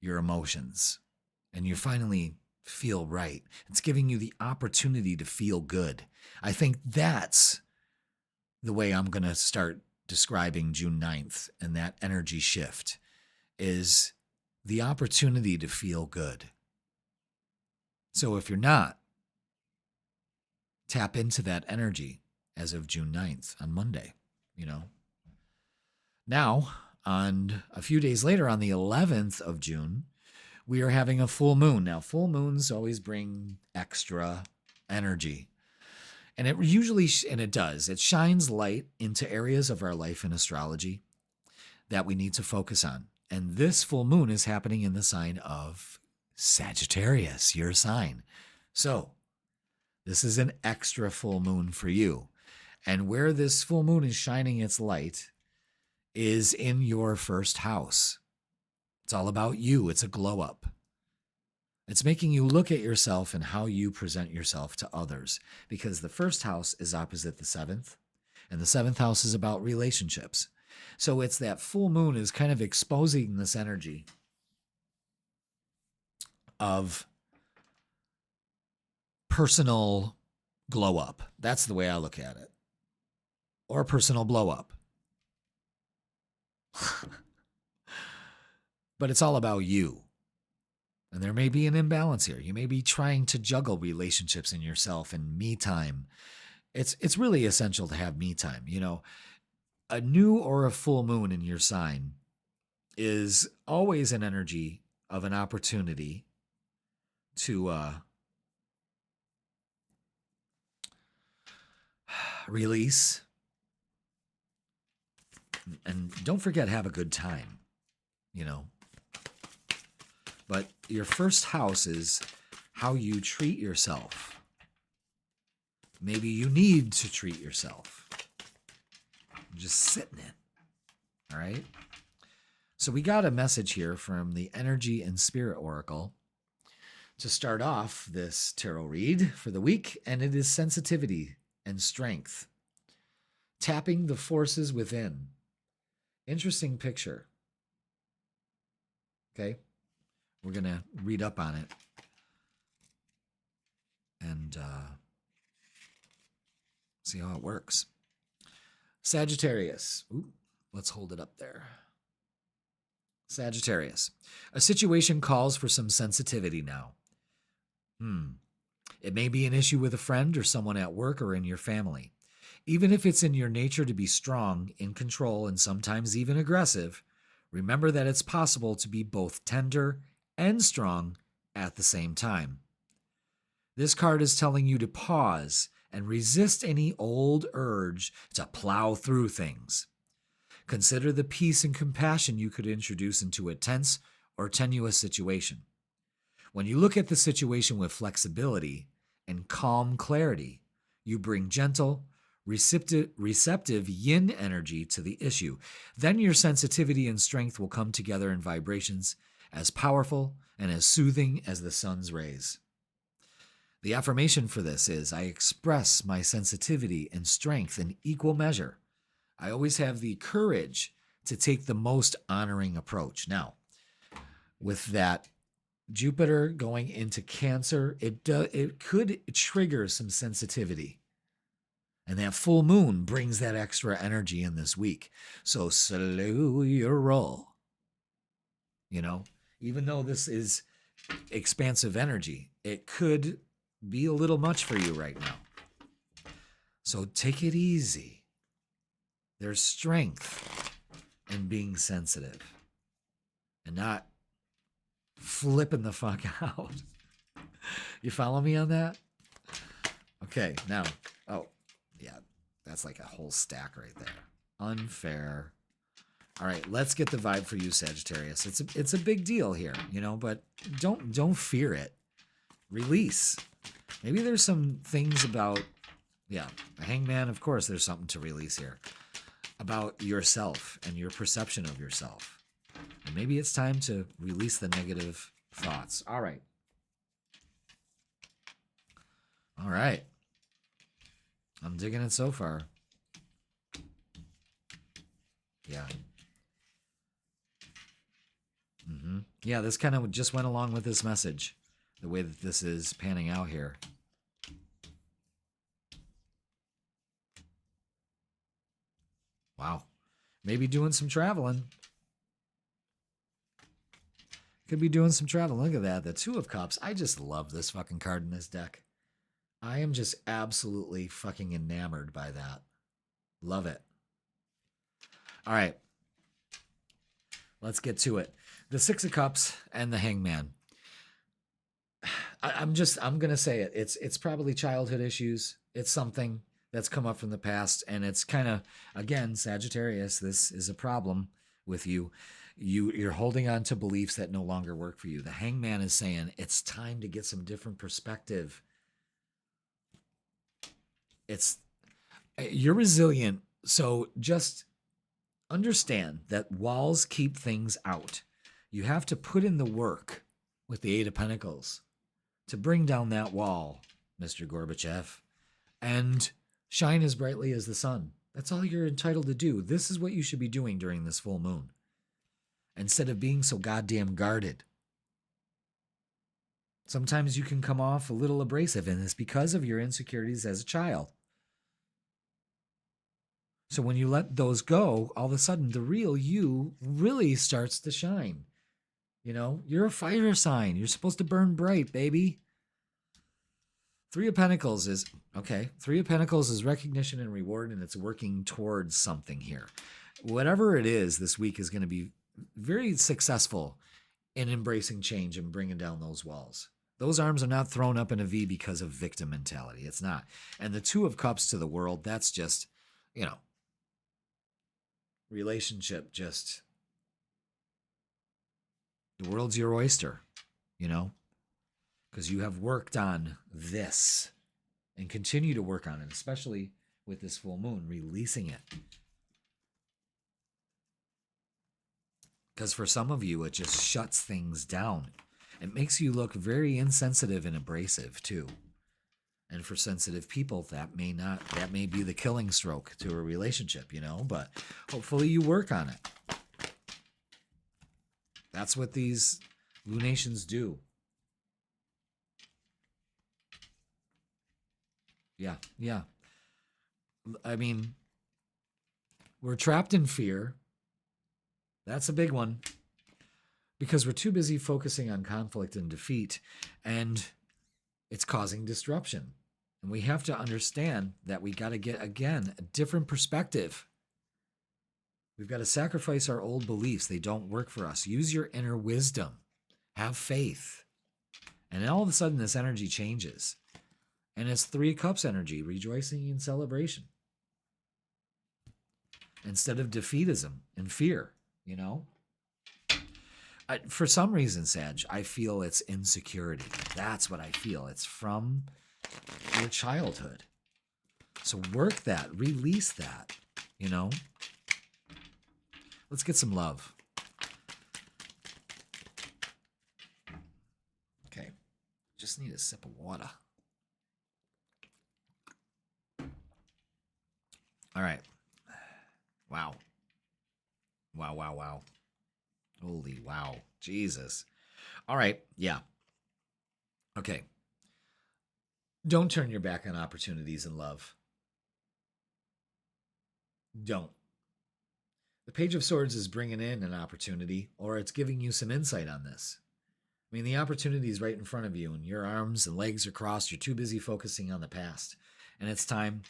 your emotions, and you finally feel right. It's giving you the opportunity to feel good. I think that's the way I'm going to start describing June 9th, and that energy shift is the opportunity to feel good. So if you're not, tap into that energy as of June 9th on Monday, Now, on a few days later, on the 11th of June, we are having a full moon. Now, full moons always bring extra energy. And it does. It shines light into areas of our life in astrology that we need to focus on. And this full moon is happening in the sign of Sagittarius, your sign. So this is an extra full moon for you. And where this full moon is shining its light is in your first house. It's all about you. It's a glow up. It's making you look at yourself and how you present yourself to others, because the first house is opposite the seventh, and the seventh house is about relationships. So it's that full moon is kind of exposing this energy of personal glow up. That's the way I look at it. Or personal blow up. But it's all about you. And there may be an imbalance here. You may be trying to juggle relationships in yourself and me time. It's really essential to have me time. A new or a full moon in your sign is always an energy of an opportunity to release. And don't forget, have a good time, you know. But your first house is how you treat yourself. Maybe you need to treat yourself. Just sit in it. All right? So we got a message here from the Energy and Spirit Oracle to start off this tarot read for the week, and it is sensitivity and strength. Tapping the forces within. Interesting picture. Okay? We're going to read up on it. And see how it works. Sagittarius. Ooh, let's hold it up there. Sagittarius. A situation calls for some sensitivity now. It may be an issue with a friend or someone at work or in your family. Even if it's in your nature to be strong, in control, and sometimes even aggressive, remember that it's possible to be both tender and strong at the same time. This card is telling you to pause and resist any old urge to plow through things. Consider the peace and compassion you could introduce into a tense or tenuous situation. When you look at the situation with flexibility and calm clarity, you bring gentle, receptive yin energy to the issue. Then your sensitivity and strength will come together in vibrations as powerful and as soothing as the sun's rays. The affirmation for this is, I express my sensitivity and strength in equal measure. I always have the courage to take the most honoring approach. Now, with that Jupiter going into Cancer, it could trigger some sensitivity. And that full moon brings that extra energy in this week. So slow your roll. You know, even though this is expansive energy, it could be a little much for you right now. So take it easy. There's strength in being sensitive and not flipping the fuck out. You follow me on that? Okay, now, yeah, that's like a whole stack right there. Unfair. All right, let's get the vibe for you, Sagittarius. It's a big deal here, you know, but don't fear it. Release. Maybe there's some things about, the Hangman, of course, there's something to release here about yourself and your perception of yourself. And maybe it's time to release the negative thoughts. All right. All right. I'm digging it so far. Yeah. Yeah, this kind of just went along with this message, the way that this is panning out here. Wow. Maybe doing some traveling. Could be doing some traveling. Look at that. The Two of Cups. I just love this fucking card in this deck. I am just absolutely fucking enamored by that. Love it. All right. Let's get to it. The Six of Cups and the Hangman. I'm going to say it. It's probably childhood issues. It's something that's come up from the past. And it's kind of, again, Sagittarius, this is a problem with you. You're holding on to beliefs that no longer work for you. The Hangman is saying it's time to get some different perspective. You're resilient. So just understand that walls keep things out. You have to put in the work with the Eight of Pentacles to bring down that wall, Mr. Gorbachev, and shine as brightly as the sun. That's all you're entitled to do. This is what you should be doing during this full moon, instead of being so goddamn guarded. Sometimes you can come off a little abrasive, and it's because of your insecurities as a child. So when you let those go, all of a sudden the real you really starts to shine. You know, you're a fire sign. You're supposed to burn bright, baby. Three of Pentacles is, okay, Three of Pentacles is recognition and reward, and it's working towards something here. Whatever it is, this week is going to be very successful in embracing change and bringing down those walls. Those arms are not thrown up in a V because of victim mentality. It's not. And the Two of Cups to the world, that's just, you know, relationship just, the world's your oyster, you know, because you have worked on this and continue to work on it, especially with this full moon, releasing it. Because for some of you, it just shuts things down. It makes you look very insensitive and abrasive too. And for sensitive people, that may be the killing stroke to a relationship, you know, but hopefully you work on it. That's what these lunations do. Yeah. I mean, we're trapped in fear. That's a big one. Because we're too busy focusing on conflict and defeat, and it's causing disruption. And we have to understand that we got to get, again, a different perspective. We've got to sacrifice our old beliefs. They don't work for us. Use your inner wisdom. Have faith. And then all of a sudden, this energy changes. And it's Three of Cups energy, rejoicing and celebration. Instead of defeatism and fear, you know? For some reason, Sag, I feel it's insecurity. That's what I feel. It's from your childhood. So work that, release that, you know? Let's get some love. Okay. Just need a sip of water. All right. Wow. Wow. Holy wow. Jesus. All right. Yeah. Okay. Don't turn your back on opportunities in love. Don't. The Page of Swords is bringing in an opportunity, or it's giving you some insight on this. I mean, the opportunity is right in front of you, and your arms and legs are crossed. You're too busy focusing on the past. And it's time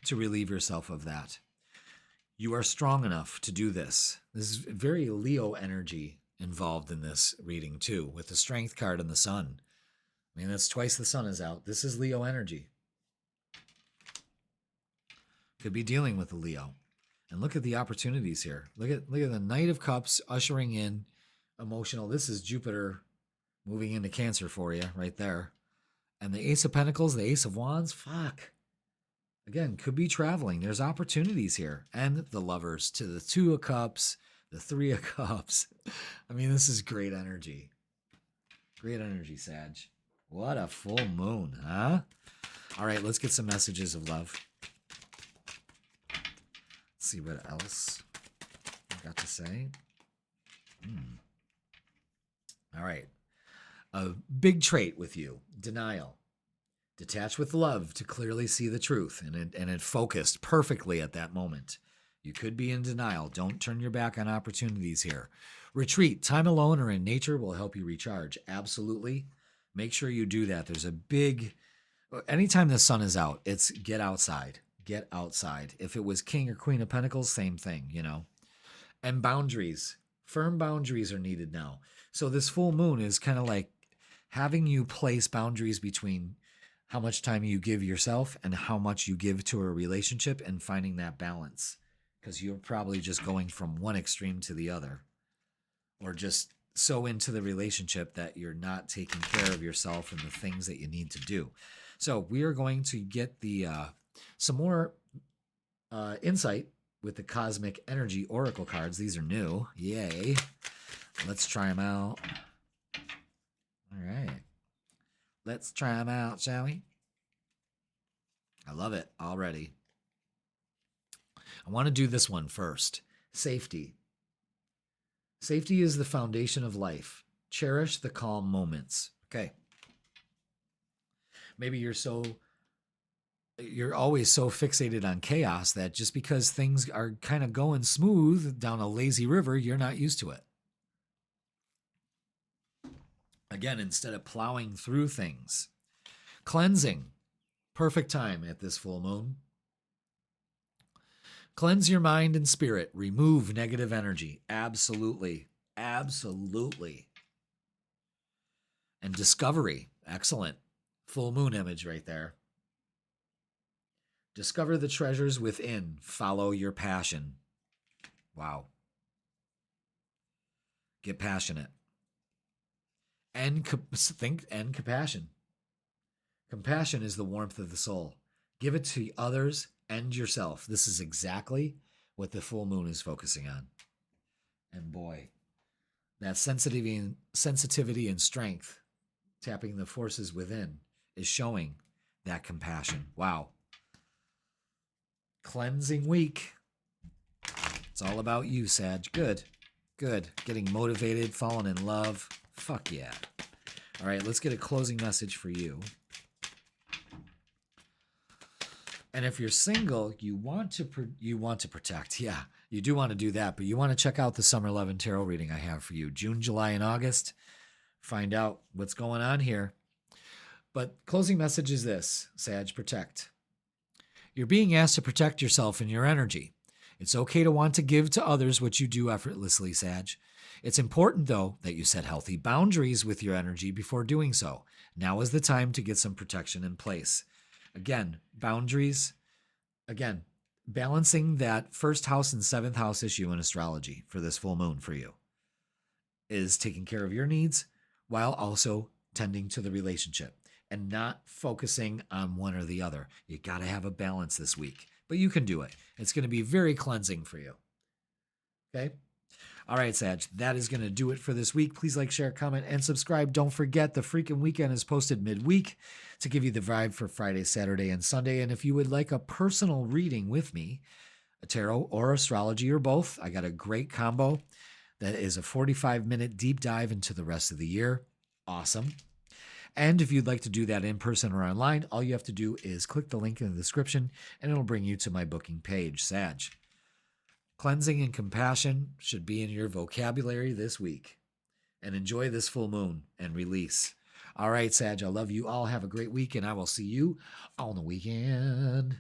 to relieve yourself of that. You are strong enough to do this. This is very Leo energy involved in this reading too, with the Strength card and the Sun. I mean, that's twice the Sun is out. This is Leo energy. Could be dealing with the Leo. And look at the opportunities here. Look at the Knight of Cups ushering in emotional. This is Jupiter moving into Cancer for you right there. And the Ace of Pentacles, the Ace of Wands, fuck. Again, could be traveling. There's opportunities here. And the Lovers to the Two of Cups, the Three of Cups. I mean, this is great energy. Great energy, Sag. What a full moon, huh? All right, let's get some messages of love. Let's see what else I got to say. All right. A big trait with you, denial. Detach with love to clearly see the truth, and it focused perfectly at that moment. You could be in denial. Don't turn your back on opportunities here. Retreat. Time alone or in nature will help you recharge. Absolutely. Make sure you do that. There's a big... Anytime the sun is out, it's get outside. Get outside. If it was King or Queen of Pentacles, same thing, you know. And boundaries. Firm boundaries are needed now. So this full moon is kind of like having you place boundaries between how much time you give yourself and how much you give to a relationship, and finding that balance, because you're probably just going from one extreme to the other, or just so into the relationship that you're not taking care of yourself and the things that you need to do. So we are going to get the some more insight with the Cosmic Energy Oracle cards. These are new. Yay. Let's try them out. All right. Let's try them out, shall we? I love it already. I want to do this one first. Safety. Safety is the foundation of life. Cherish the calm moments. Okay. Maybe you're always so fixated on chaos that just because things are kind of going smooth down a lazy river, you're not used to it. Again, instead of plowing through things, Cleansing. Perfect time at this full moon. Cleanse your mind and spirit. Remove negative energy. Absolutely. Absolutely. And discovery. Excellent. Full moon image right there. Discover the treasures within. Follow your passion. Wow. Get passionate. And compassion. Compassion is the warmth of the soul. Give it to others and yourself. This is exactly what the full moon is focusing on. And boy, that sensitivity and strength, tapping the forces within, is showing that compassion. Wow. Cleansing week. It's all about you, Sag. Good. Good. Getting motivated, falling in love. Fuck yeah. All right, let's get a closing message for you. And if you're single, you want to protect. Yeah, you do want to do that, but you want to check out the Summer Love and Tarot reading I have for you. June, July, and August. Find out what's going on here. But closing message is this, Sag, protect. You're being asked to protect yourself and your energy. It's okay to want to give to others what you do effortlessly, Sag. It's important, though, that you set healthy boundaries with your energy before doing so. Now is the time to get some protection in place. Again, boundaries. Again, balancing that first house and seventh house issue in astrology for this full moon for you is taking care of your needs while also tending to the relationship and not focusing on one or the other. You got to have a balance this week, but you can do it. It's going to be very cleansing for you. Okay? All right, Sag, that is going to do it for this week. Please like, share, comment, and subscribe. Don't forget, the freaking weekend is posted midweek to give you the vibe for Friday, Saturday, and Sunday. And if you would like a personal reading with me, a tarot or astrology or both, I got a great combo that is a 45-minute deep dive into the rest of the year. Awesome. And if you'd like to do that in person or online, all you have to do is click the link in the description, and it'll bring you to my booking page, Sag. Cleansing and compassion should be in your vocabulary this week. And enjoy this full moon and release. All right, Sag, I love you all. Have a great week, and I will see you on the weekend.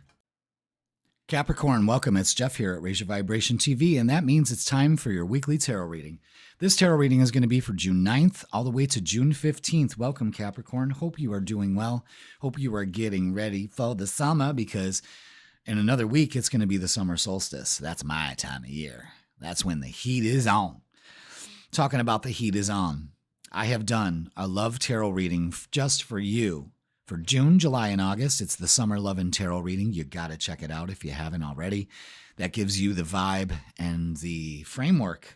Capricorn, welcome. It's Jeff here at Raise Your Vibration TV, and that means it's time for your weekly tarot reading. This tarot reading is going to be for June 9th all the way to June 15th. Welcome, Capricorn. Hope you are doing well. Hope you are getting ready for the summer, because in another week, it's going to be the summer solstice. That's my time of year. That's when the heat is on. Talking about the heat is on. I have done a love tarot reading just for you for June, July, and August. It's the Summer Love and Tarot reading. You got to check it out if you haven't already. That gives you the vibe and the framework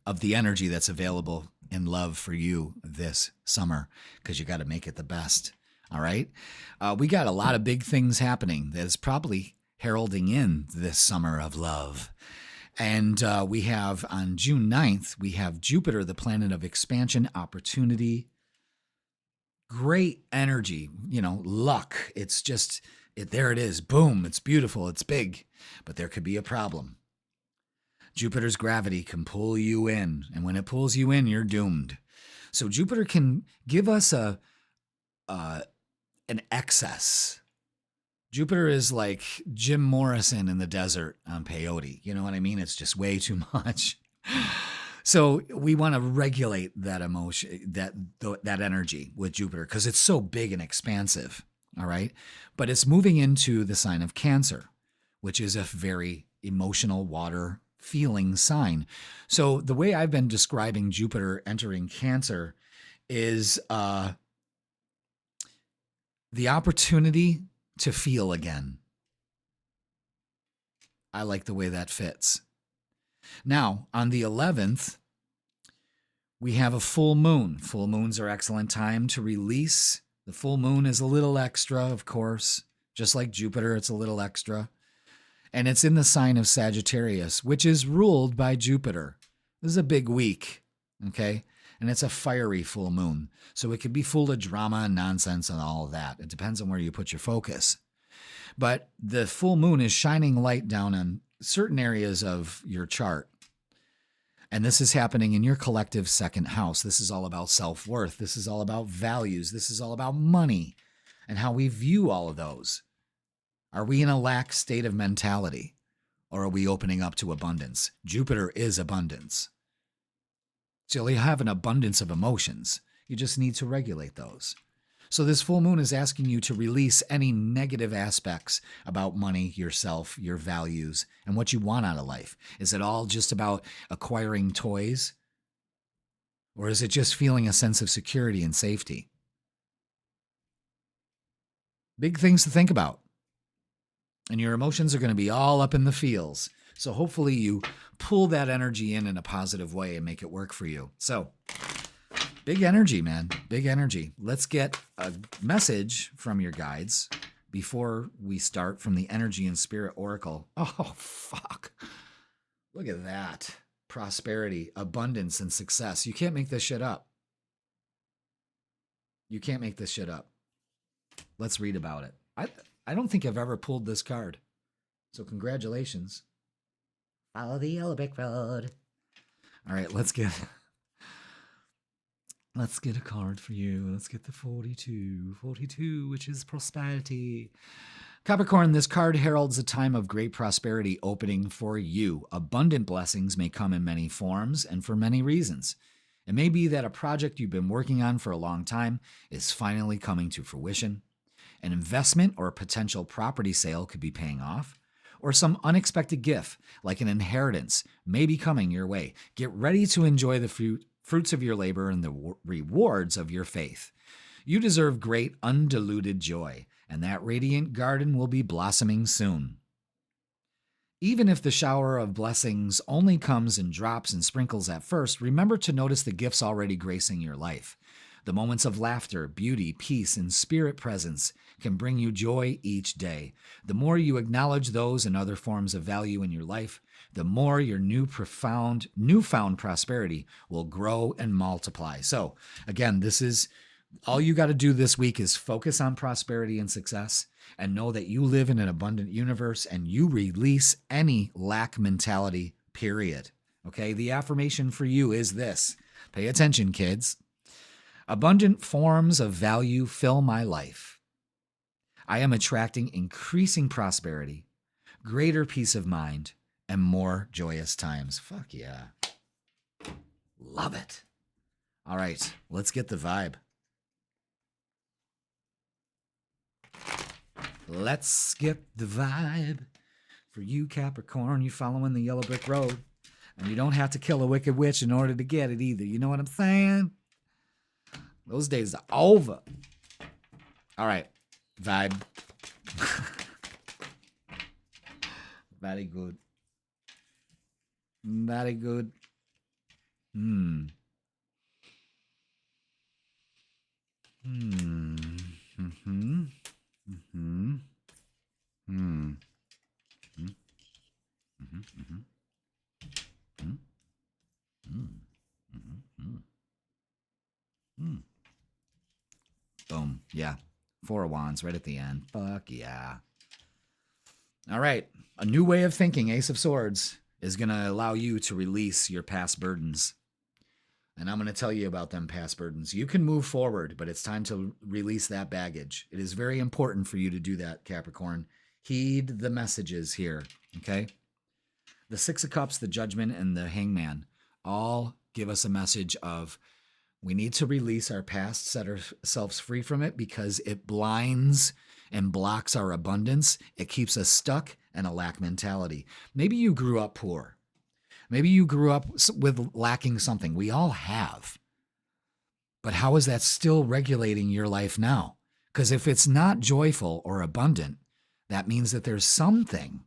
of the energy that's available in love for you this summer, because you got to make it the best. All right. We got a lot of big things happening that is probably heralding in this summer of love. And we have on June 9th, we have Jupiter, the planet of expansion, opportunity, great energy, luck. It's just, there it is. Boom. It's beautiful. It's big. But there could be a problem. Jupiter's gravity can pull you in. And when it pulls you in, you're doomed. So Jupiter can give us an excess. Jupiter is like Jim Morrison in the desert on peyote. You know what I mean? It's just way too much. So we want to regulate that emotion, that energy with Jupiter, because it's so big and expansive. All right. But it's moving into the sign of Cancer, which is a very emotional water feeling sign. So the way I've been describing Jupiter entering Cancer is the opportunity to feel again. I like the way that fits. Now, on the 11th, we have a full moon. Full moons are excellent time to release. The full moon is a little extra, of course. Just like Jupiter, it's a little extra. And it's in the sign of Sagittarius, which is ruled by Jupiter. This is a big week, okay? And it's a fiery full moon. So it could be full of drama and nonsense and all of that. It depends on where you put your focus. But the full moon is shining light down on certain areas of your chart. And this is happening in your collective second house. This is all about self-worth. This is all about values. This is all about money and how we view all of those. Are we in a lack state of mentality, or are we opening up to abundance? Jupiter is abundance. So you have an abundance of emotions. You just need to regulate those. So this full moon is asking you to release any negative aspects about money, yourself, your values, and what you want out of life. Is it all just about acquiring toys? Or is it just feeling a sense of security and safety? Big things to think about. And your emotions are going to be all up in the feels. So hopefully you pull that energy in a positive way and make it work for you. So big energy, man. Big energy. Let's get a message from your guides before we start from the Energy and Spirit Oracle. Oh, fuck. Look at that. Prosperity, abundance, and success. You can't make this shit up. You can't make this shit up. Let's read about it. I don't think I've ever pulled this card. So congratulations. Follow the yellow brick road. All right, let's get a card for you. Let's get the 42. 42, which is prosperity. Capricorn, this card heralds a time of great prosperity opening for you. Abundant blessings may come in many forms and for many reasons. It may be that a project you've been working on for a long time is finally coming to fruition. An investment or a potential property sale could be paying off. Or some unexpected gift, like an inheritance, may be coming your way. Get ready to enjoy the fruits of your labor and the rewards of your faith. You deserve great undiluted joy, and that radiant garden will be blossoming soon. Even if the shower of blessings only comes in drops and sprinkles at first, remember to notice the gifts already gracing your life. The moments of laughter, beauty, peace, and spirit presence can bring you joy each day. The more you acknowledge those and other forms of value in your life, the more your newfound prosperity will grow and multiply. So, again, this is all you got to do this week is focus on prosperity and success and know that you live in an abundant universe and you release any lack mentality, period. Okay? The affirmation for you is this. Pay attention, kids. Abundant forms of value fill my life. I am attracting increasing prosperity, greater peace of mind, and more joyous times. Fuck yeah. Love it. All right, let's get the vibe. Let's get the vibe. For you, Capricorn, you following the yellow brick road. And you don't have to kill a wicked witch in order to get it either. You know what I'm saying? Those days are over. All right. Vibe. Very good. Very good. Hmm. Hmm. Mm-hmm. Mm-hmm. Hmm. Mm-hmm. Mm-hmm. Mm-hmm. Mm-hmm. Mm-hmm. Boom. Yeah. 4 of Wands right at the end. Fuck yeah. All right. A new way of thinking, Ace of Swords, is going to allow you to release your past burdens. And I'm going to tell you about them past burdens. You can move forward, but it's time to release that baggage. It is very important for you to do that, Capricorn. Heed the messages here, okay? The 6 of Cups, the Judgment, and the Hangman all give us a message of we need to release our past, set ourselves free from it because it blinds and blocks our abundance. It keeps us stuck in a lack mentality. Maybe you grew up poor. Maybe you grew up with lacking something. We all have. But how is that still regulating your life now? Because if it's not joyful or abundant, that means that there's something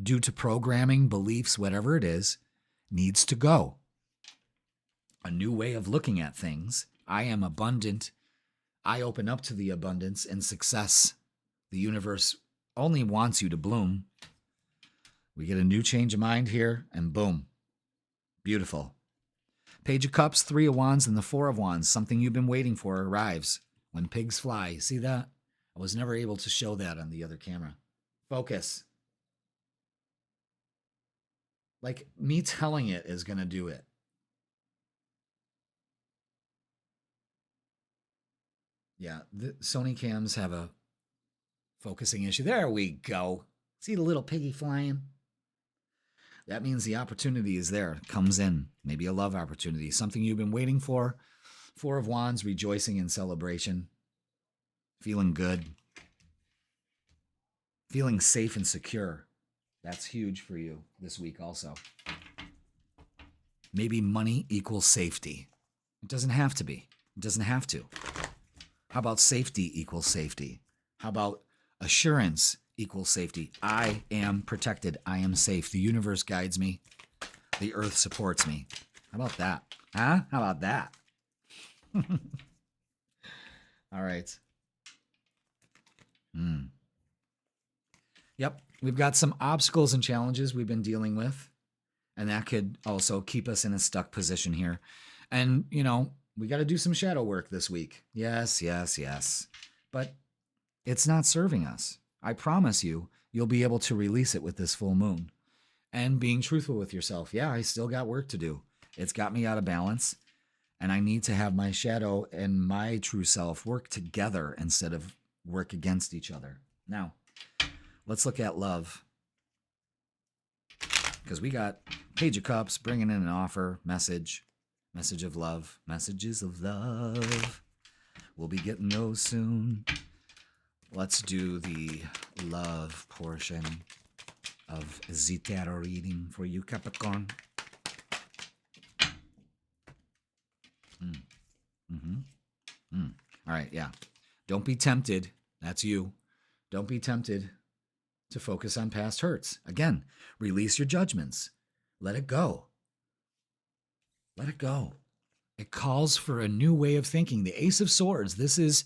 due to programming, beliefs, whatever it is, needs to go. A new way of looking at things. I am abundant. I open up to the abundance and success. The universe only wants you to bloom. We get a new change of mind here, and boom. Beautiful. Page of Cups, 3 of Wands, and the 4 of Wands. Something you've been waiting for arrives. When pigs fly. See that? I was never able to show that on the other camera. Focus. Like me telling it is going to do it. Yeah, the Sony cams have a focusing issue. There we go. See the little piggy flying? That means the opportunity is there. It comes in. Maybe a love opportunity. Something you've been waiting for. Four of Wands, rejoicing in celebration. Feeling good. Feeling safe and secure. That's huge for you this week also. Maybe money equals safety. It doesn't have to be. It doesn't have to. How about safety equals safety? How about assurance equals safety? I am protected. I am safe. The universe guides me. The earth supports me. How about that? Huh? How about that? All right. Yep. We've got some obstacles and challenges we've been dealing with. And that could also keep us in a stuck position here. And, you know, we got to do some shadow work this week. Yes, yes, yes. But it's not serving us. I promise you, you'll be able to release it with this full moon. And being truthful with yourself. Yeah, I still got work to do. It's got me out of balance. And I need to have my shadow and my true self work together instead of work against each other. Now, let's look at love. Because we got Page of Cups bringing in an offer, message of love, messages of love. We'll be getting those soon. Let's do the love portion of the tarot reading for you, Capricorn. All right, yeah. Don't be tempted. That's you. Don't be tempted to focus on past hurts. Again, release your judgments. Let it go. Let it go. It calls for a new way of thinking. The Ace of Swords, this is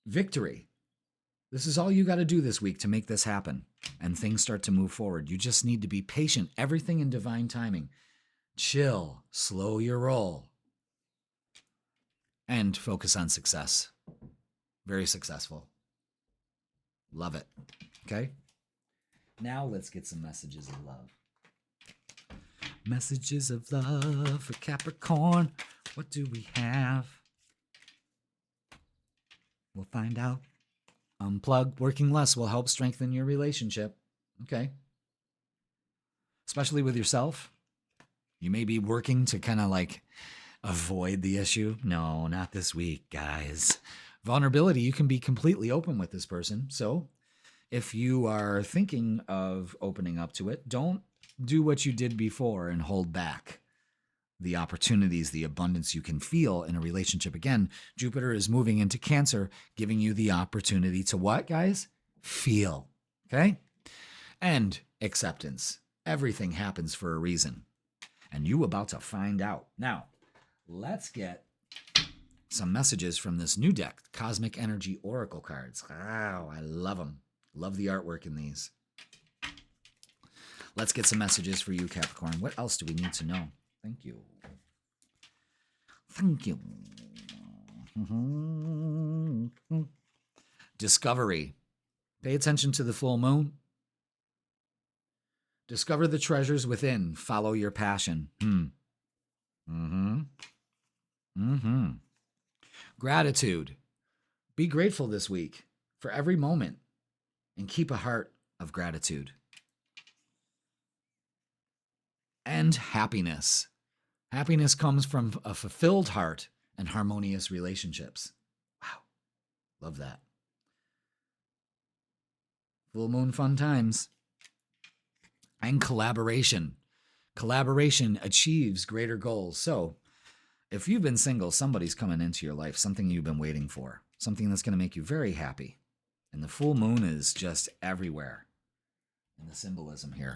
victory. This is all you got to do this week to make this happen and things start to move forward. You just need to be patient. Everything in divine timing. Chill. Slow your roll. And focus on success. Very successful. Love it. Okay? Now let's get some messages of love. Messages of love for Capricorn. What do we have? We'll find out. Unplug. Working less will help strengthen your relationship. Okay. Especially with yourself. You may be working to kind of like avoid the issue. No, not this week, guys. Vulnerability, you can be completely open with this person. So if you are thinking of opening up to it, don't do what you did before and hold back the opportunities, the abundance you can feel in a relationship. Again, Jupiter is moving into Cancer, giving you the opportunity to what, guys? Feel. Okay? And acceptance. Everything happens for a reason. And you about to find out. Now, let's get some messages from this new deck, Cosmic Energy Oracle cards. Wow, I love them. Love the artwork in these. Let's get some messages for you, Capricorn. What else do we need to know? Thank you. Thank you. Discovery. Pay attention to the full moon. Discover the treasures within. Follow your passion. Gratitude. Be grateful this week for every moment and keep a heart of gratitude. And happiness. Happiness comes from a fulfilled heart and harmonious relationships. Wow. Love that. Full moon fun times. And collaboration. Collaboration achieves greater goals. So, if you've been single, somebody's coming into your life, something you've been waiting for, something that's going to make you very happy. And the full moon is just everywhere in the symbolism here.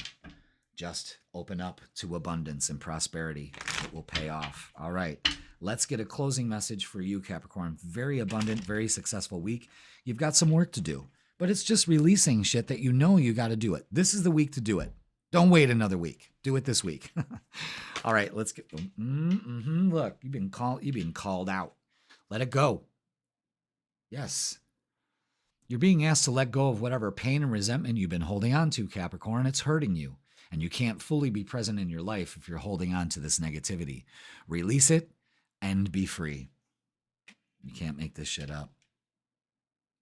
Just open up to abundance and prosperity. It will pay off. All right, let's get a closing message for you, Capricorn. Very abundant, very successful week. You've got some work to do, but it's just releasing shit that you know you got to do it. This is the week to do it. Don't wait another week. Do it this week. All right, let's get. Look, you've been called out. Let it go. Yes. You're being asked to let go of whatever pain and resentment you've been holding on to, Capricorn. It's hurting you. And you can't fully be present in your life if you're holding on to this negativity. Release it and be free. You can't make this shit up.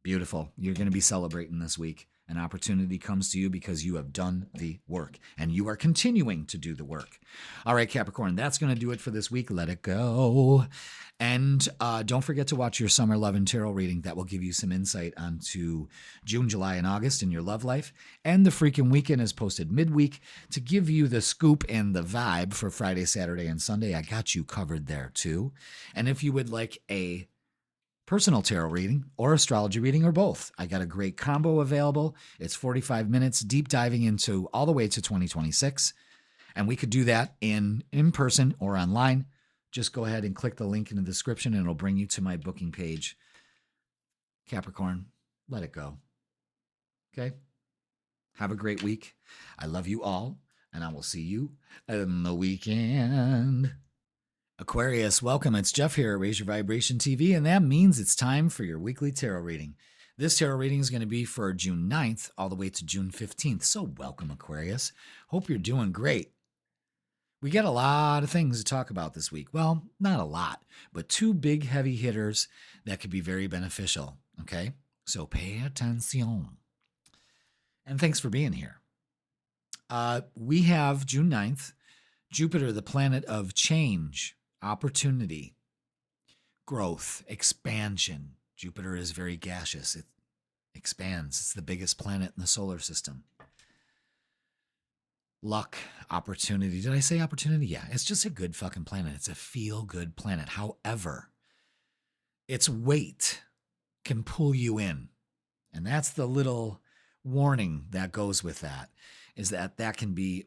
Beautiful. You're going to be celebrating this week. An opportunity comes to you because you have done the work and you are continuing to do the work. All right, Capricorn, that's going to do it for this week. Let it go. And don't forget to watch your Summer Love and Tarot reading. That will give you some insight onto June, July, and August in your love life. And the freaking weekend is posted midweek to give you the scoop and the vibe for Friday, Saturday, and Sunday. I got you covered there too. And if you would like a personal tarot reading or astrology reading or both, I got a great combo available. It's 45 minutes deep diving into all the way to 2026. And we could do that in person or online. Just go ahead and click the link in the description and it'll bring you to my booking page. Capricorn, let it go. Okay? Have a great week. I love you all, and I will see you in the weekend. Aquarius, welcome. It's Jeff here at Raise Your Vibration TV, and that means it's time for your weekly tarot reading. This tarot reading is going to be for June 9th all the way to June 15th. So welcome, Aquarius. Hope you're doing great. We got a lot of things to talk about this week. Well, not a lot, but two big heavy hitters that could be very beneficial. Okay? So pay attention. And thanks for being here. We have June 9th, Jupiter, the planet of change, opportunity, growth, expansion. Jupiter is very gaseous. It expands. It's the biggest planet in the solar system. Luck, opportunity. Did I say opportunity? Yeah, it's just a good fucking planet. It's a feel-good planet. However, its weight can pull you in. And that's the little warning that goes with that, is that can be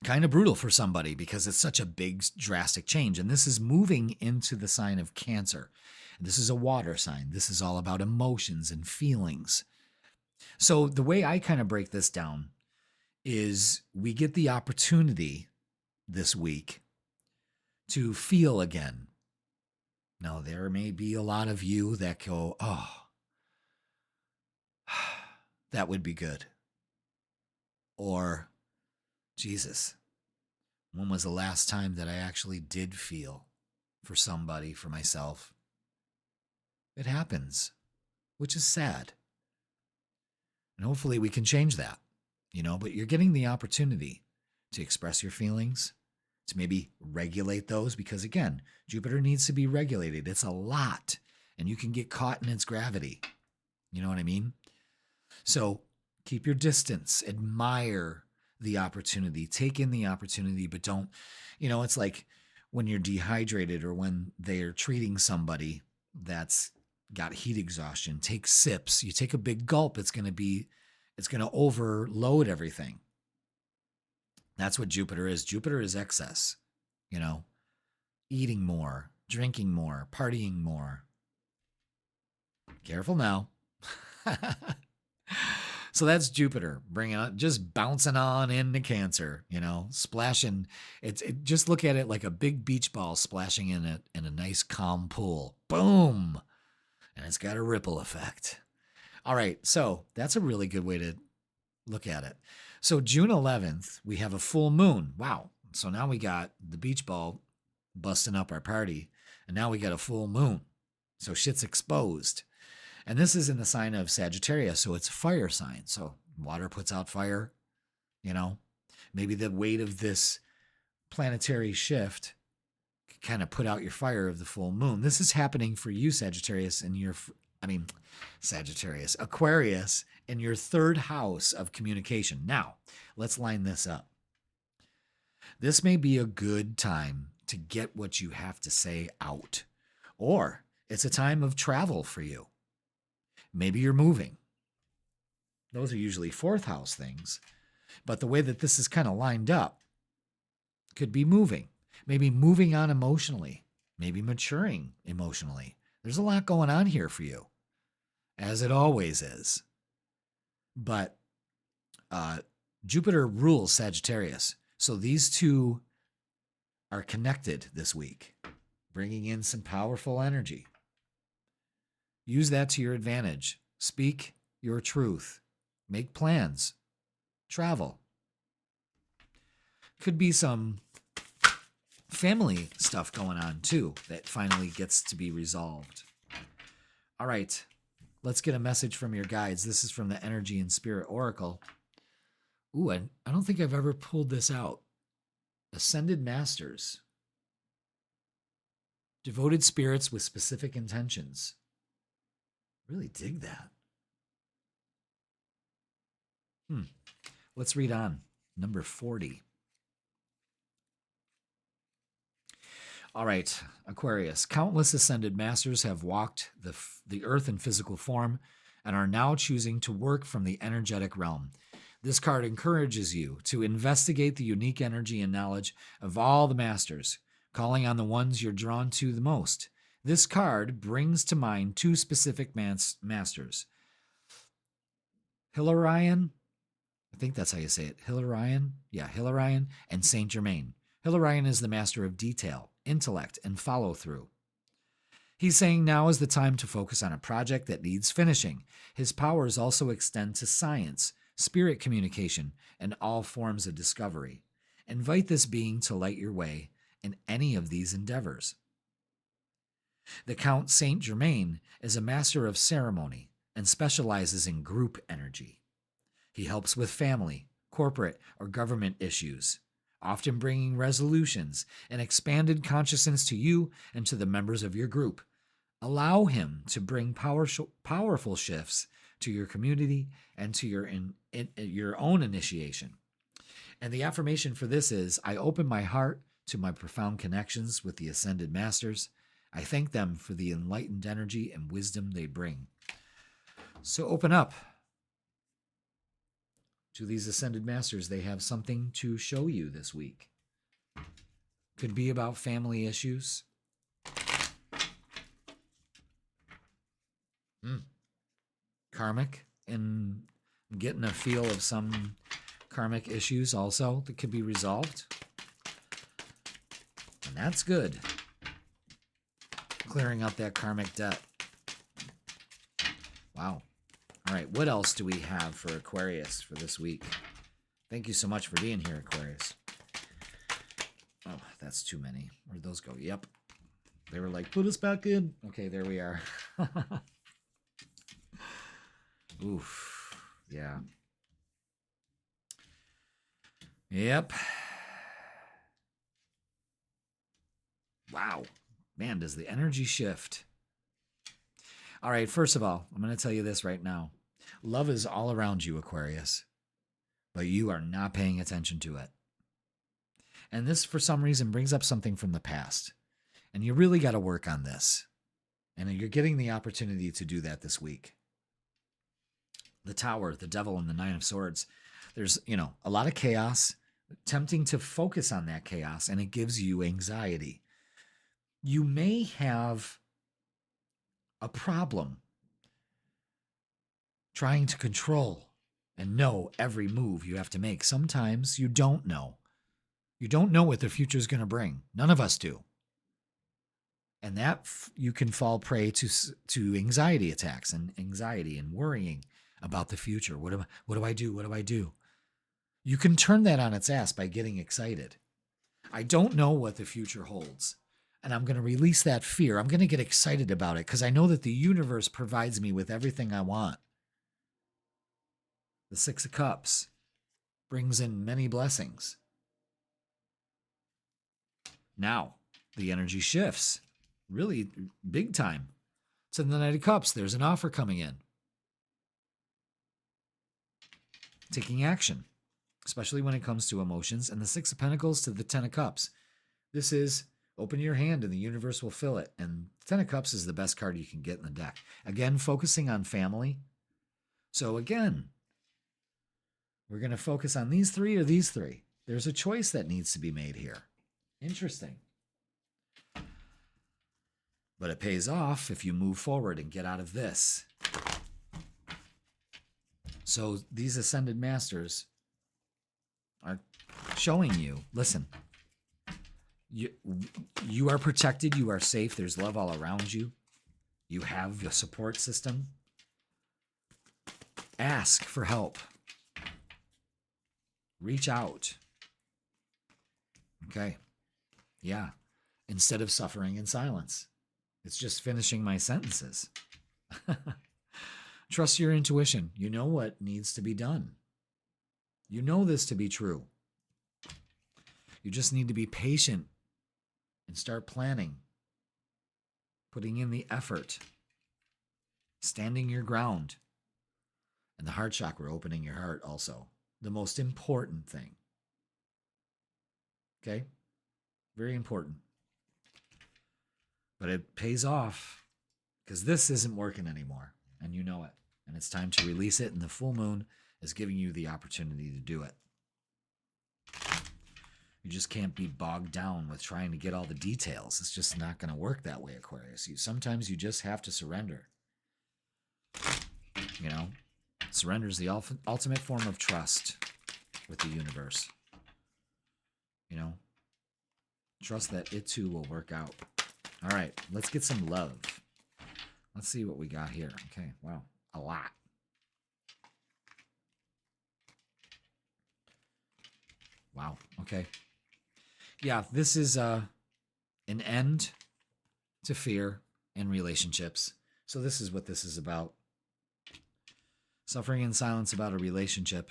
kind of brutal for somebody because it's such a big, drastic change. And this is moving into the sign of Cancer. This is a water sign. This is all about emotions and feelings. So the way I kind of break this down is we get the opportunity this week to feel again. Now, there may be a lot of you that go, oh, that would be good. Or, Jesus, when was the last time that I actually did feel for somebody, for myself? It happens, which is sad. And hopefully we can change that, but you're getting the opportunity to express your feelings, to maybe regulate those, because again, Jupiter needs to be regulated. It's a lot, and you can get caught in its gravity. You know what I mean? So keep your distance, admire the opportunity, take in the opportunity, but don't, it's like when you're dehydrated or when they're treating somebody that's got heat exhaustion, take sips. You take a big gulp, it's going to overload everything. That's what Jupiter is. Jupiter is excess, eating more, drinking more, partying more. Careful now. So that's Jupiter just bouncing on into Cancer, splashing. Just look at it like a big beach ball splashing in a nice calm pool. Boom. And it's got a ripple effect. All right. So that's a really good way to look at it. So June 11th, we have a full moon. Wow. So now we got the beach ball busting up our party, and now we got a full moon. So shit's exposed. And this is in the sign of Sagittarius, so it's a fire sign. So water puts out fire, Maybe the weight of this planetary shift kind of put out your fire of the full moon. This is happening for you, Sagittarius, Aquarius, in your third house of communication. Now, let's line this up. This may be a good time to get what you have to say out, or it's a time of travel for you. Maybe you're moving. Those are usually fourth house things. But the way that this is kind of lined up could be moving. Maybe moving on emotionally. Maybe maturing emotionally. There's a lot going on here for you, as it always is. But Jupiter rules Sagittarius. So these two are connected this week, bringing in some powerful energy. Use that to your advantage. Speak your truth. Make plans. Travel. Could be some family stuff going on too that finally gets to be resolved. All right, let's get a message from your guides. This is from the Energy and Spirit Oracle. Ooh, I don't think I've ever pulled this out. Ascended Masters. Devoted spirits with specific intentions. Really dig that. Let's read on. Number 40. All right, Aquarius. Countless ascended masters have walked the earth in physical form and are now choosing to work from the energetic realm. This card encourages you to investigate the unique energy and knowledge of all the masters, calling on the ones you're drawn to the most. This card brings to mind two specific masters. Hilarion, I think that's how you say it. Hilarion? Yeah, Hilarion and Saint Germain. Hilarion is the master of detail, intellect, and follow-through. He's saying now is the time to focus on a project that needs finishing. His powers also extend to science, spirit communication, and all forms of discovery. Invite this being to light your way in any of these endeavors. The Count Saint Germain is a master of ceremony and specializes in group energy. He helps with family, corporate, or government issues, often bringing resolutions and expanded consciousness to you and to the members of your group. Allow him to bring powerful shifts to your community and to your own initiation. And the affirmation for this is, I open my heart to my profound connections with the Ascended Masters. I thank them for the enlightened energy and wisdom they bring. So open up to these Ascended Masters. They have something to show you this week. Could be about family issues. Karmic, and I'm getting a feel of some karmic issues also that could be resolved. And that's good. Clearing up that karmic debt. Wow. All right, what else do we have for Aquarius for this week? Thank you so much for being here, Aquarius. Oh, that's too many. Where'd those go? Yep. They were like, put us back in. Okay, there we are. Oof. Yeah. Yep. Wow. Man, does the energy shift. All right, first of all, I'm going to tell you this right now. Love is all around you, Aquarius, but you are not paying attention to it. And this, for some reason, brings up something from the past. And you really got to work on this. And you're getting the opportunity to do that this week. The Tower, the Devil, and the Nine of Swords. There's, a lot of chaos, tempting to focus on that chaos, and it gives you anxiety. You may have a problem trying to control and know every move you have to make. Sometimes you don't know. You don't know what the future is going to bring. None of us do. And that you can fall prey to anxiety attacks and anxiety and worrying about the future. What do I do? What do I do? You can turn that on its ass by getting excited. I don't know what the future holds. And I'm going to release that fear. I'm going to get excited about it because I know that the universe provides me with everything I want. The Six of Cups brings in many blessings. Now, the energy shifts really big time. To the Knight of Cups, there's an offer coming in. Taking action, especially when it comes to emotions. And the Six of Pentacles to the Ten of Cups. This is open your hand and the universe will fill it. And Ten of Cups is the best card you can get in the deck. Again, focusing on family. So again, we're going to focus on these three or these three. There's a choice that needs to be made here. Interesting. But it pays off if you move forward and get out of this. So these Ascended Masters are showing you, listen, you are protected, you are safe, there's love all around you. You have a support system. Ask for help. Reach out. Okay. Yeah. Instead of suffering in silence. It's just finishing my sentences. Trust your intuition. You know what needs to be done. You know this to be true. You just need to be patient and start planning, putting in the effort, standing your ground, and the heart chakra, opening your heart also. The most important thing. Okay? Very important. But it pays off because this isn't working anymore, and you know it. And it's time to release it, and the full moon is giving you the opportunity to do it. You just can't be bogged down with trying to get all the details. It's just not going to work that way, Aquarius. Sometimes you just have to surrender. You know, surrender is the ultimate form of trust with the universe. You know, trust that it too will work out. All right, let's get some love. Let's see what we got here. Okay, wow, a lot. Wow, okay. Yeah, this is an end to fear in relationships. So this is what this is about. Suffering in silence about a relationship.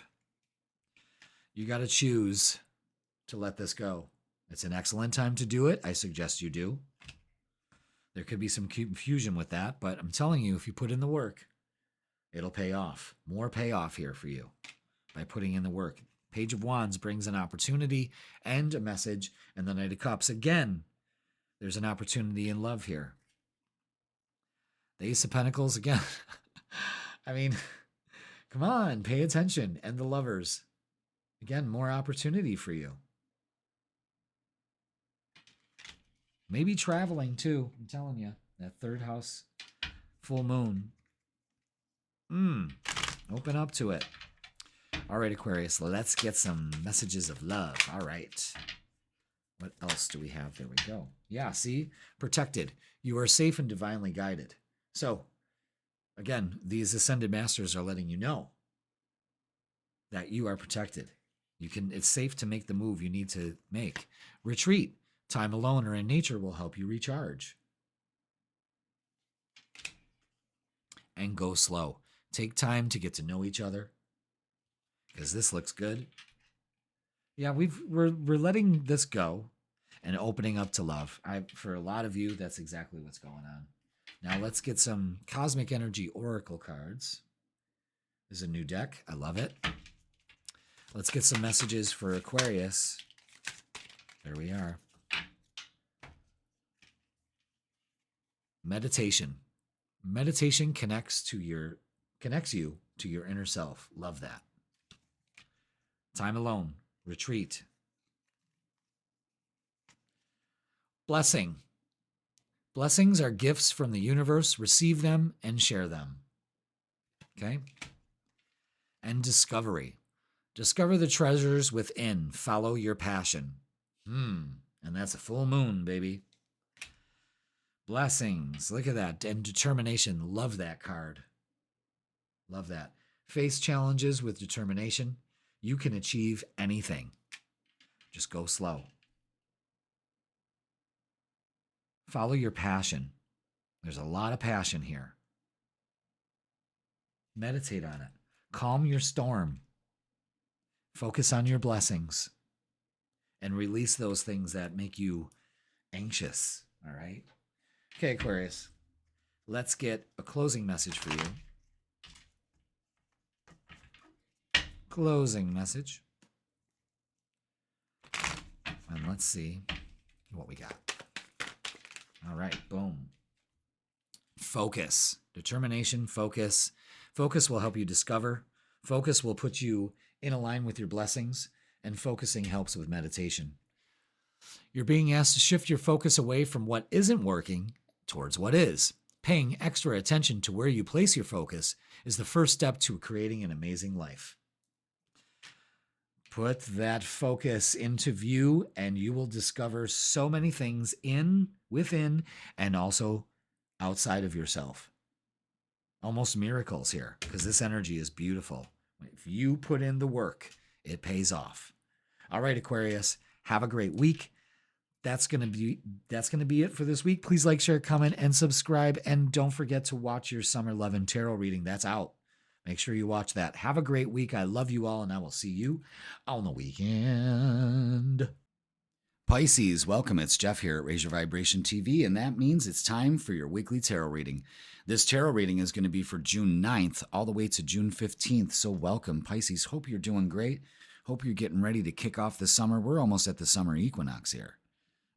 You got to choose to let this go. It's an excellent time to do it. I suggest you do. There could be some confusion with that, but I'm telling you, if you put in the work, it'll pay off. More payoff here for you by putting in the work. Page of Wands brings an opportunity and a message, and the Knight of Cups. Again, there's an opportunity in love here. The Ace of Pentacles, again. I mean, come on, pay attention. And the Lovers. Again, more opportunity for you. Maybe traveling too, I'm telling you. That third house, full moon. Open up to it. All right, Aquarius, let's get some messages of love. All right. What else do we have? There we go. Yeah, see? Protected. You are safe and divinely guided. So, again, these ascended masters are letting you know that you are protected. It's safe to make the move you need to make. Retreat. Time alone or in nature will help you recharge. And go slow. Take time to get to know each other. Because this looks good. Yeah, we're letting this go and opening up to love. For a lot of you, that's exactly what's going on. Now let's get some Cosmic Energy Oracle cards. This is a new deck. I love it. Let's get some messages for Aquarius. There we are. Meditation. Meditation connects you to your inner self. Love that. Time alone. Retreat. Blessing. Blessings are gifts from the universe. Receive them and share them. Okay? And discovery. Discover the treasures within. Follow your passion. And that's a full moon, baby. Blessings. Look at that. And determination. Love that card. Love that. Face challenges with determination. You can achieve anything. Just go slow. Follow your passion. There's a lot of passion here. Meditate on it. Calm your storm. Focus on your blessings. And release those things that make you anxious. All right? Okay, Aquarius. Let's get a closing message for you. Closing message. And let's see what we got. All right, boom. Focus. Determination, focus. Focus will help you discover. Focus will put you in a line with your blessings. And focusing helps with meditation. You're being asked to shift your focus away from what isn't working towards what is. Paying extra attention to where you place your focus is the first step to creating an amazing life. Put that focus into view and you will discover so many things within, and also outside of yourself. Almost miracles here, because this energy is beautiful. If you put in the work, it pays off. All right, Aquarius, Have a great week. That's gonna be it for this week. Please like, share, comment, and subscribe. And don't forget to watch your Summer Love and Tarot reading. That's out. Make sure you watch that. Have a great week. I love you all, and I will see you on the weekend. Pisces, welcome. It's Jeff here at Raise Your Vibration TV, and that means it's time for your weekly tarot reading. This tarot reading is going to be for June 9th all the way to June 15th, so welcome, Pisces. Hope you're doing great. Hope you're getting ready to kick off the summer. We're almost at the summer equinox here.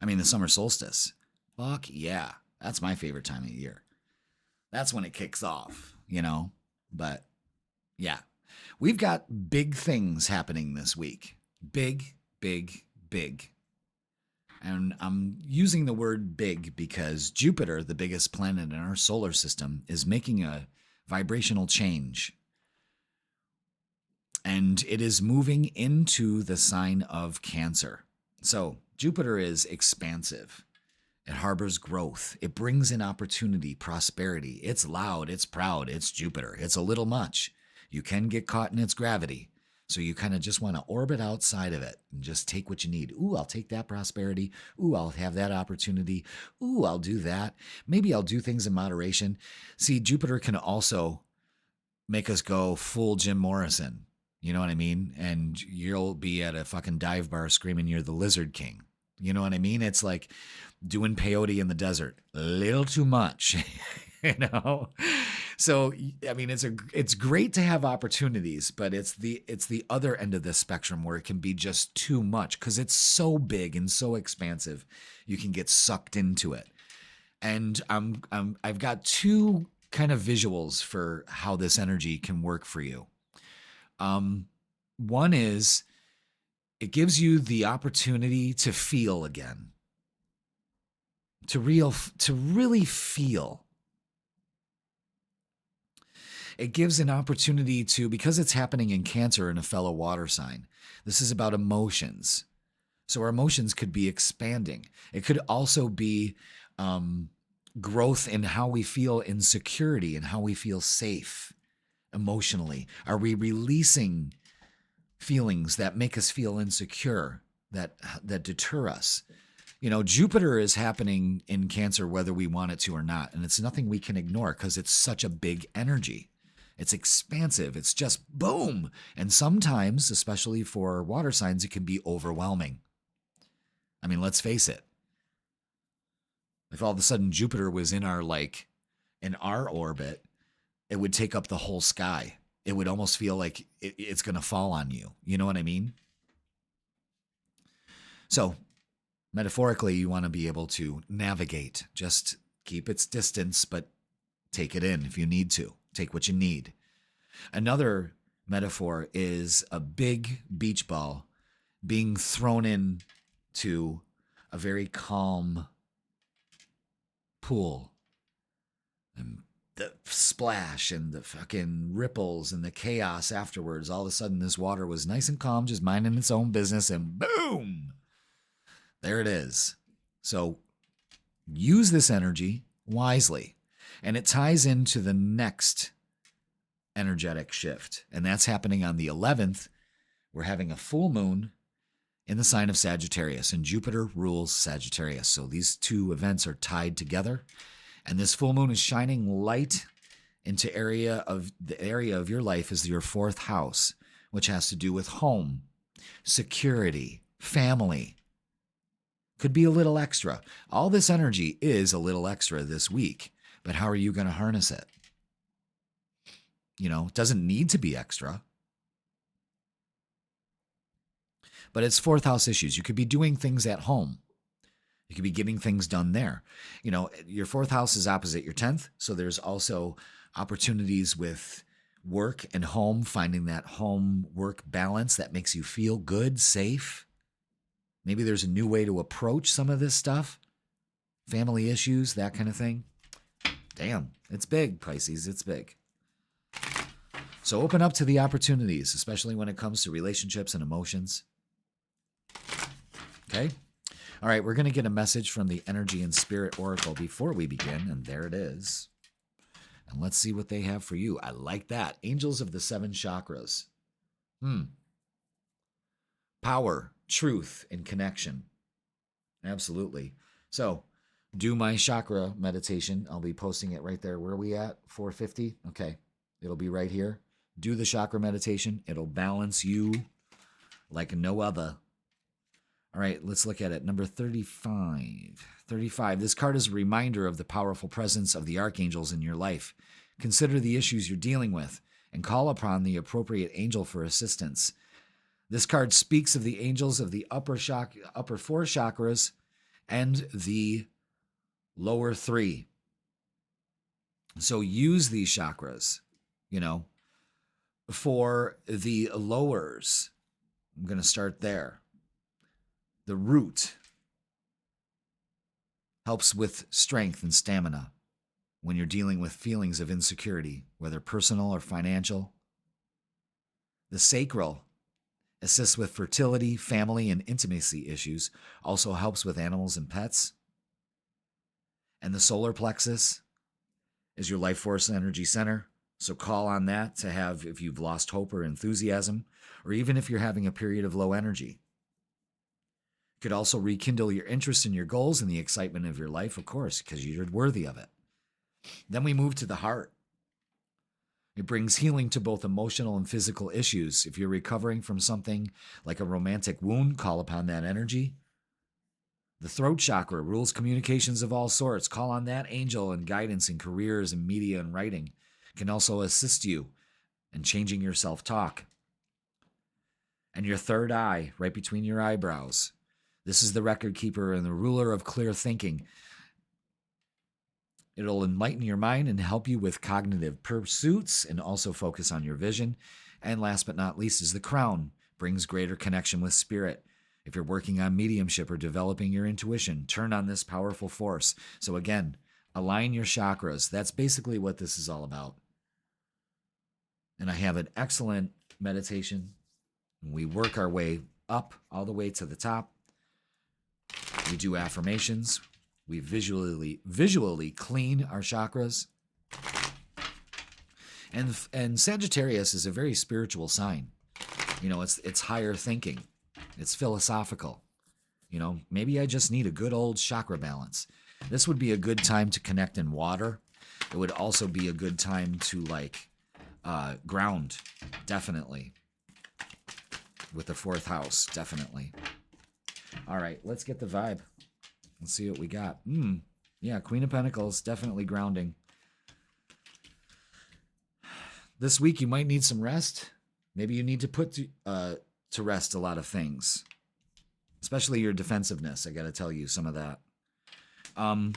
I mean, the summer solstice. Fuck yeah. That's my favorite time of year. That's when it kicks off, you know? But yeah, we've got big things happening this week. Big, big, big. And I'm using the word big because Jupiter, the biggest planet in our solar system, is making a vibrational change. And it is moving into the sign of Cancer. So Jupiter is expansive. It harbors growth. It brings in opportunity, prosperity. It's loud. It's proud. It's Jupiter. It's a little much. You can get caught in its gravity. So you kind of just want to orbit outside of it and just take what you need. Ooh, I'll take that prosperity. Ooh, I'll have that opportunity. Ooh, I'll do that. Maybe I'll do things in moderation. See, Jupiter can also make us go full Jim Morrison. You know what I mean? And you'll be at a fucking dive bar screaming you're the Lizard King. You know what I mean? It's like doing peyote in the desert. A little too much, you know? So, I mean, it's great to have opportunities, but it's the other end of the spectrum where it can be just too much because it's so big and so expansive. You can get sucked into it. And I've got two kind of visuals for how this energy can work for you. One is it gives you the opportunity to feel again, to really feel. It gives an opportunity to, because it's happening in Cancer in a fellow water sign, this is about emotions. So our emotions could be expanding. It could also be growth in how we feel in security and how we feel safe emotionally. Are we releasing feelings that make us feel insecure, that deter us? You know, Jupiter is happening in Cancer whether we want it to or not, and it's nothing we can ignore because it's such a big energy. It's expansive. It's just boom. And sometimes, especially for water signs, it can be overwhelming. I mean, let's face it. If all of a sudden Jupiter was in our orbit, it would take up the whole sky. It would almost feel like it's going to fall on you. You know what I mean? So, metaphorically, you want to be able to navigate. Just keep its distance, but take it in if you need to. Take what you need. Another metaphor is a big beach ball being thrown in to a very calm pool. And the splash and the fucking ripples and the chaos afterwards. All of a sudden, this water was nice and calm, just minding its own business, and boom! There it is. So use this energy wisely. And it ties into the next energetic shift. And that's happening on the 11th. We're having a full moon in the sign of Sagittarius. And Jupiter rules Sagittarius. So these two events are tied together. And this full moon is shining light into the area of your life is your fourth house, which has to do with home, security, family. Could be a little extra. All this energy is a little extra this week. But how are you going to harness it? You know, it doesn't need to be extra. But it's fourth house issues. You could be doing things at home. You could be getting things done there. You know, your fourth house is opposite your 10th. So there's also opportunities with work and home, finding that home-work balance that makes you feel good, safe. Maybe there's a new way to approach some of this stuff. Family issues, that kind of thing. Damn, it's big, Pisces. It's big. So open up to the opportunities, especially when it comes to relationships and emotions. Okay? All right, we're going to get a message from the Energy and Spirit Oracle before we begin, and there it is. And let's see what they have for you. I like that. Angels of the 7 chakras. Power, truth and connection. Absolutely. So do my chakra meditation. I'll be posting it right there. Where are we at? 450? Okay. It'll be right here. Do the chakra meditation. It'll balance you like no other. All right, let's look at it. Number 35. 35. This card is a reminder of the powerful presence of the archangels in your life. Consider the issues you're dealing with and call upon the appropriate angel for assistance. This card speaks of the angels of the upper four chakras and the lower three. So use these chakras, for the lowers. I'm going to start there. The root helps with strength and stamina when you're dealing with feelings of insecurity, whether personal or financial. The sacral assists with fertility, family, and intimacy issues, also helps with animals and pets. And the solar plexus is your life force energy center. So call on that to have, if you've lost hope or enthusiasm, or even if you're having a period of low energy. It could also rekindle your interest in your goals and the excitement of your life, of course, because you're worthy of it. Then we move to the heart. It brings healing to both emotional and physical issues. If you're recovering from something like a romantic wound, call upon that energy. The throat chakra rules communications of all sorts. Call on that angel and guidance in careers and media and writing. It can also assist you in changing your self-talk. And your third eye, right between your eyebrows. This is the record keeper and the ruler of clear thinking. It'll enlighten your mind and help you with cognitive pursuits and also focus on your vision. And last but not least is the crown. Brings greater connection with spirit. If you're working on mediumship or developing your intuition, turn on this powerful force. So again, align your chakras. That's basically what this is all about. And I have an excellent meditation. We work our way up all the way to the top. We do affirmations. We visually clean our chakras. And Sagittarius is a very spiritual sign. It's higher thinking. It's philosophical. Maybe I just need a good old chakra balance. This would be a good time to connect in water. It would also be a good time to ground, definitely. With the fourth house, definitely. All right, let's get the vibe. Let's see what we got. Yeah, Queen of Pentacles, definitely grounding. This week you might need some rest. Maybe you need to put to rest a lot of things, especially your defensiveness. I got to tell you some of that. I'm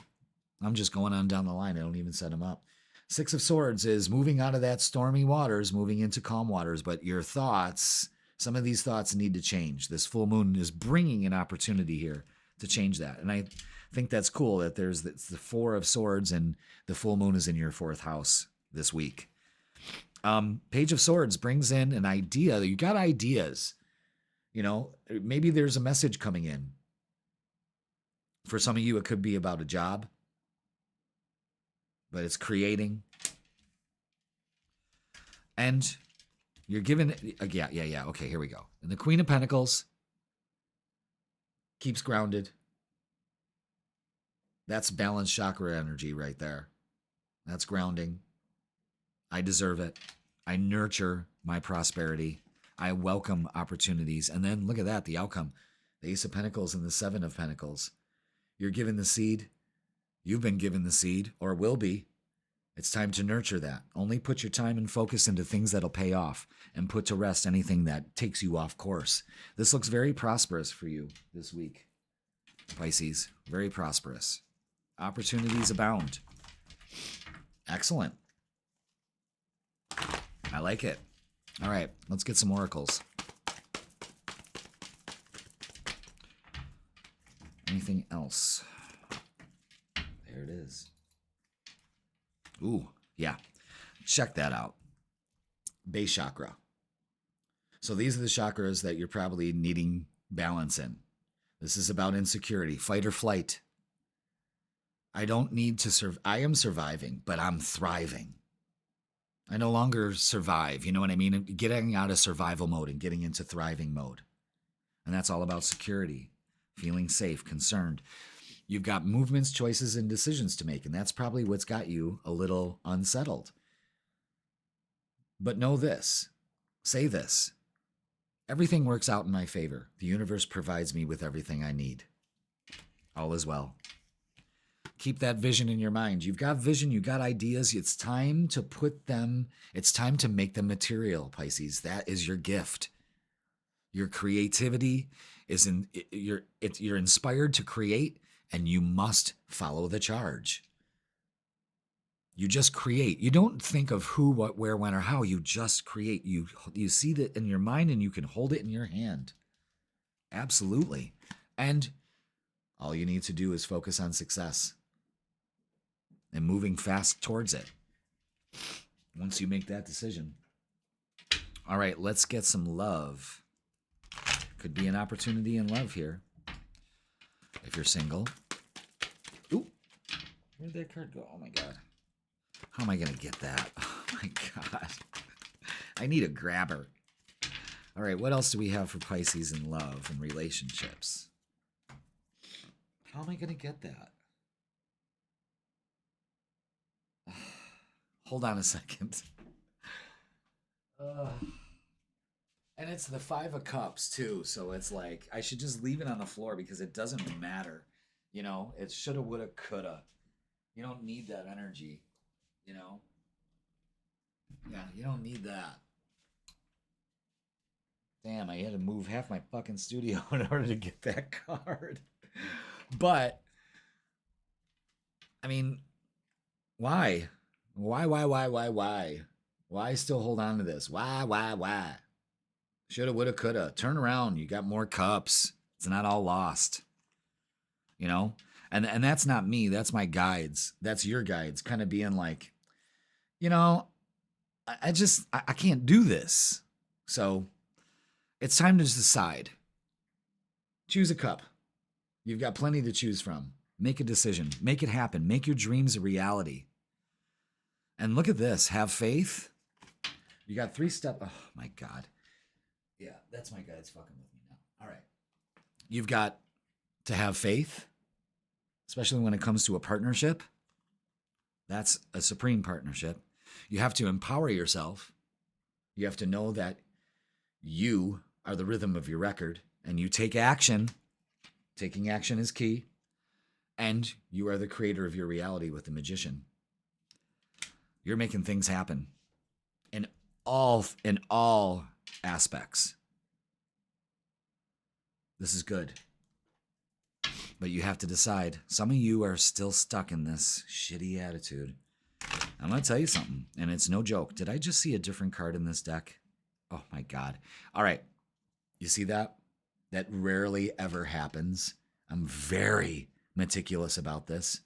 just going on down the line. I don't even set them up. Six of Swords is moving out of that stormy waters, moving into calm waters, but your thoughts, some of these thoughts need to change. This full moon is bringing an opportunity here to change that. And I think that's cool that there's the Four of Swords and the full moon is in your fourth house this week. Page of Swords brings in an idea. You got ideas. Maybe there's a message coming in. For some of you, it could be about a job, but it's creating. And you're given, yeah. Okay, here we go. And the Queen of Pentacles keeps grounded. That's balanced chakra energy right there. That's grounding. I deserve it. I nurture my prosperity. I welcome opportunities. And then look at that, the outcome. The Ace of Pentacles and the Seven of Pentacles. You're given the seed. You've been given the seed, or will be. It's time to nurture that. Only put your time and focus into things that'll pay off and put to rest anything that takes you off course. This looks very prosperous for you this week, Pisces. Very prosperous. Opportunities abound. Excellent. I like it. All right, let's get some oracles. Anything else? There it is. Ooh, yeah. Check that out. Base chakra. So these are the chakras that you're probably needing balance in. This is about insecurity, fight or flight. I don't need to survive. I am surviving, but I'm thriving. I no longer survive. You know what I mean? Getting out of survival mode and getting into thriving mode. And that's all about security, feeling safe, concerned. You've got movements, choices, and decisions to make, and that's probably what's got you a little unsettled. But know this, say this, everything works out in my favor. The universe provides me with everything I need. All is well. Keep that vision in your mind. You've got vision, you've got ideas. It's time to put them, it's time to make them material, Pisces. That is your gift. Your creativity is you're inspired to create, and you must follow the charge. You just create. You don't think of who, what, where, when, or how. You just create. You see that in your mind, and you can hold it in your hand. Absolutely. And all you need to do is focus on success and moving fast towards it once you make that decision. All right, let's get some love. Could be an opportunity in love here if you're single. Ooh, where'd that card go? Oh, my God. How am I going to get that? Oh, my God. I need a grabber. All right, what else do we have for Pisces in love and relationships? How am I going to get that? Hold on a second. And it's the 5 of Cups, too, so it's like, I should just leave it on the floor because it doesn't matter. You know, it's shoulda, woulda, coulda. You don't need that energy, you know? Yeah, you don't need that. Damn, I had to move half my fucking studio in order to get that card. But, I mean, why? Why? Why still hold on to this? Why? Shoulda, woulda, coulda. Turn around. You got more cups. It's not all lost. You know? And that's not me. That's my guides. That's your guides. Kind of being like, you know, I can't do this. So it's time to decide. Choose a cup. You've got plenty to choose from. Make a decision. Make it happen. Make your dreams a reality. And look at this. Have faith. You got 3 steps. Oh, my God. Yeah, that's my guides fucking with me now. All right. You've got to have faith, especially when it comes to a partnership. That's a supreme partnership. You have to empower yourself. You have to know that you are the rhythm of your record, and you take action. Taking action is key. And you are the creator of your reality with the Magician. You're making things happen in all aspects. This is good. But you have to decide. Some of you are still stuck in this shitty attitude. I'm going to tell you something, and it's no joke. Did I just see a different card in this deck? Oh, my God. All right. You see that? That rarely ever happens. I'm very meticulous about this.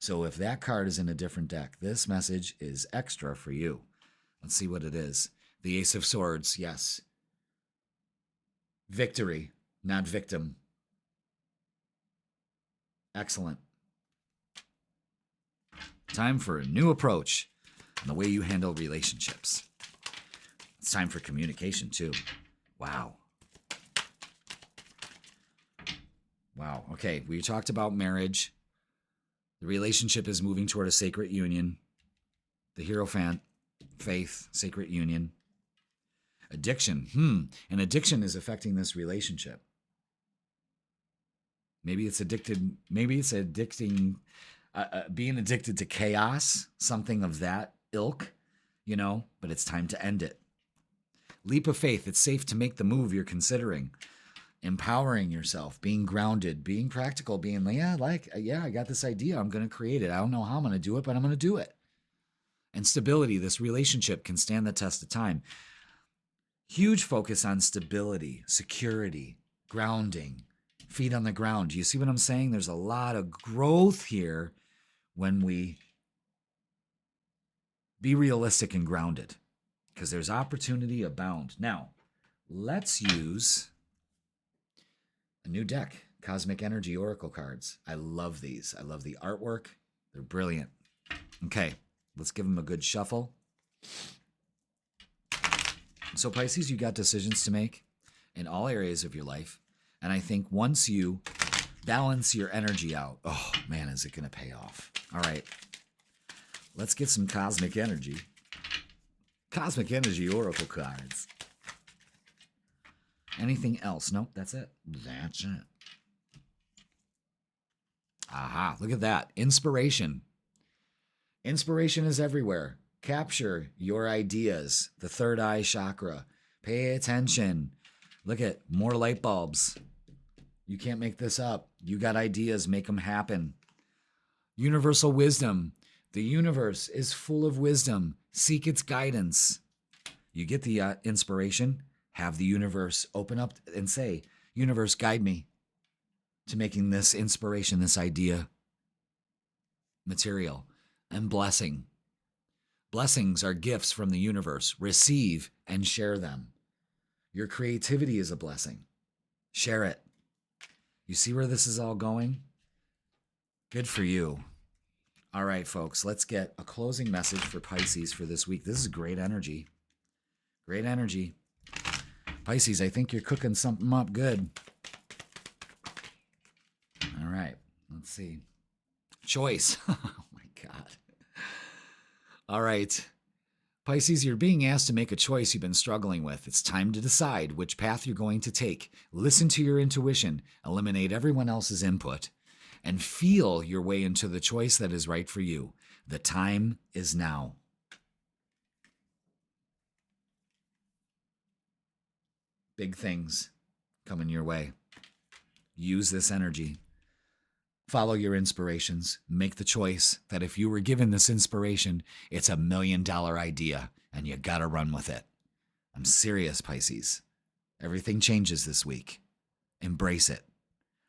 So if that card is in a different deck, this message is extra for you. Let's see what it is. The Ace of Swords, yes. Victory, not victim. Excellent. Time for a new approach on the way you handle relationships. It's time for communication, too. Wow. Wow. Okay, we talked about marriage. The relationship is moving toward a sacred union. The Hierophant, faith, sacred union. Addiction. An addiction is affecting this relationship. Maybe it's addicted. Maybe it's addicting, being addicted to chaos, something of that ilk, you know, but it's time to end it. Leap of faith. It's safe to make the move you're considering. Empowering yourself, being grounded, being practical, being I got this idea. I'm going to create it. I don't know how I'm going to do it, but I'm going to do it. And stability. This relationship can stand the test of time. Huge focus on stability, security, grounding, feet on the ground. Do you see what I'm saying? There's a lot of growth here when we be realistic and grounded, because there's opportunity abound. Now, let's use a new deck, Cosmic Energy Oracle cards. I love these. I love the artwork. They're brilliant. Okay, let's give them a good shuffle. So Pisces, you got decisions to make, in all areas of your life. And I think once you balance your energy out, oh man, is it going to pay off. All right, let's get some cosmic energy. Cosmic energy oracle cards. Anything else? Nope, that's it. That's it. Aha, look at that. Inspiration. Inspiration is everywhere. Capture your ideas. The third eye chakra. Pay attention. Look at more light bulbs. You can't make this up. You got ideas, make them happen. Universal wisdom. The universe is full of wisdom. Seek its guidance. You get the inspiration, have the universe open up and say, universe, guide me to making this inspiration, this idea, material. And blessing. Blessings are gifts from the universe. Receive and share them. Your creativity is a blessing. Share it. You see where this is all going? Good for you. All right, folks, let's get a closing message for Pisces for this week. This is great energy. Great energy. Pisces, I think you're cooking something up good. All right, let's see. Choice. Oh, my God. All right. Pisces, you're being asked to make a choice you've been struggling with. It's time to decide which path you're going to take. Listen to your intuition, eliminate everyone else's input, and feel your way into the choice that is right for you. The time is now. Big things coming your way. Use this energy. Follow your inspirations. Make the choice that if you were given this inspiration, it's $1 million idea and you got to run with it. I'm serious, Pisces. Everything changes this week. Embrace it.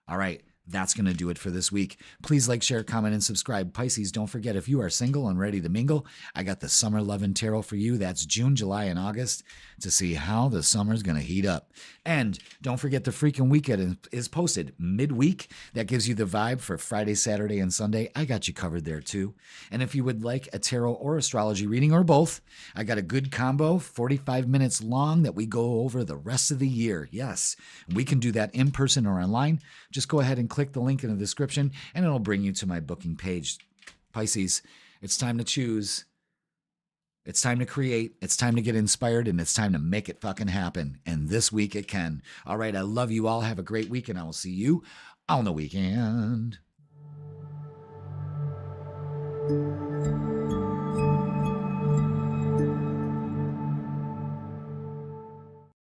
All right. That's going to do it for this week. Please like, share, comment, and subscribe. Pisces, don't forget, if you are single and ready to mingle, I got the Summer Lovin' Tarot for you. That's June, July, and August to see how the summer's going to heat up. And don't forget, the freaking weekend is posted midweek. That gives you the vibe for Friday, Saturday, and Sunday. I got you covered there, too. And if you would like a tarot or astrology reading or both, I got a good combo, 45 minutes long, that we go over the rest of the year. Yes, we can do that in person or online. Just go ahead and click the link in the description, and it'll bring you to my booking page. Pisces, it's time to choose. It's time to create. It's time to get inspired, and it's time to make it fucking happen. And this week it can. All right, I love you all. Have a great week, and I will see you on the weekend.